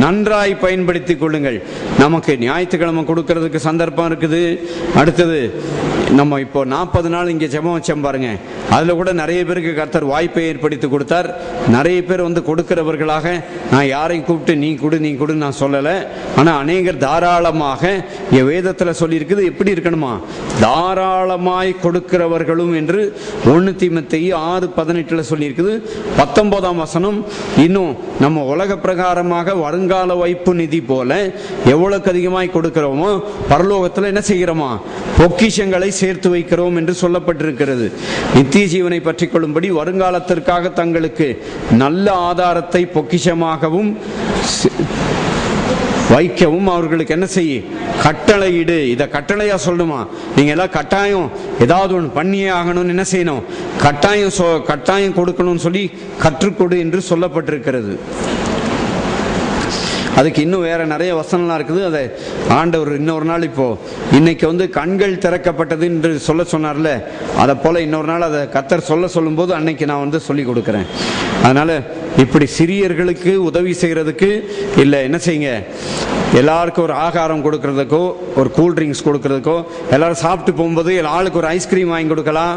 நன்றாய் பயன்படுத்தி கொள்ளுங்கள். நமக்கு ஞாயிற்றுக்கிழமை கொடுக்கறதுக்கு சந்தர்ப்பம் இருக்குது. அடுத்தது நம்ம இப்போ 40 நாள் இங்கே ஜெபம் வச்சோம் பாருங்க. அதில் கூட நிறைய பேருக்கு கர்த்தர் வாய்ப்பை ஏற்படுத்தி கொடுத்தார். நிறைய பேர் வந்து கொடுக்கிறவர்களாக, நான் யாரையும் கூப்பிட்டு நீ கொடு நான் சொல்லலை. ஆனால் அநேகர் தாராளமாக என் வேதத்தில் சொல்லியிருக்குது. எப்படி இருக்கணுமா? தாராளமாய் கொடுக்கிறவர்களும் என்று 1 தீமோத்தேயு 6:18 சொல்லியிருக்குது. 19ஆம் வசனம் இன்னும் நம்ம உலக பிரகாரமாக வருங்கால வைப்பு நிதி போல எவ்வளவுக்கு அதிகமாய் கொடுக்கிறோமோ பரலோகத்தில் என்ன செய்கிறோமா? பொக்கிஷங்களை சேர்த்து வைக்கிறோம் என்று சொல்லப்பட்டிருக்கிறது. நித்திய ஜீவனை பற்றி கொள்ளும்படி வருங்காலத்திற்காக தங்களுக்கு நல்ல ஆதாரத்தை பொக்கிஷமாகவும் வைக்கவும் அவர்களுக்கு என்ன செய்ய? கட்டளையிடு. இதை கட்டளையா சொல்லணுமா? நீங்க எல்லாம் கட்டாயம் ஏதாவது ஒன்று பண்ணியே ஆகணும்னு என்ன செய்யணும்? கட்டாயம் கொடுக்கணும்னு சொல்லி கற்றுக்கொடு என்று சொல்லப்பட்டிருக்கிறது. அதுக்கு இன்னும் வேற நிறைய வசனம்லாம் இருக்குது. அதை ஆண்டவர் இன்னொரு நாள், இப்போ இன்னைக்கு வந்து கண்கள் திறக்கப்பட்டது என்று சொன்னார்ல, அதை போல இன்னொரு நாள் அதை கர்த்தர் சொல்லும்போது அன்னைக்கு நான் வந்து சொல்லி கொடுக்குறேன். அதனால இப்படி சிறியர்களுக்கு உதவி செய்யறதுக்கு இல்லை, என்ன செய்யுங்க, எல்லாருக்கும் ஒரு ஆகாரம் கொடுக்கறதுக்கோ ஒரு கூல்ட்ரிங்க்ஸ் கொடுக்கறதுக்கோ, எல்லாரும் சாப்பிட்டு போகும்போது ஆளுக்கு ஒரு ஐஸ்கிரீம் வாங்கி கொடுக்கலாம்,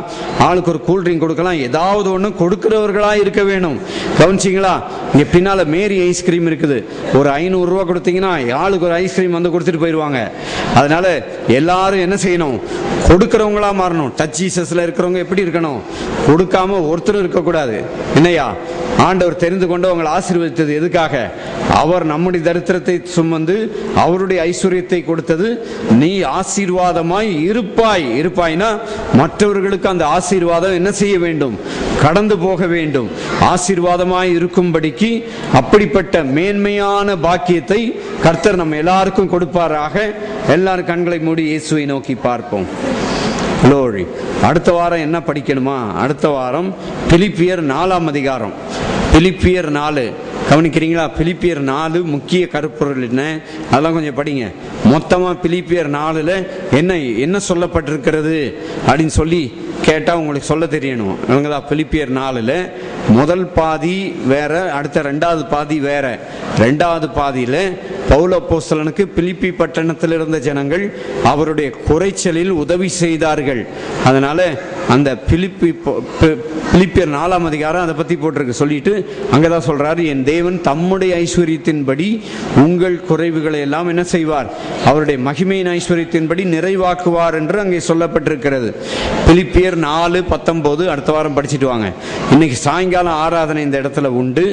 ஆளுக்கு ஒரு கூல்ட்ரிங்க் கொடுக்கலாம், ஏதாவது ஒன்று கொடுக்கிறவர்களா இருக்க வேணும். கவனிச்சிங்களா? இங்கே பின்னால் மேரி ஐஸ்கிரீம் இருக்குது. ஒரு 500 ரூபா கொடுத்தீங்கன்னா ஆளுக்கு ஒரு ஐஸ்கிரீம் வந்து கொடுத்துட்டு போயிடுவாங்க. அதனால எல்லாரும் என்ன செய்யணும்? கொடுக்கிறவங்களா மாறணும். டச் ஜீசஸ்ல இருக்கிறவங்க எப்படி இருக்கணும்? கொடுக்காம ஒருத்தரும் இருக்கக்கூடாது. என்னையா? ஆண்டவர் தெரிந்து கொண்டு அவங்களை ஆசீர்வதித்தது எதுக்காக? அவர் நம்முடைய தரித்திரத்தை சுமந்து அவருடைய ஐஸ்வர்யத்தை கொடுத்தது. நீ ஆசீர்வாதமாய் இருப்பாய்னா மற்றவர்களுக்கு அந்த ஆசீர்வாதம் என்ன செய்ய வேண்டும்? கடந்து போக வேண்டும். ஆசீர்வாதமாய் இருக்கும்படிக்கு அப்படிப்பட்ட மேன்மையான பாக்கியத்தை கர்த்தர் நம்ம எல்லாருக்கும் கொடுப்பாராக. எல்லாரும் கண்களை மூடி இயேசுவை நோக்கி பார்ப்போம். லோரி அடுத்த வாரம் என்ன படிக்கணுமா? அடுத்த வாரம் பிலிப்பியர் 4ஆம் அதிகாரம். பிலிப்பியர் 4 கவனிக்கிறீங்களா? பிலிப்பியர் 4 முக்கிய கருப்பொருள் என்ன, அதெல்லாம் கொஞ்சம் படிங்க. மொத்தமாக பிலிப்பியர் 4ல் என்ன சொல்லப்பட்டிருக்கிறது அப்படின்னு சொல்லி கேட்டால் உங்களுக்கு சொல்ல தெரியணும். இவங்கதா பிலிப்பியர் 4ல் முதல் பாதி வேற, அடுத்த 2வது பாதி வேற. 2வது பாதியில் பவுல் அப்போஸ்தலனுக்கு பிலிப்பி பட்டணத்தில் இருந்த ஜனங்கள் அவருடைய குறைச்சலில் உதவி செய்தார்கள். அதனால அந்த பிலிப்பியர் 4ஆம் அதிகாரம் அதை பற்றி போட்டிருக்கு. சொல்லிட்டு அங்கே தான் சொல்கிறாரு, என் தேவன் தம்முடைய ஐஸ்வர்யத்தின்படி உங்கள் குறைவுகளை எல்லாம் என்ன செய்வார், அவருடைய மகிமையின் ஐஸ்வர்யத்தின்படி நிறைவாக்குவார் என்று அங்கே சொல்லப்பட்டிருக்கிறது. பிலிப்பியர் 4:19 அடுத்த வாரம் படிச்சுட்டு வாங்க. இன்னைக்கு சாயங்காலம் ஆராதனை இந்த இடத்துல உண்டு.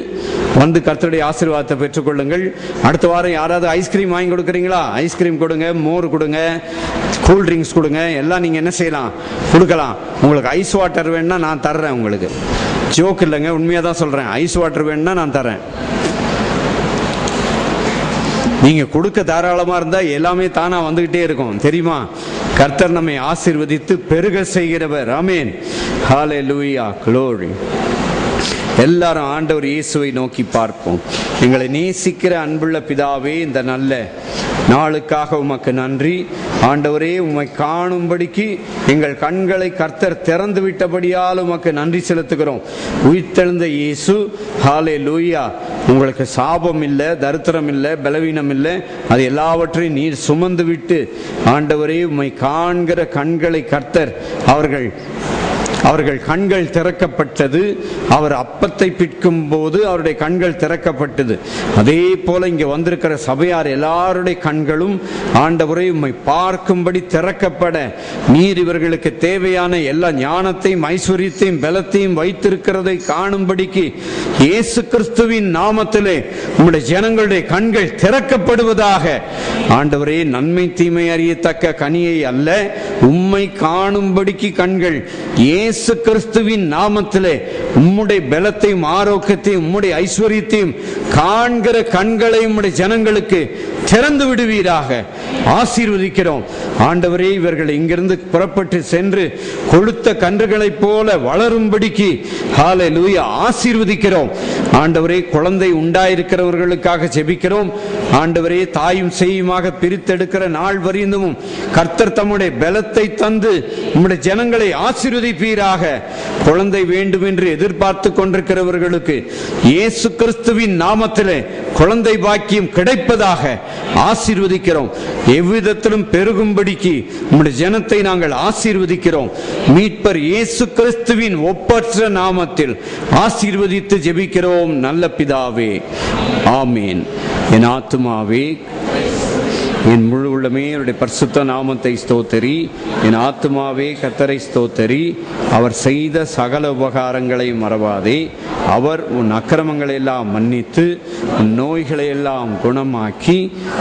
வந்து கர்த்தருடைய ஆசீர்வாதத்தை பெற்றுக்கொள்ளுங்கள். அடுத்த வாரம் யாராவது ஐஸ்கிரீம் வாங்கி கொடுக்குறீங்களா? ஐஸ்கிரீம் கொடுங்க, மோர் கொடுங்க, கூல் ட்ரிங்க்ஸ் கொடுங்க, எல்லாம் நீங்கள் என்ன செய்யலாம், கொடுக்கலாம். உங்களுக்கு ஐஸ் வாட்டர் வேணும்னா நான் தர்றேன். உங்களுக்கு ஜோக் இல்லைங்க, உண்மையாக தான் சொல்கிறேன். ஐஸ் வாட்டர் வேணும்னா நான் தரேன். நீங்க கொடுக்க தாராளமா இருந்தா எல்லாமே தானா வந்துகிட்டே இருக்கும், தெரியுமா? கர்த்தர் நம்மை ஆசீர்வதித்து பெருக செய்கிறவர். ஆமென், ஹல்லேலூயா, க்ளோரி. எல்லாரும் ஆண்டவர் இயேசுவை நோக்கி பார்ப்போம். எங்களை நேசிக்கிற அன்புள்ள பிதாவே, இந்த நல்ல நாளுக்காக உமக்கு நன்றி. ஆண்டவரே, உம்மை காணும்படிக்கு எங்கள் கண்களை கர்த்தர் திறந்து விட்டபடியால் உமக்கு நன்றி செலுத்துகிறோம். உயிர்த்தெழுந்த இயேசு, ஹல்லேலூயா. உங்களுக்கு சாபம் இல்லை, தரித்திரம் இல்லை, பலவீனம் இல்லை. அது எல்லாவற்றையும் நீர் சுமந்து விட்டு ஆண்டவரே, உம்மை காண்கிற கண்களை கர்த்தர் அவர்கள் கண்கள் திறக்கப்பட்டது. அவர் அப்பத்தை பிற்கும் போது அவருடைய கண்கள் திறக்கப்பட்டது. அதே போல இங்கே வந்திருக்கிற சபையார் எல்லாருடைய கண்களும் ஆண்டவரை உம்மை பார்க்கும்படி திறக்கப்பட நீர் இவர்களுக்கு தேவையான எல்லா ஞானத்தையும் ஐஸ்வர்யத்தையும் பலத்தையும் வைத்திருக்கிறதை காணும்படிக்கு இயேசு கிறிஸ்துவின் நாமத்திலே உம்முடைய ஜனங்களுடைய கண்கள் திறக்கப்படுவதாக. ஆண்டவரே, நன்மை தீமை அறியத்தக்க கனியை அல்ல, உம்மை காணும்படிக்கு கண்கள் இயேசு கிறிஸ்துவின் நாமத்திலே உம்முடைய பலத்தையும் ஆரோக்கியத்தையும் உம்முடைய ஐஸ்வர்யத்தையும் காண்கிற கண்களை உம்முடைய ஜனங்களுக்கு திறந்து விடுவீராக. ஆசீர்வதிக்கிறோம் ஆண்டவரே. இவர்கள் இங்கிருந்து புறப்பட்டு சென்று கொழுத்த கன்றுகளைப் போல வளரும்படிக்கு ஹல்லேலூயா ஆசீர்வதிக்கிறோம் ஆண்டவரே. குழந்தை உண்டாயிருக்கிறவர்களுக்காக ஜெபிக்கிறோம் ஆண்டவரே. தாயும் சேயுமாக பிரித்தெடுக்கிற நாள் வரைந்தும் கர்த்தர் தம்முடைய பலத்தை தந்து உம்முடைய ஜனங்களை ஆசீர்வதிப்பீராக. குழந்தை வேண்டும் என்று எதிர்பார்த்து கொண்டிருக்கிறவர்களுக்கு இயேசு கிறிஸ்துவின் நாமத்திலே குழந்தை பாக்கியம் கிடைப்பதாக ஆசீர்வதிக்கிறோம். எவ்விதத்திலும் பெருகும்படிக்கு உம்முடைய ஜனத்தை நாங்கள் ஆசீர்வதிக்கிறோம். மீட்பர் இயேசு கிறிஸ்துவின் ஒப்பற்ற நாமத்தில் ஆசீர்வதித்து ஜெபிக்கிறோம் நல்ல பிதாவே, ஆமீன். என் ஆத்துமாவே என் முழு உள்ளமே அவருடைய பரிசுத்த நாமத்தை ஸ்தோத்தரி. என் ஆத்துமாவே கர்த்தரை ஸ்தோத்தரி. அவர் செய்த சகல உபகாரங்களை மறவாதே. அவர் உன் அக்கிரமங்களை எல்லாம் மன்னித்து உன் நோய்களை எல்லாம் குணமாக்கி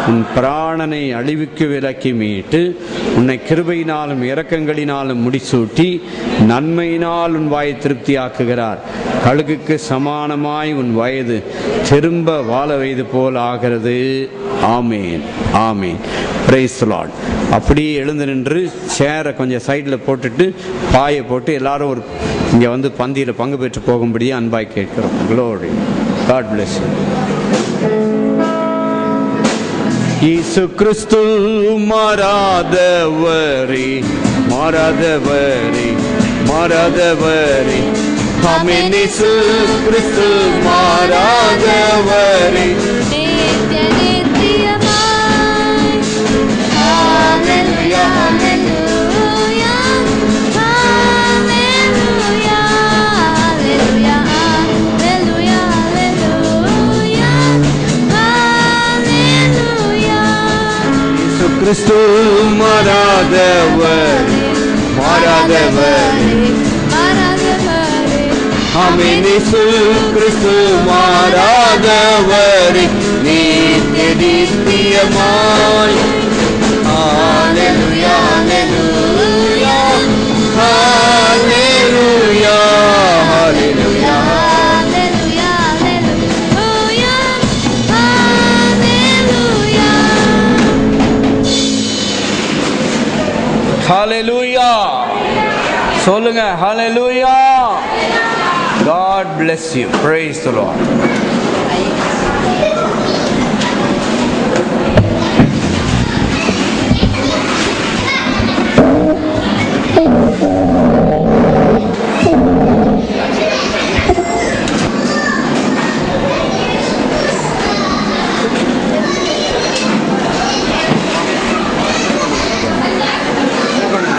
உன் பிராணனை அழிவுக்கு விலக்கி மீட்டு உன்னை கிருபையினாலும் இரக்கங்களினாலும் முடிசூட்டி நன்மையினால் உன் வாயை திருப்தியாக்குகிறார். கழுகுக்கு சமானமாய் உன் வயது திரும்ப வாழ வயது போல் ஆகிறது. ஆமேன், ஆமேன். Praise the Lord. அப்படியே எழுந்து நின்று சேரை கொஞ்சம் சைடில் போட்டுட்டு பாயை போட்டு எல்லாரும் ஒரு இங்கே வந்து பந்தியில் பங்கு பெற்று போகும்படியே அன்பாய் கேட்கிறோம். Glory. God bless you. Yesu Kristu மாறாதவரே, மாறாதவரே, மாறாதவரே. ஆமென். இயேசு கிறிஸ்து மாறாதவரே. கிறிஸ்து மாறாதவரே, மாறாதவரே, ஆமென். இயேசு கிறிஸ்து மாறாதவரே, நித்திய நித்தியமாய். ஹல்லேலூயா, ஹல்லேலூயா, ஹல்லேலூயா, ஹல்லேலூயா. ஹல்லேலூயா சொல்லுங்க. ஹல்லேலூயா. God bless you. Praise the Lord.